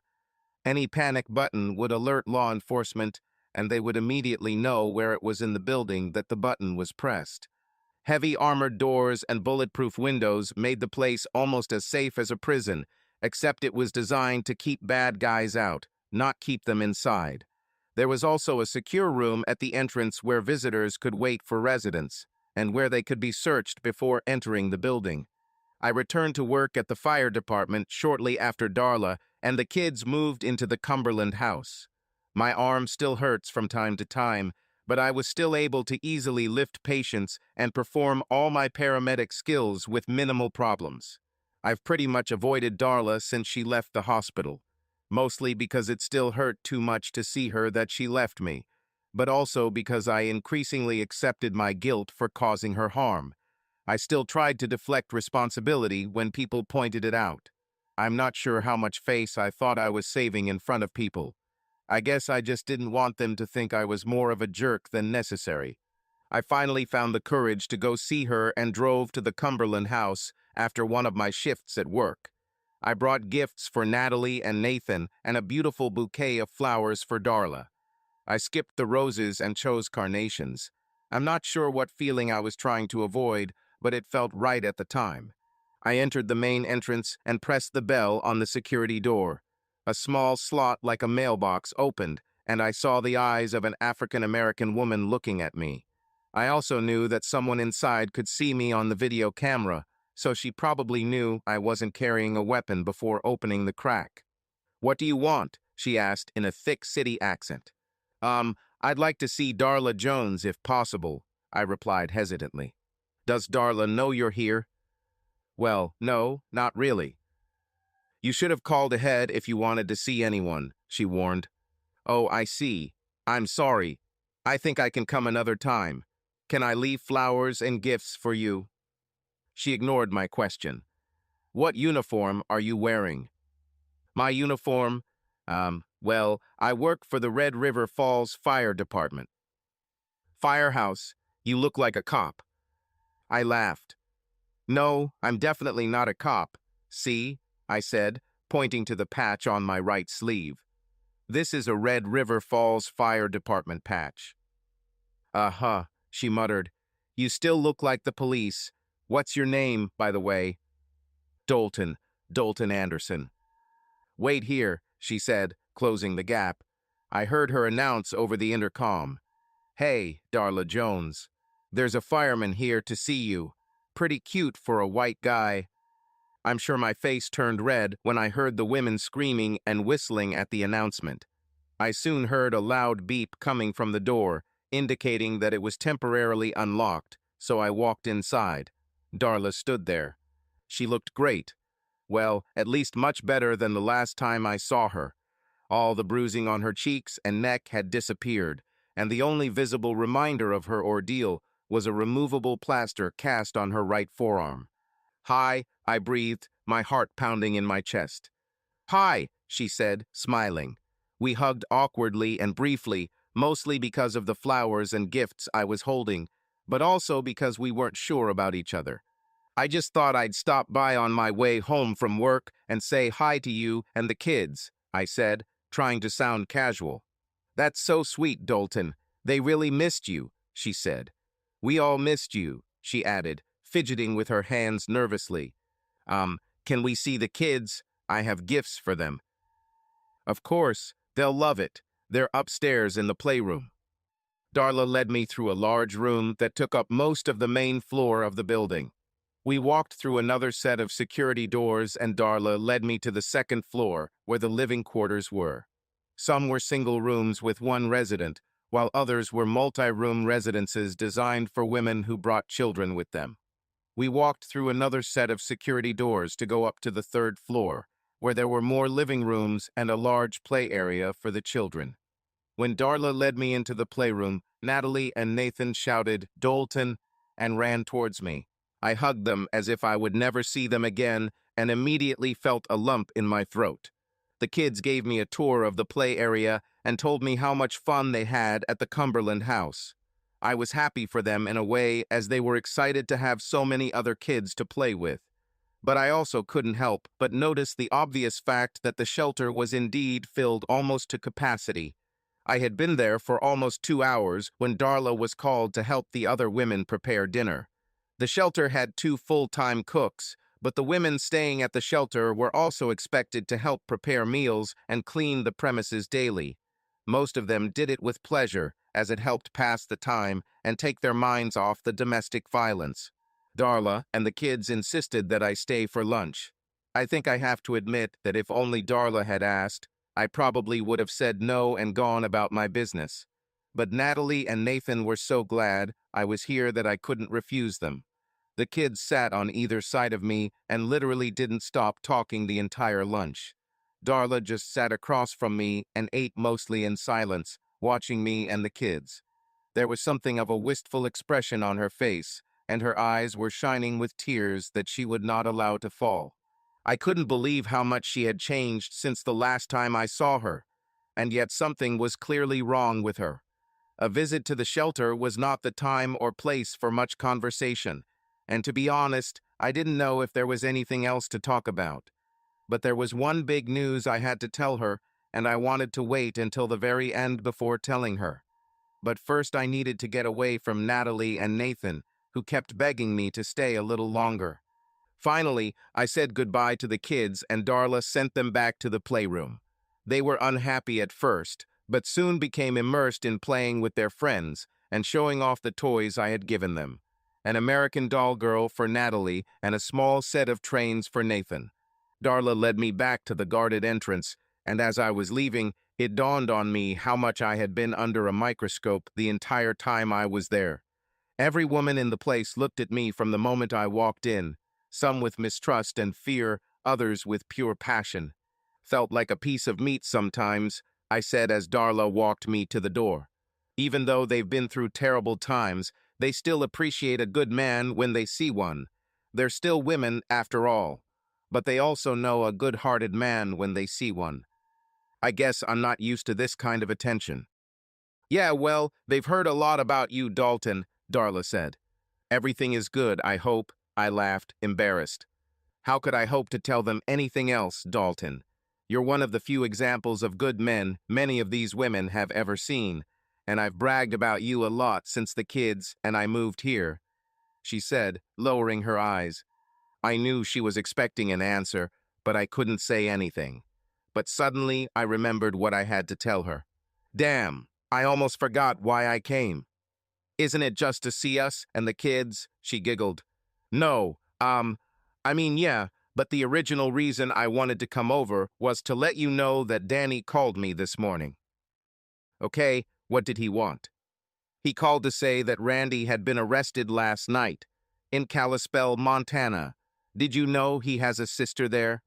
A: Any panic button would alert law enforcement, and they would immediately know where it was in the building that the button was pressed. Heavy armored doors and bulletproof windows made the place almost as safe as a prison, except it was designed to keep bad guys out, not keep them inside. There was also a secure room at the entrance where visitors could wait for residents, and where they could be searched before entering the building. I returned to work at the fire department shortly after Darla and the kids moved into the Cumberland house. My arm still hurts from time to time, but I was still able to easily lift patients and perform all my paramedic skills with minimal problems. I've pretty much avoided Darla since she left the hospital, mostly because it still hurt too much to see her that she left me, but also because I increasingly accepted my guilt for causing her harm. I still tried to deflect responsibility when people pointed it out. I'm not sure how much face I thought I was saving in front of people. I guess I just didn't want them to think I was more of a jerk than necessary. I finally found the courage to go see her and drove to the Cumberland house after one of my shifts at work. I brought gifts for Natalie and Nathan and a beautiful bouquet of flowers for Darla. I skipped the roses and chose carnations. I'm not sure what feeling I was trying to avoid, but it felt right at the time. I entered the main entrance and pressed the bell on the security door. A small slot like a mailbox opened, and I saw the eyes of an African-American woman looking at me. I also knew that someone inside could see me on the video camera, so she probably knew I wasn't carrying a weapon before opening the crack. "What do you want?" she asked in a thick city accent. I'd like to see Darla Jones if possible," I replied hesitantly. "Does Darla know you're here?" "Well, no, not really." "You should have called ahead if you wanted to see anyone," she warned. "Oh, I see. I'm sorry. I think I can come another time. Can I leave flowers and gifts for you?" She ignored my question. "What uniform are you wearing?" "My uniform? Well, I work for the Red River Falls Fire Department." "Firehouse, you look like a cop." I laughed. "No, I'm definitely not a cop. See?" I said, pointing to the patch on my right sleeve. "This is a Red River Falls Fire Department patch." "Uh-huh," she muttered. "You still look like the police. What's your name, by the way?" "Dalton. Dalton Anderson." "Wait here," she said, closing the gap. I heard her announce over the intercom. "Hey, Darla Jones. There's a fireman here to see you. Pretty cute for a white guy." I'm sure my face turned red when I heard the women screaming and whistling at the announcement. I soon heard a loud beep coming from the door, indicating that it was temporarily unlocked, so I walked inside. Darla stood there. She looked great. Well, at least much better than the last time I saw her. All the bruising on her cheeks and neck had disappeared, and the only visible reminder of her ordeal was a removable plaster cast on her right forearm. "Hi," I breathed, my heart pounding in my chest. "Hi," she said, smiling. We hugged awkwardly and briefly, mostly because of the flowers and gifts I was holding, but also because we weren't sure about each other. "I just thought I'd stop by on my way home from work and say hi to you and the kids," I said, trying to sound casual. "That's so sweet, Dalton. They really missed you," she said. "We all missed you," she added, fidgeting with her hands nervously. Can we see the kids? I have gifts for them." "Of course. They'll love it. They're upstairs in the playroom." Darla led me through a large room that took up most of the main floor of the building. We walked through another set of security doors and Darla led me to the second floor where the living quarters were. Some were single rooms with one resident, while others were multi-room residences designed for women who brought children with them. We walked through another set of security doors to go up to the third floor, where there were more living rooms and a large play area for the children. When Darla led me into the playroom, Natalie and Nathan shouted, "Dalton," and ran towards me. I hugged them as if I would never see them again and immediately felt a lump in my throat. The kids gave me a tour of the play area and told me how much fun they had at the Cumberland house. I was happy for them in a way as they were excited to have so many other kids to play with. But I also couldn't help but notice the obvious fact that the shelter was indeed filled almost to capacity. I had been there for almost 2 hours when Darla was called to help the other women prepare dinner. The shelter had 2 full-time cooks, but the women staying at the shelter were also expected to help prepare meals and clean the premises daily. Most of them did it with pleasure, as it helped pass the time and take their minds off the domestic violence. Darla and the kids insisted that I stay for lunch. I think I have to admit that if only Darla had asked, I probably would have said no and gone about my business. But Natalie and Nathan were so glad I was here that I couldn't refuse them. The kids sat on either side of me and literally didn't stop talking the entire lunch. Darla just sat across from me and ate mostly in silence, watching me and the kids. There was something of a wistful expression on her face, and her eyes were shining with tears that she would not allow to fall. I couldn't believe how much she had changed since the last time I saw her, and yet something was clearly wrong with her. A visit to the shelter was not the time or place for much conversation, and to be honest, I didn't know if there was anything else to talk about. But there was one big news I had to tell her, and I wanted to wait until the very end before telling her. But first I needed to get away from Natalie and Nathan, who kept begging me to stay a little longer. Finally, I said goodbye to the kids and Darla sent them back to the playroom. They were unhappy at first, but soon became immersed in playing with their friends and showing off the toys I had given them. An American doll girl for Natalie and a small set of trains for Nathan. Darla led me back to the guarded entrance, and as I was leaving, it dawned on me how much I had been under a microscope the entire time I was there. Every woman in the place looked at me from the moment I walked in, some with mistrust and fear, others with pure passion. Felt like a piece of meat sometimes, I said as Darla walked me to the door. Even though they've been through terrible times, they still appreciate a good man when they see one. They're still women after all, but they also know a good-hearted man when they see one. I guess I'm not used to this kind of attention. Yeah, well, they've heard a lot about you, Dalton, Darla said. Everything is good, I hope, I laughed, embarrassed. How could I hope to tell them anything else, Dalton? You're one of the few examples of good men many of these women have ever seen, and I've bragged about you a lot since the kids and I moved here, she said, lowering her eyes. I knew she was expecting an answer, but I couldn't say anything. But suddenly I remembered what I had to tell her. Damn, I almost forgot why I came. Isn't it just to see us and the kids? She giggled. No, yeah, but the original reason I wanted to come over was to let you know that Danny called me this morning. Okay, what did he want? He called to say that Randy had been arrested last night in Kalispell, Montana. Did you know he has a sister there?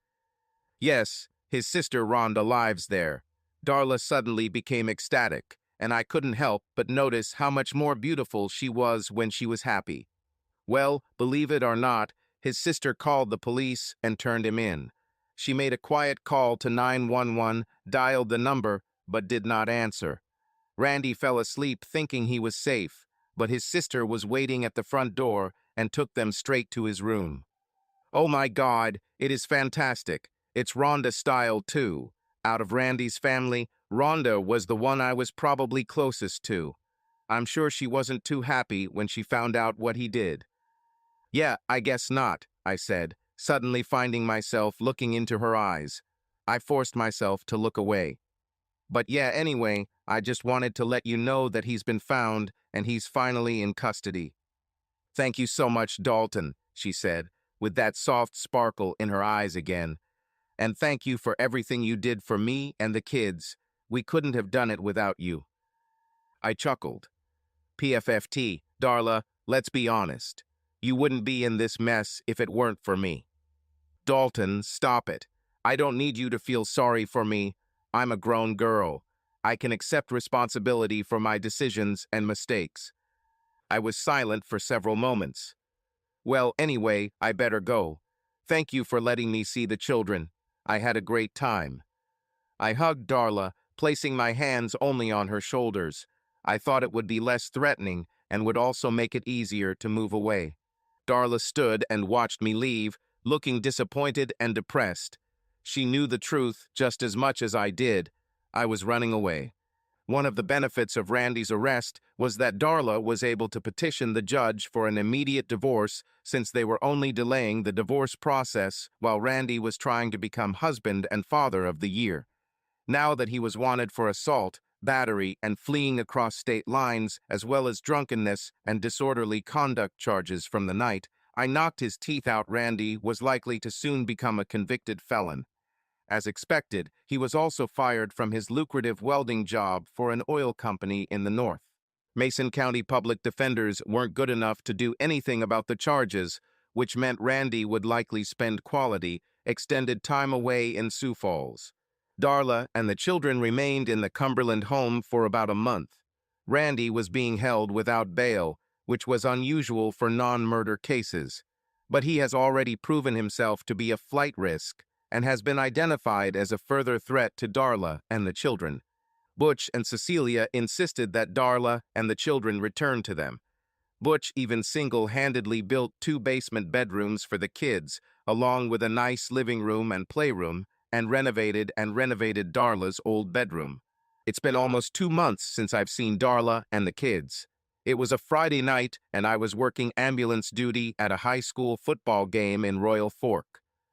A: Yes, his sister Rhonda lives there. Darla suddenly became ecstatic, and I couldn't help but notice how much more beautiful she was when she was happy. Well, believe it or not, his sister called the police and turned him in. She made a quiet call to 911, dialed the number, but did not answer. Randy fell asleep thinking he was safe, but his sister was waiting at the front door and took them straight to his room. Oh my God, it is fantastic. It's Rhonda style too. Out of Randy's family, Rhonda was the one I was probably closest to. I'm sure she wasn't too happy when she found out what he did. Yeah, I guess not, I said, suddenly finding myself looking into her eyes. I forced myself to look away. But yeah, anyway, I just wanted to let you know that he's been found and he's finally in custody. Thank you so much, Dalton, she said, with that soft sparkle in her eyes again. And thank you for everything you did for me and the kids. We couldn't have done it without you. I chuckled. PFFT, Darla, let's be honest. You wouldn't be in this mess if it weren't for me. Dalton, stop it. I don't need you to feel sorry for me. I'm a grown girl. I can accept responsibility for my decisions and mistakes. I was silent for several moments. Well, anyway, I better go. Thank you for letting me see the children. I had a great time. I hugged Darla, placing my hands only on her shoulders. I thought it would be less threatening and would also make it easier to move away. Darla stood and watched me leave, looking disappointed and depressed. She knew the truth just as much as I did. I was running away. One of the benefits of Randy's arrest was that Darla was able to petition the judge for an immediate divorce since they were only delaying the divorce process while Randy was trying to become husband and father of the year. Now that he was wanted for assault, battery, and fleeing across state lines, as well as drunkenness and disorderly conduct charges from the night, I knocked his teeth out. Randy was likely to soon become a convicted felon. As expected, he was also fired from his lucrative welding job for an oil company in the north. Mason County public defenders weren't good enough to do anything about the charges, which meant Randy would likely spend quality, extended time away in Sioux Falls. Darla and the children remained in the Cumberland home for about a month. Randy was being held without bail, which was unusual for non-murder cases. But he has already proven himself to be a flight risk and has been identified as a further threat to Darla and the children. Butch and Cecilia insisted that Darla and the children return to them. Butch even single-handedly built 2 basement bedrooms for the kids, along with a nice living room and playroom, and renovated Darla's old bedroom. It's been almost 2 months since I've seen Darla and the kids. It was a Friday night, and I was working ambulance duty at a high school football game in Royal Fork.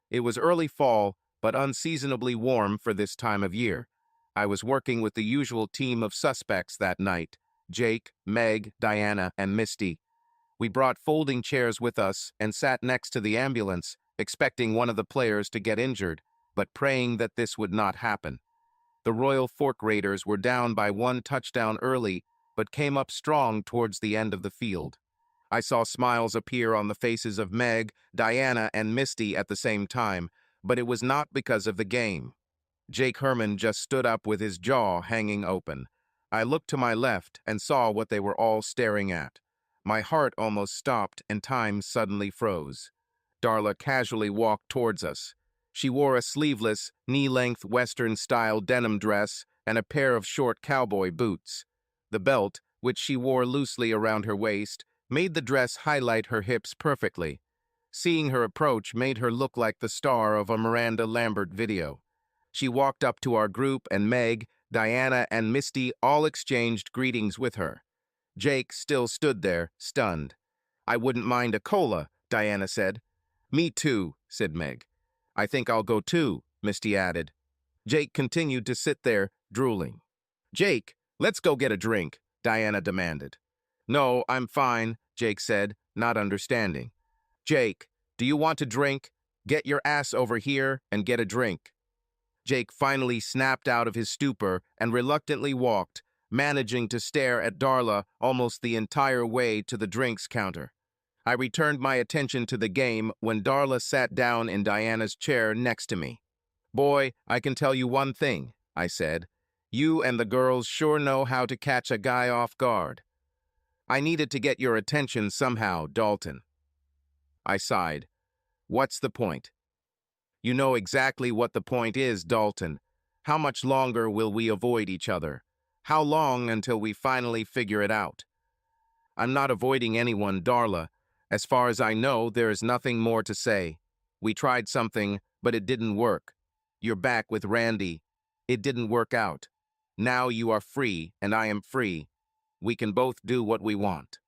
A: It was early fall, but unseasonably warm for this time of year. I was working with the usual team of suspects that night: Jake, Meg, Diana, and Misty. We brought folding chairs with us and sat next to the ambulance, expecting one of the players to get injured, but praying that this would not happen. The Royal Fork Raiders were down by 1 touchdown early, but came up strong towards the end of the field. I saw smiles appear on the faces of Meg, Diana, and Misty at the same time, but it was not because of the game. Jake Herman just stood up with his jaw hanging open. I looked to my left and saw what they were all staring at. My heart almost stopped and time suddenly froze. Darla casually walked towards us. She wore a sleeveless, knee-length Western-style denim dress and a pair of short cowboy boots. The belt, which she wore loosely around her waist, made the dress highlight her hips perfectly. Seeing her approach made her look like the star of a Miranda Lambert video. She walked up to our group, and Meg, Diana, and Misty all exchanged greetings with her. Jake still stood there, stunned. "I wouldn't mind a cola," Diana said. "Me too," said Meg. "I think I'll go too," Misty added. Jake continued to sit there, drooling. "Jake, let's go get a drink," Diana demanded. "No, I'm fine," Jake said, not understanding. "Jake, do you want a drink? Get your ass over here and get a drink." Jake finally snapped out of his stupor and reluctantly walked, managing to stare at Darla almost the entire way to the drinks counter. I returned my attention to the game when Darla sat down in Diana's chair next to me. "Boy, I can tell you one thing," I said. "You and the girls sure know how to catch a guy off guard." "I needed to get your attention somehow, Dalton." I sighed. "What's the point?" "You know exactly what the point is, Dalton. How much longer will we avoid each other? How long until we finally figure it out?" "I'm not avoiding anyone, Darla. As far as I know, there is nothing more to say. We tried something, but it didn't work. You're back with Randy. It didn't work out. Now you are free, and I am free. We can both do what we want."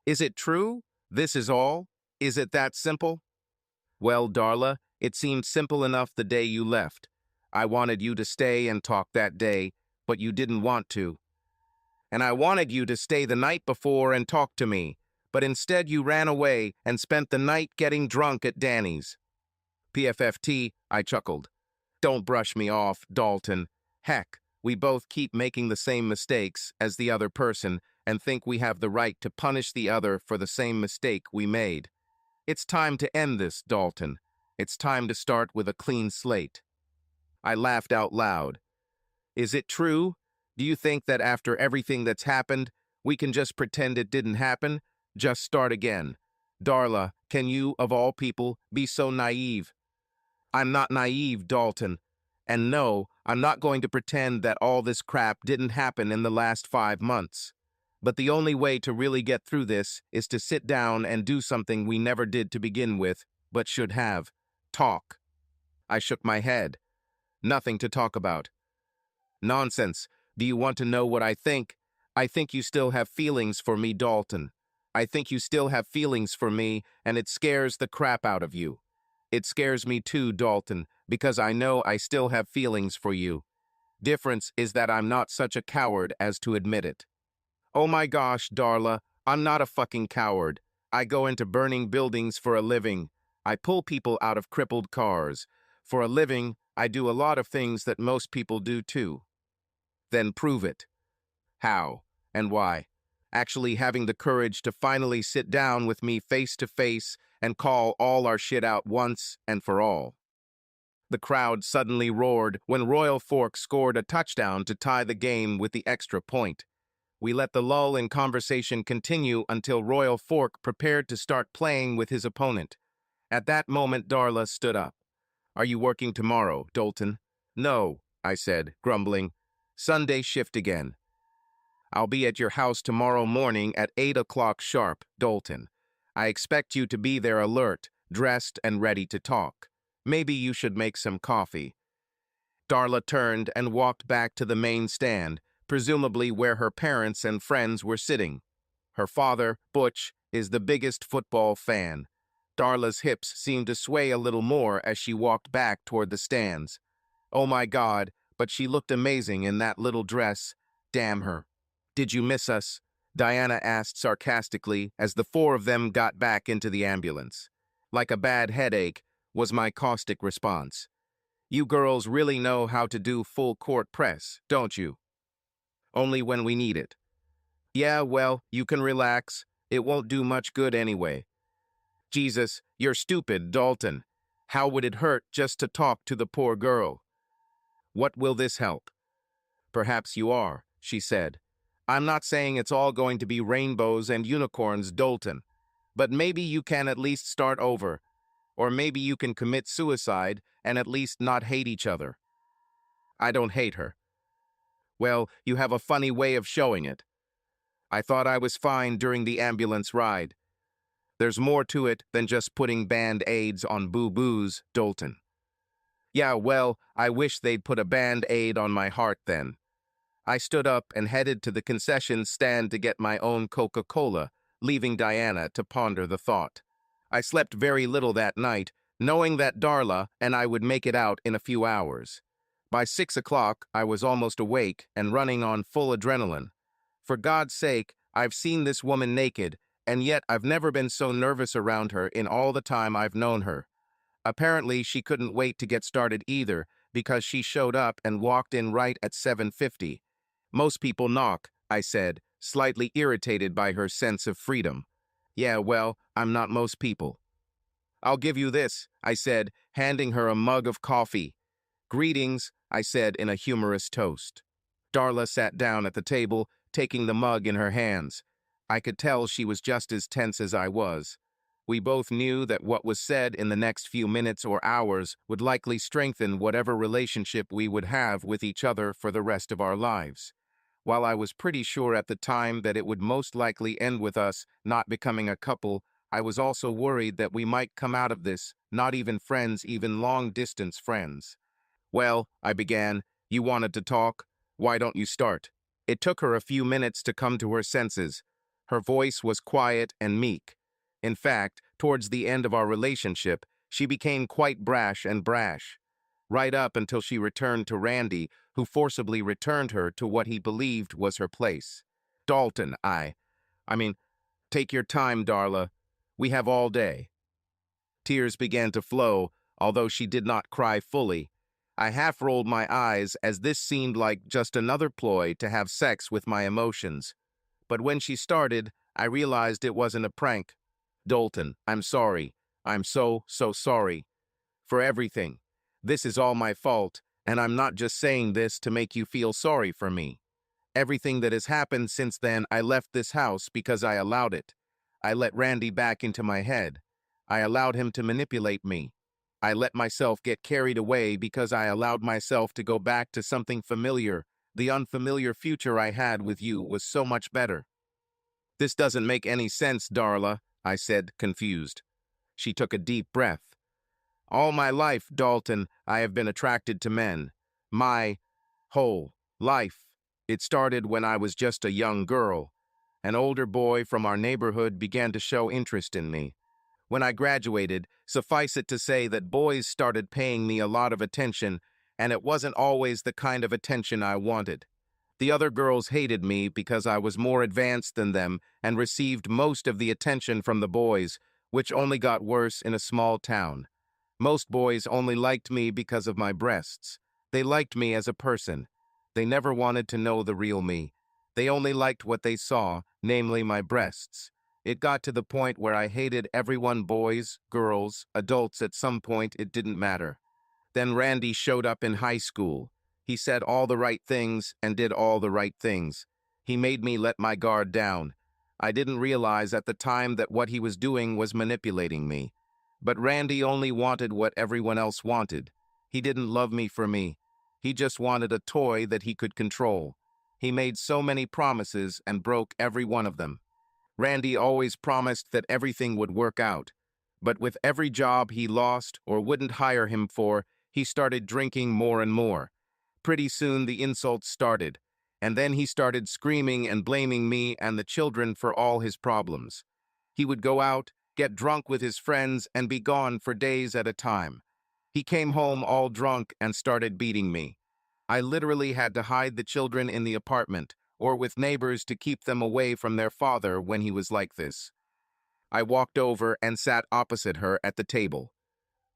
A: "Is it true? This is all? Is it that simple?" "Well, Darla, it seemed simple enough the day you left. I wanted you to stay and talk that day, but you didn't want to. And I wanted you to stay the night before and talk to me, but instead you ran away and spent the night getting drunk at Danny's." "PFFT," I chuckled. "Don't brush me off, Dalton. Heck, we both keep making the same mistakes as the other person and think we have the right to punish the other for the same mistake we made. It's time to end this, Dalton. It's time to start with a clean slate." I laughed out loud. "Is it true? Do you think that after everything that's happened, we can just pretend it didn't happen? Just start again? Darla, can you, of all people, be so naive?" "I'm not naive, Dalton. And no, I'm not going to pretend that all this crap didn't happen in the last 5 months. But the only way to really get through this is to sit down and do something we never did to begin with, but should have. Talk." I shook my head. "Nothing to talk about." "Nonsense. Do you want to know what I think? I think you still have feelings for me, Dalton. I think you still have feelings for me, and it scares the crap out of you. It scares me too, Dalton, because I know I still have feelings for you. Difference is that I'm not such a coward as to admit it. Oh my gosh, Darla, I'm not a fucking coward. I go into burning buildings for a living. I pull people out of crippled cars. For a living, I do a lot of things that most people do too. Then prove it. How? And why? Actually having the courage to finally sit down with me face to face and call all our shit out once and for all. The crowd suddenly roared when Royal Fork scored a touchdown to tie the game with the extra point. We let the lull in conversation continue until Royal Fork prepared to start playing with his opponent. At that moment, Darla stood up. Are you working tomorrow, Dalton? No, I said, grumbling. Sunday shift again. I'll be at your house tomorrow morning at 8 o'clock sharp, Dalton. I expect you to be there alert, dressed and ready to talk. Maybe you should make some coffee. Darla turned and walked back to the main stand, presumably where her parents and friends were sitting. Her father, Butch, is the biggest football fan. Darla's hips seemed to sway a little more as she walked back toward the stands. Oh my God, but she looked amazing in that little dress. Damn her. Did you miss us? Diana asked sarcastically as the four of them got back into the ambulance. Like a bad headache, was my caustic response. You girls really know how to do full court press, don't you? Only when we need it. Yeah, well, you can relax. It won't do much good anyway. Jesus, you're stupid, Dalton. How would it hurt just to talk to the poor girl? What will this help? Perhaps you are, she said. I'm not saying it's all going to be rainbows and unicorns, Dalton. But maybe you can at least start over. Or maybe you can commit suicide and at least not hate each other. I don't hate her. Well, you have a funny way of showing it. I thought I was fine during the ambulance ride. There's more to it than just putting band-aids on boo-boos, Dalton. Yeah, well, I wish they'd put a band-aid on my heart then. I stood up and headed to the concession stand to get my own Coca-Cola, leaving Diana to ponder the thought. I slept very little that night, knowing that Darla and I would make it out in a few hours. By 6 o'clock, I was almost awake and running on full adrenaline. For God's sake, I've seen this woman naked, and yet I've never been so nervous around her in all the time I've known her. Apparently, she couldn't wait to get started either, because she showed up and walked in right at 7:50. Most people knock, I said, slightly irritated by her sense of freedom. Yeah, well, I'm not most people. I'll give you this, I said, handing her a mug of coffee. Greetings, I said in a humorous toast. Darla sat down at the table, taking the mug in her hands. I could tell she was just as tense as I was. We both knew that what was said in the next few minutes or hours would likely strengthen whatever relationship we would have with each other for the rest of our lives. While I was pretty sure at the time that it would most likely end with us not becoming a couple, I was also worried that we might come out of this, not even friends, even long-distance friends. Well, I began, you wanted to talk? Why don't you start? It took her a few minutes to come to her senses. Her voice was quiet and meek. In fact, towards the end of our relationship, she became quite brash. Right up until she returned to Randy, who forcibly returned her to what he believed was her place. Dalton, I mean, take your time, Darla. We have all day. Tears began to flow, although she did not cry fully. I half rolled my eyes as this seemed like just another ploy to have sex with my emotions. But when she started, I realized it wasn't a prank. Dalton, I'm sorry. I'm so sorry. For everything. This is all my fault, and I'm not just saying this to make you feel sorry for me. Everything that has happened since then, I left this house because I allowed it. I let Randy back into my head. I allowed him to manipulate me. I let myself get carried away because I allowed myself to go back to something familiar. The unfamiliar future I had with you was so much better. This doesn't make any sense, Darla, I said, confused. She took a deep breath. All my life, Dalton, I have been attracted to men. My whole life. It started when I was just a young girl. An older boy from our neighborhood began to show interest in me. When I graduated, suffice it to say that boys started paying me a lot of attention, and it wasn't always the kind of attention I wanted. The other girls hated me because I was more advanced than them and received most of the attention from the boys, which only got worse in a small town. Most boys only liked me because of my breasts. They liked me as a person. They never wanted to know the real me. They only liked what they saw, namely my breasts. It got to the point where I hated everyone, boys, girls, adults. At some point, it didn't matter. Then Randy showed up in high school. He said all the right things and did all the right things. He made me let my guard down. I didn't realize at the time that what he was doing was manipulating me. But Randy only wanted what everyone else wanted. He didn't love me for me. He just wanted a toy that he could control. He made so many promises and broke every one of them. Randy always promised that everything would work out. But with every job he lost or wouldn't hire him for, he started drinking more and more. Pretty soon the insults started, and then he started screaming and blaming me and the children for all his problems. He would go out, get drunk with his friends, and be gone for days at a time. He came home all drunk and started beating me. I literally had to hide the children in the apartment or with neighbors to keep them away from their father when he was like this. I walked over and sat opposite her at the table.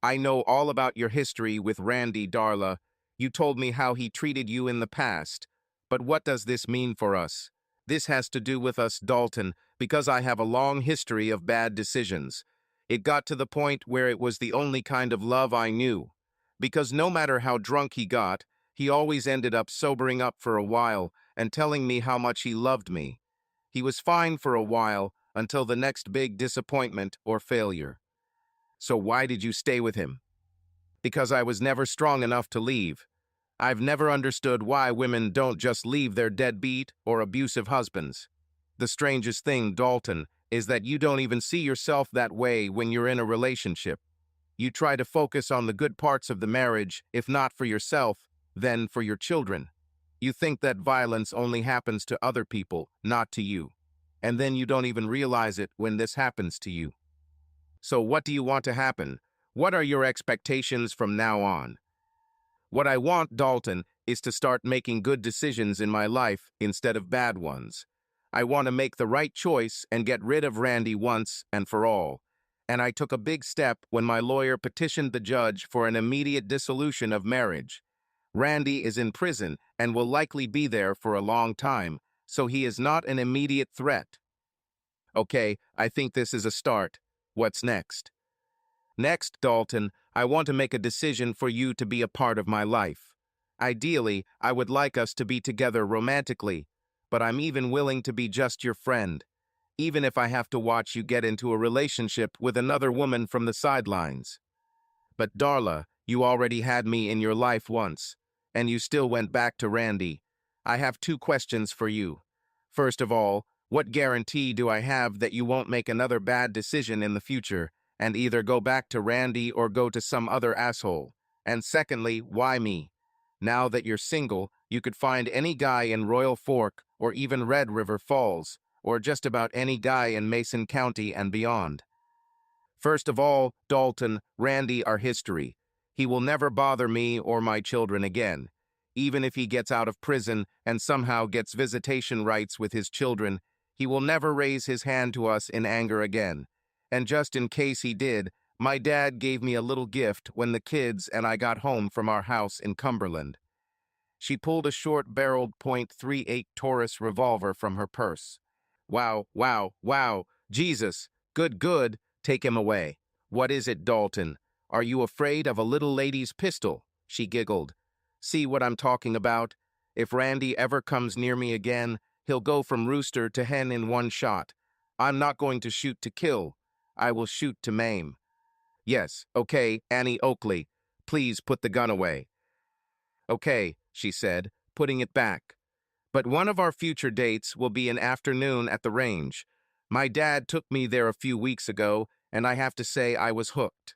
A: I know all about your history with Randy, Darla. You told me how he treated you in the past. But what does this mean for us? This has to do with us, Dalton, because I have a long history of bad decisions. It got to the point where it was the only kind of love I knew. Because no matter how drunk he got, he always ended up sobering up for a while and telling me how much he loved me. He was fine for a while until the next big disappointment or failure. So why did you stay with him? Because I was never strong enough to leave. I've never understood why women don't just leave their deadbeat or abusive husbands. The strangest thing, Dalton, is that you don't even see yourself that way when you're in a relationship. You try to focus on the good parts of the marriage, if not for yourself, then for your children. You think that violence only happens to other people, not to you. And then you don't even realize it when this happens to you. So what do you want to happen? What are your expectations from now on? What I want, Dalton, is to start making good decisions in my life instead of bad ones. I want to make the right choice and get rid of Randy once and for all. And I took a big step when my lawyer petitioned the judge for an immediate dissolution of marriage. Randy is in prison and will likely be there for a long time, so he is not an immediate threat. Okay, I think this is a start. What's next? Next, Dalton, I want to make a decision for you to be a part of my life. Ideally, I would like us to be together romantically, but I'm even willing to be just your friend, even if I have to watch you get into a relationship with another woman from the sidelines. But Darla, you already had me in your life once, and you still went back to Randy. I have two questions for you. First of all, what guarantee do I have that you won't make another bad decision in the future and either go back to Randy or go to some other asshole? And secondly, why me? Now that you're single, you could find any guy in Royal Fork or even Red River Falls, or just about any guy in Mason County and beyond. First of all, Dalton, Randy are history. He will never bother me or my children again. Even if he gets out of prison and somehow gets visitation rights with his children, he will never raise his hand to us in anger again. And just in case he did, my dad gave me a little gift when the kids and I got home from our house in Cumberland. She pulled a short-barreled .38 Taurus revolver from her purse. Wow, wow, wow, Jesus, good, take him away. What is it, Dalton? Are you afraid of a little lady's pistol? She giggled. See what I'm talking about? If Randy ever comes near me again, he'll go from rooster to hen in one shot. I'm not going to shoot to kill. I will shoot to maim. Yes, okay, Annie Oakley, please put the gun away. Okay, she said, putting it back. But one of our future dates will be an afternoon at the range. My dad took me there a few weeks ago, and I have to say I was hooked.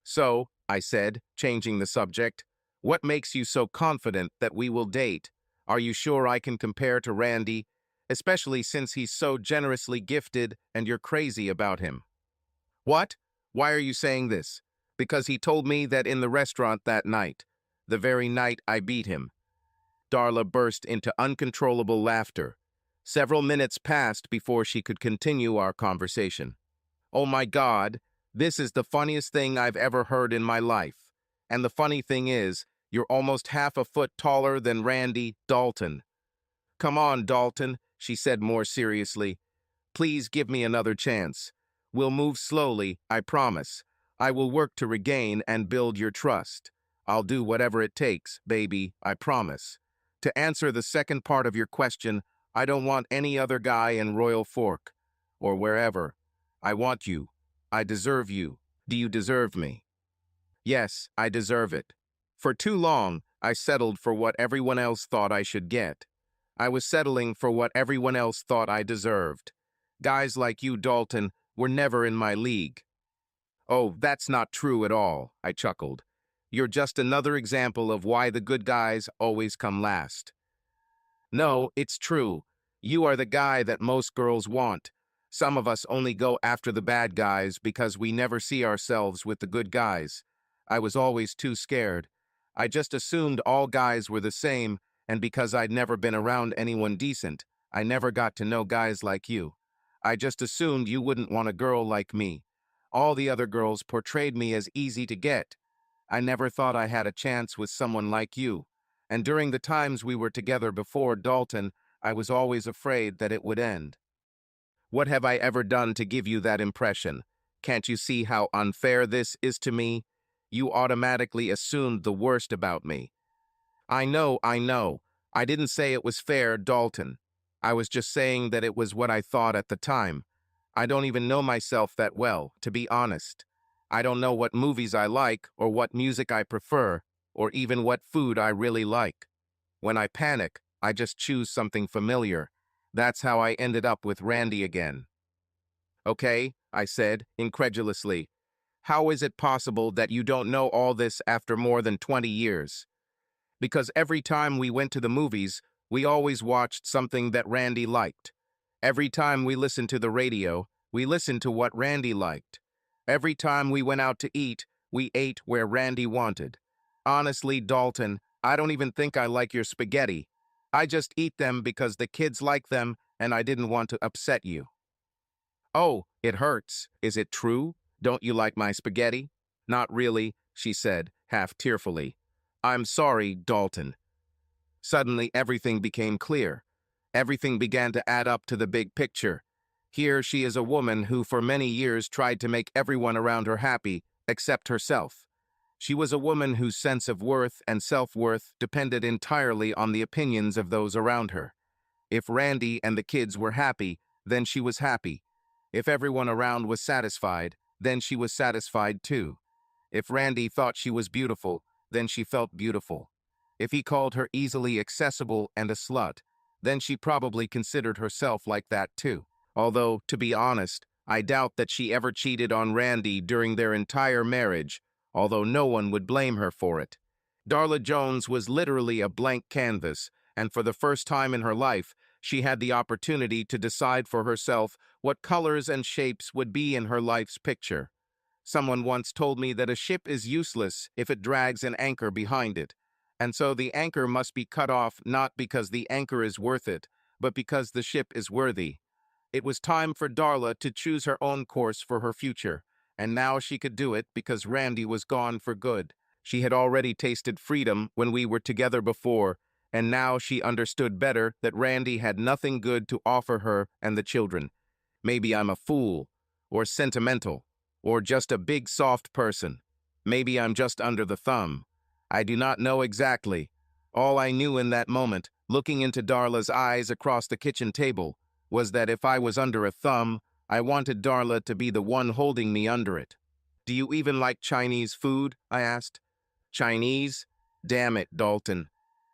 A: So, I said, changing the subject, what makes you so confident that we will date? Are you sure I can compare to Randy, especially since he's so generously gifted and you're crazy about him? What? Why are you saying this? Because he told me that in the restaurant that night, the very night I beat him. Darla burst into uncontrollable laughter. Several minutes passed before she could continue our conversation. Oh my God, this is the funniest thing I've ever heard in my life. And the funny thing is, you're almost half a foot taller than Randy Dalton. Come on, Dalton, she said more seriously. Please give me another chance. We'll move slowly, I promise. I will work to regain and build your trust. I'll do whatever it takes, baby, I promise. To answer the second part of your question, I don't want any other guy in Royal Fork, or wherever. I want you. I deserve you. Do you deserve me? Yes, I deserve it. For too long, I settled for what everyone else thought I should get. I was settling for what everyone else thought I deserved. Guys like you, Dalton, were never in my league. Oh, that's not true at all, I chuckled. You're just another example of why the good guys always come last. No, it's true. You are the guy that most girls want. Some of us only go after the bad guys because we never see ourselves with the good guys. I was always too scared. I just assumed all guys were the same, and because I'd never been around anyone decent, I never got to know guys like you. I just assumed you wouldn't want a girl like me. All the other girls portrayed me as easy to get. I never thought I had a chance with someone like you. And during the times we were together before Dalton, I was always afraid that it would end. What have I ever done to give you that impression? Can't you see how unfair this is to me? You automatically assumed the worst about me. I know. I didn't say it was fair, Dalton. I was just saying that it was what I thought at the time. I don't even know myself that well, to be honest. I don't know what movies I like, or what music I prefer, or even what food I really like. When I panic, I just choose something familiar. That's how I ended up with Randy again. Okay, I said, incredulously. How is it possible that you don't know all this after more than 20 years? Because every time we went to the movies, we always watched something that Randy liked. Every time we listened to the radio, we listened to what Randy liked. Every time we went out to eat, we ate where Randy wanted. Honestly, Dalton, I don't even think I like your spaghetti. I just eat them because the kids like them and I didn't want to upset you. Oh, it hurts. Is it true? Don't you like my spaghetti? Not really, she said, half tearfully. I'm sorry, Dalton. Suddenly, everything became clear. Everything began to add up to the big picture. Here she is, a woman who for many years tried to make everyone around her happy, except herself. She was a woman whose sense of worth and self-worth depended entirely on the opinions of those around her. If Randy and the kids were happy, then she was happy. If everyone around was satisfied, then she was satisfied too. If Randy thought she was beautiful, then she felt beautiful. If he called her easily accessible and a slut, then she probably considered herself like that too. Although, to be honest, I doubt that she ever cheated on Randy during their entire marriage, although no one would blame her for it. Darla Jones was literally a blank canvas, and for the first time in her life, she had the opportunity to decide for herself what colors and shapes would be in her life's picture. Someone once told me that a ship is useless if it drags an anchor behind it, and so the anchor must be cut off not because the anchor is worth it, but because the ship is worthy. It was time for Darla to choose her own course for her future, and now she could do it because Randy was gone for good. She had already tasted freedom when we were together before, and now she understood better that Randy had nothing good to offer her and the children. Maybe I'm a fool, or sentimental, or just a big soft person. Maybe I'm just under the thumb. I do not know exactly. All I knew in that moment, looking into Darla's eyes across the kitchen table, was that if I was under a thumb, I wanted Darla to be the one holding me under it. Do you even like Chinese food? I asked. Chinese? Damn it, Dalton.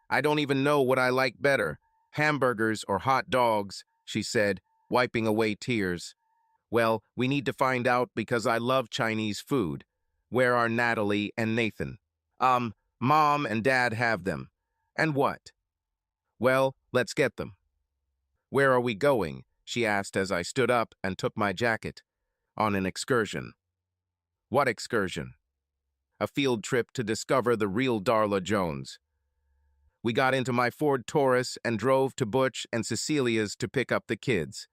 A: I don't even know what I like better, hamburgers or hot dogs, she said, wiping away tears. Well, we need to find out because I love Chinese food. Where are Natalie and Nathan? Mom and Dad have them. And what? Well, let's get them. Where are we going? She asked as I stood up and took my jacket. On an excursion. What excursion? A field trip to discover the real Darla Jones. We got into my Ford Taurus and drove to Butch and Cecilia's to pick up the kids.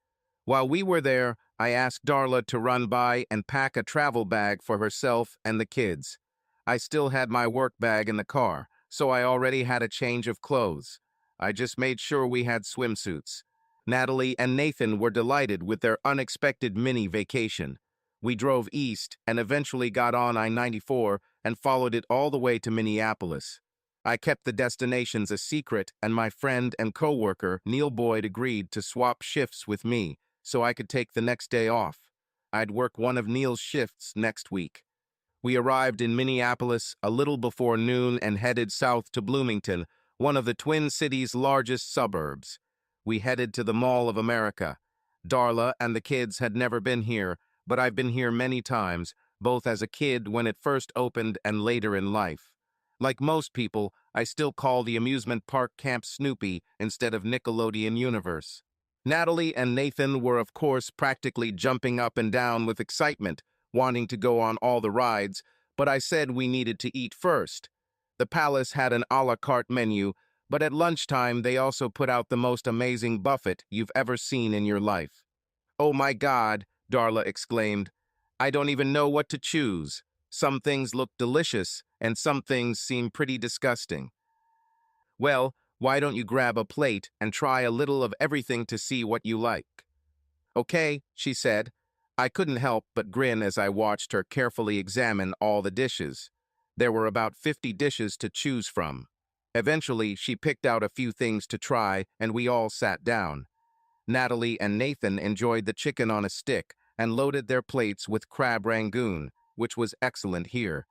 A: While we were there, I asked Darla to run by and pack a travel bag for herself and the kids. I still had my work bag in the car, so I already had a change of clothes. I just made sure we had swimsuits. Natalie and Nathan were delighted with their unexpected mini vacation. We drove east and eventually got on I-94 and followed it all the way to Minneapolis. I kept the destinations a secret, and my friend and co-worker, Neil Boyd, agreed to swap shifts with me so I could take the next day off. I'd work one of Neil's shifts next week. We arrived in Minneapolis a little before noon and headed south to Bloomington, one of the Twin Cities' largest suburbs. We headed to the Mall of America. Darla and the kids had never been here, but I've been here many times, both as a kid when it first opened and later in life. Like most people, I still call the amusement park Camp Snoopy instead of Nickelodeon Universe. Natalie and Nathan were, of course, practically jumping up and down with excitement, wanting to go on all the rides, but I said we needed to eat first. The palace had an a la carte menu, but at lunchtime they also put out the most amazing buffet you've ever seen in your life. "Oh my God," Darla exclaimed. "I don't even know what to choose. Some things look delicious, and some things seem pretty disgusting." "Well, why don't you grab a plate and try a little of everything to see what you like?" "Okay," she said. I couldn't help but grin as I watched her carefully examine all the dishes. There were about 50 dishes to choose from. Eventually, she picked out a few things to try, and we all sat down. Natalie and Nathan enjoyed the chicken on a stick and loaded their plates with crab rangoon, which was excellent here.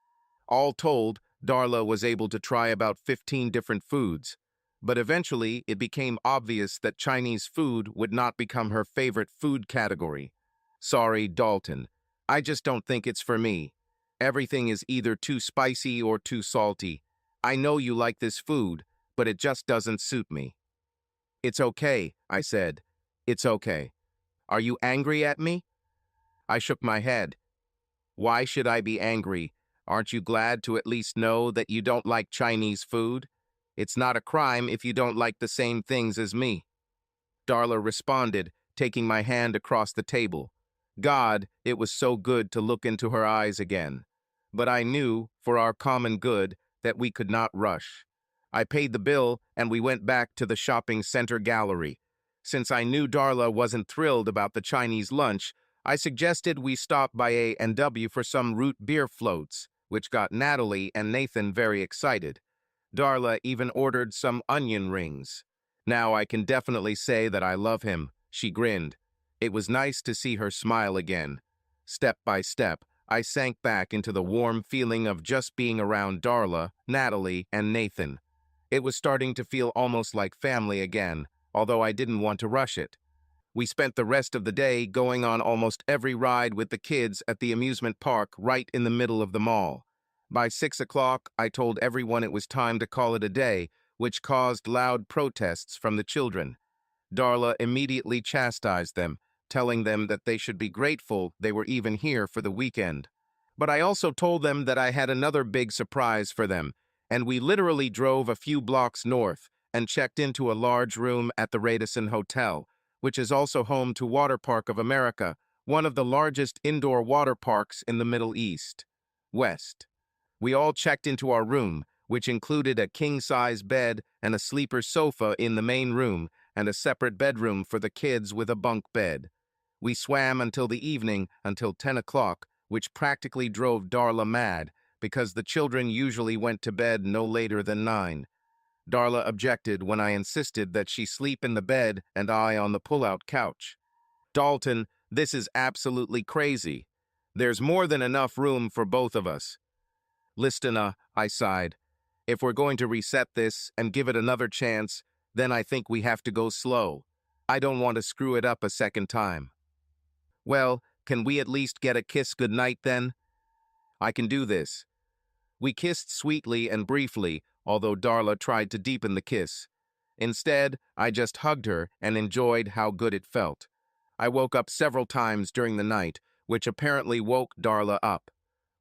A: All told, Darla was able to try about 15 different foods. But eventually, it became obvious that Chinese food would not become her favorite food category. "Sorry, Dalton. I just don't think it's for me. Everything is either too spicy or too salty. I know you like this food, but it just doesn't suit me." "It's okay," I said. "It's okay. Are you angry at me?" I shook my head. "Why should I be angry? Aren't you glad to at least know that you don't like Chinese food? It's not a crime if you don't like the same things as me." Darla responded, taking my hand across the table. God, it was so good to look into her eyes again. But I knew, for our common good, that we could not rush. I paid the bill, and we went back to the shopping center gallery. Since I knew Darla wasn't thrilled about the Chinese lunch, I suggested we stop by A&W for some root beer floats, which got Natalie and Nathan very excited. Darla even ordered some onion rings. "Now I can definitely say that I love him," she grinned. It was nice to see her smile again. Step by step, I sank back into the warm feeling of just being around Darla, Natalie, and Nathan. It was starting to feel almost like family again, although I didn't want to rush it. We spent the rest of the day going on almost every ride with the kids at the amusement park right in the middle of the mall. By 6 o'clock, I told everyone it was time to call it a day, which caused loud protests from the children. Darla immediately chastised them, telling them that they should be grateful they were even here for the weekend. But I also told them that I had another big surprise for them, and we literally drove a few blocks north and checked into a large room at the Radisson Hotel, which is also home to Water Park of America, one of the largest indoor water parks in the Middle East. West. We all checked into our room, which included a king-size bed and a sleeper sofa in the main room, and a separate bedroom for the kids with a bunk bed. We swam until the evening, until 10 o'clock, which practically drove Darla mad, because the children usually went to bed no later than 9. Darla objected when I insisted that she sleep in the bed and I on the pull-out couch. "Dalton, this is absolutely crazy. There's more than enough room for both of us." "Listen, I sighed. If we're going to reset this and give it another chance, then I think we have to go slow. I don't want to screw it up a second time." "Well, can we at least get a kiss goodnight then?" "I can do this." We kissed sweetly and briefly, although Darla tried to deepen the kiss. Instead, I just hugged her and enjoyed how good it felt. I woke up several times during the night, which apparently woke Darla up.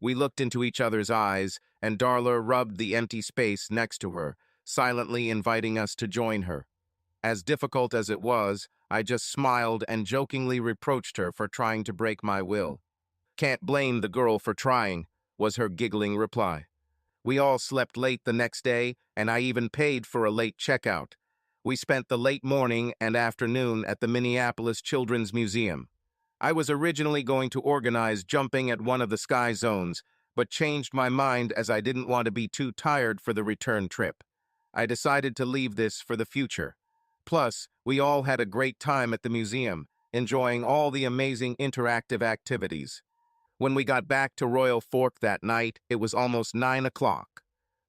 A: We looked into each other's eyes, and Darla rubbed the empty space next to her, silently inviting us to join her. As difficult as it was, I just smiled and jokingly reproached her for trying to break my will. "Can't blame the girl for trying," was her giggling reply. We all slept late the next day, and I even paid for a late checkout. We spent the late morning and afternoon at the Minneapolis Children's Museum. I was originally going to organize jumping at one of the sky zones, but changed my mind as I didn't want to be too tired for the return trip. I decided to leave this for the future. Plus, we all had a great time at the museum, enjoying all the amazing interactive activities. When we got back to Royal Fork that night, it was almost 9 o'clock.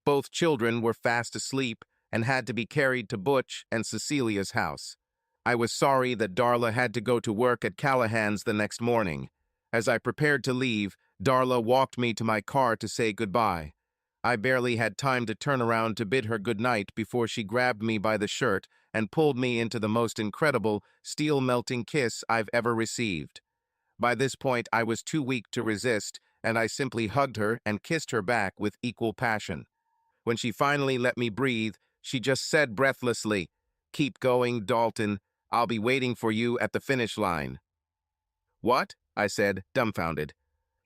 A: Both children were fast asleep and had to be carried to Butch and Cecilia's house. I was sorry that Darla had to go to work at Callahan's the next morning. As I prepared to leave, Darla walked me to my car to say goodbye. I barely had time to turn around to bid her goodnight before she grabbed me by the shirt and pulled me into the most incredible, steel-melting kiss I've ever received. By this point, I was too weak to resist, and I simply hugged her and kissed her back with equal passion. When she finally let me breathe, she just said breathlessly, "Keep going, Dalton. I'll be waiting for you at the finish line." "What?" I said, dumbfounded.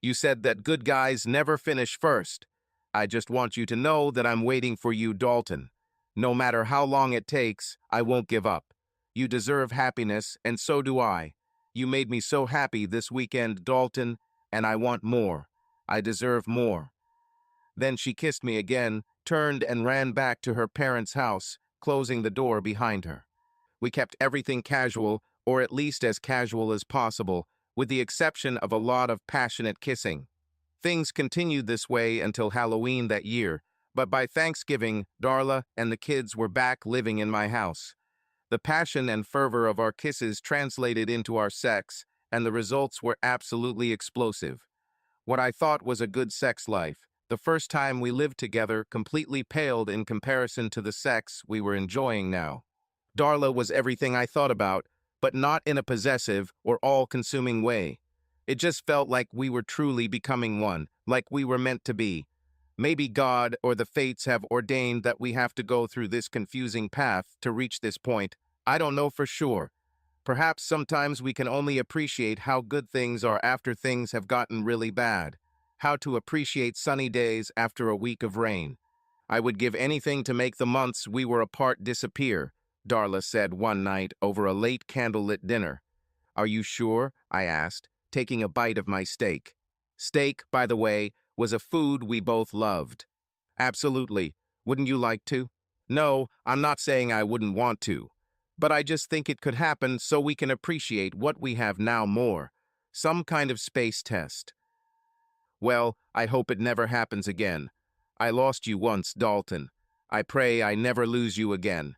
A: "You said that good guys never finish first. I just want you to know that I'm waiting for you, Dalton. No matter how long it takes, I won't give up. You deserve happiness, and so do I. You made me so happy this weekend, Dalton, and I want more. I deserve more." Then she kissed me again, turned and ran back to her parents' house, closing the door behind her. We kept everything casual, or at least as casual as possible, with the exception of a lot of passionate kissing. Things continued this way until Halloween that year, but by Thanksgiving, Darla and the kids were back living in my house. The passion and fervor of our kisses translated into our sex, and the results were absolutely explosive. What I thought was a good sex life, the first time we lived together, completely paled in comparison to the sex we were enjoying now. Darla was everything I thought about, but not in a possessive or all-consuming way. It just felt like we were truly becoming one, like we were meant to be. Maybe God or the fates have ordained that we have to go through this confusing path to reach this point. I don't know for sure. Perhaps sometimes we can only appreciate how good things are after things have gotten really bad. How to appreciate sunny days after a week of rain. "I would give anything to make the months we were apart disappear," Darla said one night over a late candlelit dinner. "Are you sure?" I asked, taking a bite of my steak. Steak, by the way, was a food we both loved. "Absolutely. Wouldn't you like to?" "No, I'm not saying I wouldn't want to. But I just think it could happen so we can appreciate what we have now more. Some kind of space test." "Well, I hope it never happens again. I lost you once, Dalton. I pray I never lose you again."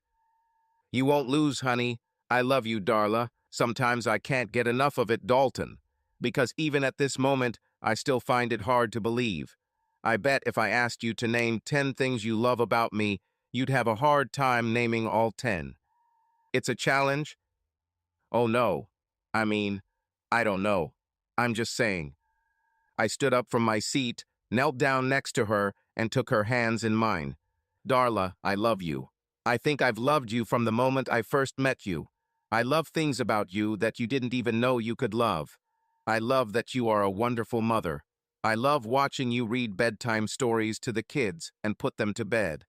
A: "You won't lose, honey. I love you, Darla. Sometimes I can't get enough of it, Dalton. Because even at this moment, I still find it hard to believe. I bet if I asked you to name 10 things you love about me, you'd have a hard time naming all 10. It's a challenge? Oh no. I don't know. I'm just saying." I stood up from my seat, knelt down next to her, and took her hands in mine. "Darla, I love you. I think I've loved you from the moment I first met you. I love things about you that you didn't even know you could love. I love that you are a wonderful mother. I love watching you read bedtime stories to the kids and put them to bed.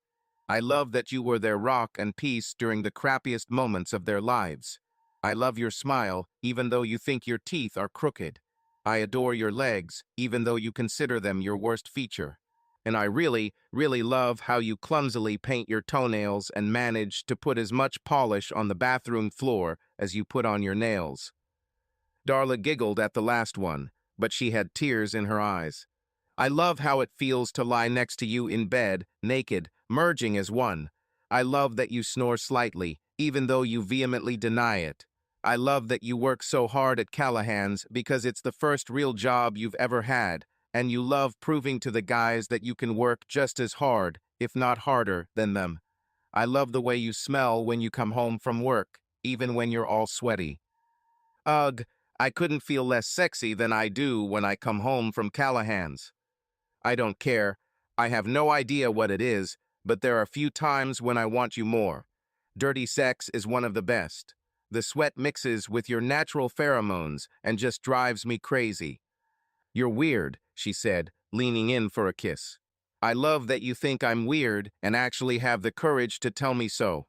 A: I love that you were their rock and peace during the crappiest moments of their lives. I love your smile, even though you think your teeth are crooked. I adore your legs, even though you consider them your worst feature. And I really, really love how you clumsily paint your toenails and manage to put as much polish on the bathroom floor as you put on your nails." Darla giggled at the last one, but she had tears in her eyes. "I love how it feels to lie next to you in bed, naked, merging as one. I love that you snore slightly, even though you vehemently deny it. I love that you work so hard at Callahan's because it's the first real job you've ever had, and you love proving to the guys that you can work just as hard, if not harder, than them. I love the way you smell when you come home from work, even when you're all sweaty. Ugh, I couldn't feel less sexy than I do when I come home from Callahan's. I don't care. I have no idea what it is, but there are few times when I want you more. Dirty sex is one of the best. The sweat mixes with your natural pheromones and just drives me crazy. You're weird, she said, leaning in for a kiss. I love that you think I'm weird and actually have the courage to tell me so.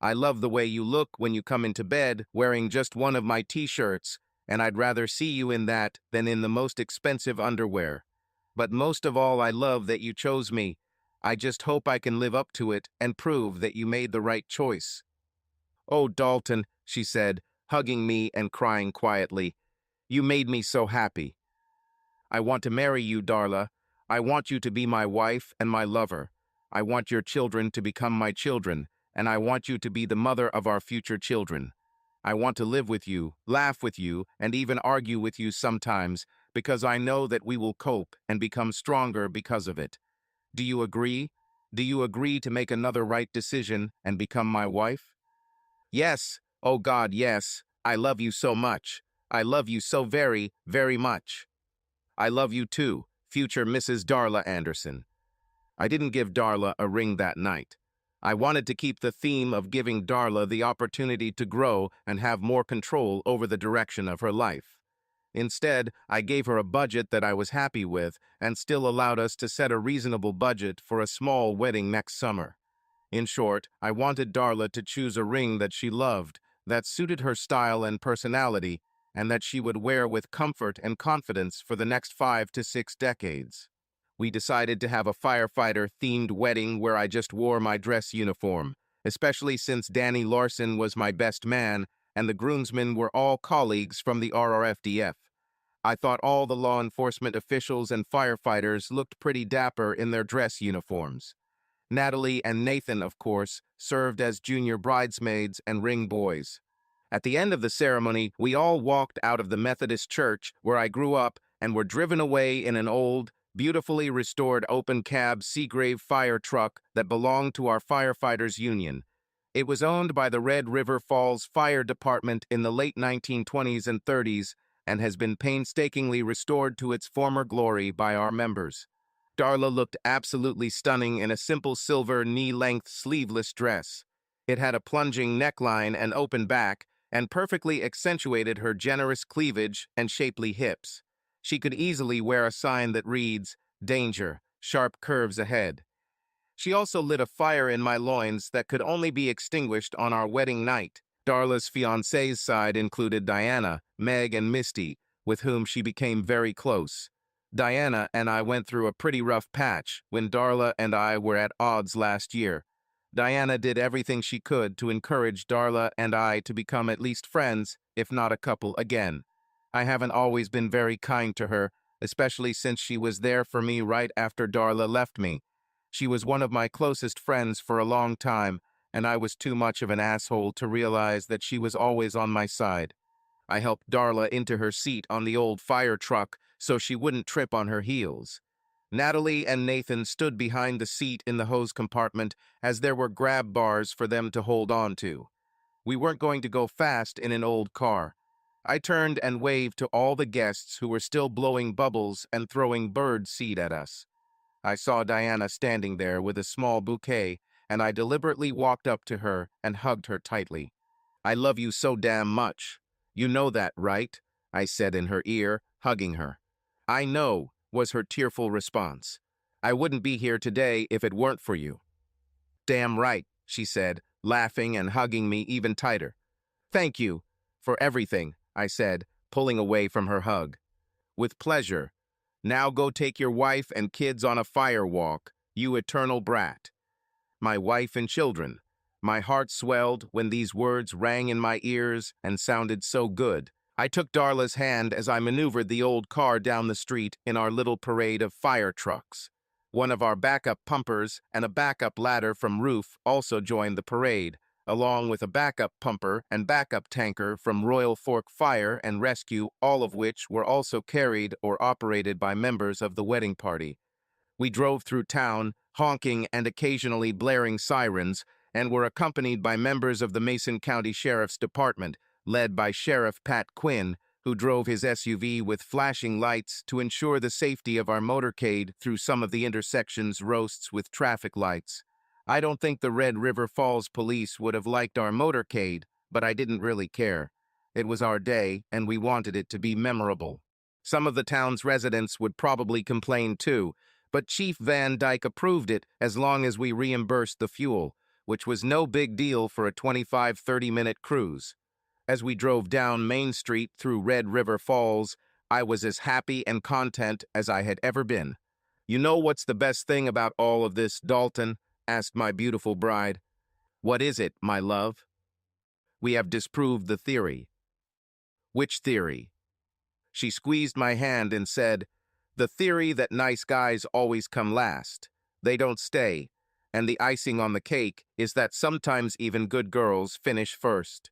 A: I love the way you look when you come into bed wearing just one of my t-shirts, and I'd rather see you in that than in the most expensive underwear. But most of all, I love that you chose me. I just hope I can live up to it and prove that you made the right choice. Oh, Dalton, she said, hugging me and crying quietly. You made me so happy. I want to marry you, Darla. I want you to be my wife and my lover. I want your children to become my children, and I want you to be the mother of our future children. I want to live with you, laugh with you, and even argue with you sometimes, because I know that we will cope and become stronger because of it. Do you agree? Do you agree to make another right decision and become my wife? Yes. Oh God, yes. I love you so much. I love you so very, very much. I love you too, future Mrs. Darla Anderson. I didn't give Darla a ring that night. I wanted to keep the theme of giving Darla the opportunity to grow and have more control over the direction of her life. Instead, I gave her a budget that I was happy with and still allowed us to set a reasonable budget for a small wedding next summer. In short, I wanted Darla to choose a ring that she loved, that suited her style and personality, and that she would wear with comfort and confidence for the next 5 to 6 decades. We decided to have a firefighter-themed wedding where I just wore my dress uniform, especially since Danny Larson was my best man and the groomsmen were all colleagues from the RRFDF. I thought all the law enforcement officials and firefighters looked pretty dapper in their dress uniforms. Natalie and Nathan, of course, served as junior bridesmaids and ring boys. At the end of the ceremony, we all walked out of the Methodist church where I grew up and were driven away in an old, beautifully restored open-cab Seagrave fire truck that belonged to our firefighters' union. It was owned by the Red River Falls Fire Department in the late 1920s and 30s and has been painstakingly restored to its former glory by our members. Darla looked absolutely stunning in a simple silver knee-length sleeveless dress. It had a plunging neckline and open back, and perfectly accentuated her generous cleavage and shapely hips. She could easily wear a sign that reads, "Danger, sharp curves ahead." She also lit a fire in my loins that could only be extinguished on our wedding night. Darla's fiancé's side included Diana, Meg, and Misty, with whom she became very close. Diana and I went through a pretty rough patch when Darla and I were at odds last year. Diana did everything she could to encourage Darla and I to become at least friends, if not a couple again. I haven't always been very kind to her, especially since she was there for me right after Darla left me. She was one of my closest friends for a long time, and I was too much of an asshole to realize that she was always on my side. I helped Darla into her seat on the old fire truck so she wouldn't trip on her heels. Natalie and Nathan stood behind the seat in the hose compartment as there were grab bars for them to hold on to. We weren't going to go fast in an old car. I turned and waved to all the guests who were still blowing bubbles and throwing bird seed at us. I saw Diana standing there with a small bouquet, and I deliberately walked up to her and hugged her tightly. "I love you so damn much. You know that, right?" I said in her ear, hugging her. "I know," was her tearful response. "I wouldn't be here today if it weren't for you." "Damn right," she said, laughing and hugging me even tighter. "Thank you for everything," I said, pulling away from her hug. "With pleasure. Now go take your wife and kids on a fire walk, you eternal brat." My wife and children. My heart swelled when these words rang in my ears and sounded so good. I took Darla's hand as I maneuvered the old car down the street in our little parade of fire trucks. One of our backup pumpers and a backup ladder from roof also joined the parade, along with a backup pumper and backup tanker from Royal Fork Fire and Rescue, all of which were also carried or operated by members of the wedding party. We drove through town, honking and occasionally blaring sirens, and were accompanied by members of the Mason County Sheriff's Department, led by Sheriff Pat Quinn, who drove his SUV with flashing lights to ensure the safety of our motorcade through some of the intersection's roasts with traffic lights. I don't think the Red River Falls police would have liked our motorcade, but I didn't really care. It was our day, and we wanted it to be memorable. Some of the town's residents would probably complain too, but Chief Van Dyke approved it as long as we reimbursed the fuel, which was no big deal for a 25-30-minute cruise. As we drove down Main Street through Red River Falls, I was as happy and content as I had ever been. "You know what's the best thing about all of this, Dalton?" asked my beautiful bride. "What is it, my love?" "We have disproved the theory." "Which theory?" She squeezed my hand and said, "The theory that nice guys always come last. They don't stay. And the icing on the cake is that sometimes even good girls finish first.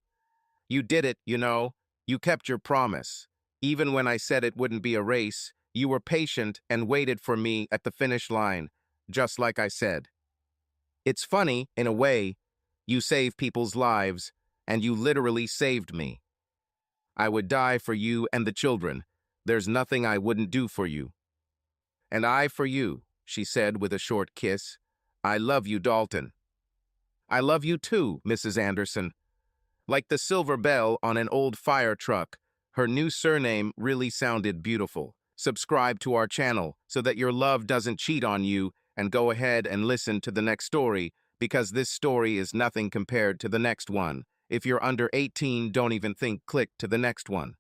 A: You did it, you know. You kept your promise. Even when I said it wouldn't be a race, you were patient and waited for me at the finish line, just like I said. It's funny, in a way. You save people's lives, and you literally saved me. I would die for you and the children. There's nothing I wouldn't do for you." "And I for you," she said with a short kiss. "I love you, Dalton." "I love you too, Mrs. Anderson." Like the silver bell on an old fire truck, her new surname really sounded beautiful. Subscribe to our channel so that your love doesn't cheat on you, and go ahead and listen to the next story, because this story is nothing compared to the next one. If you're under 18, don't even think click to the next one.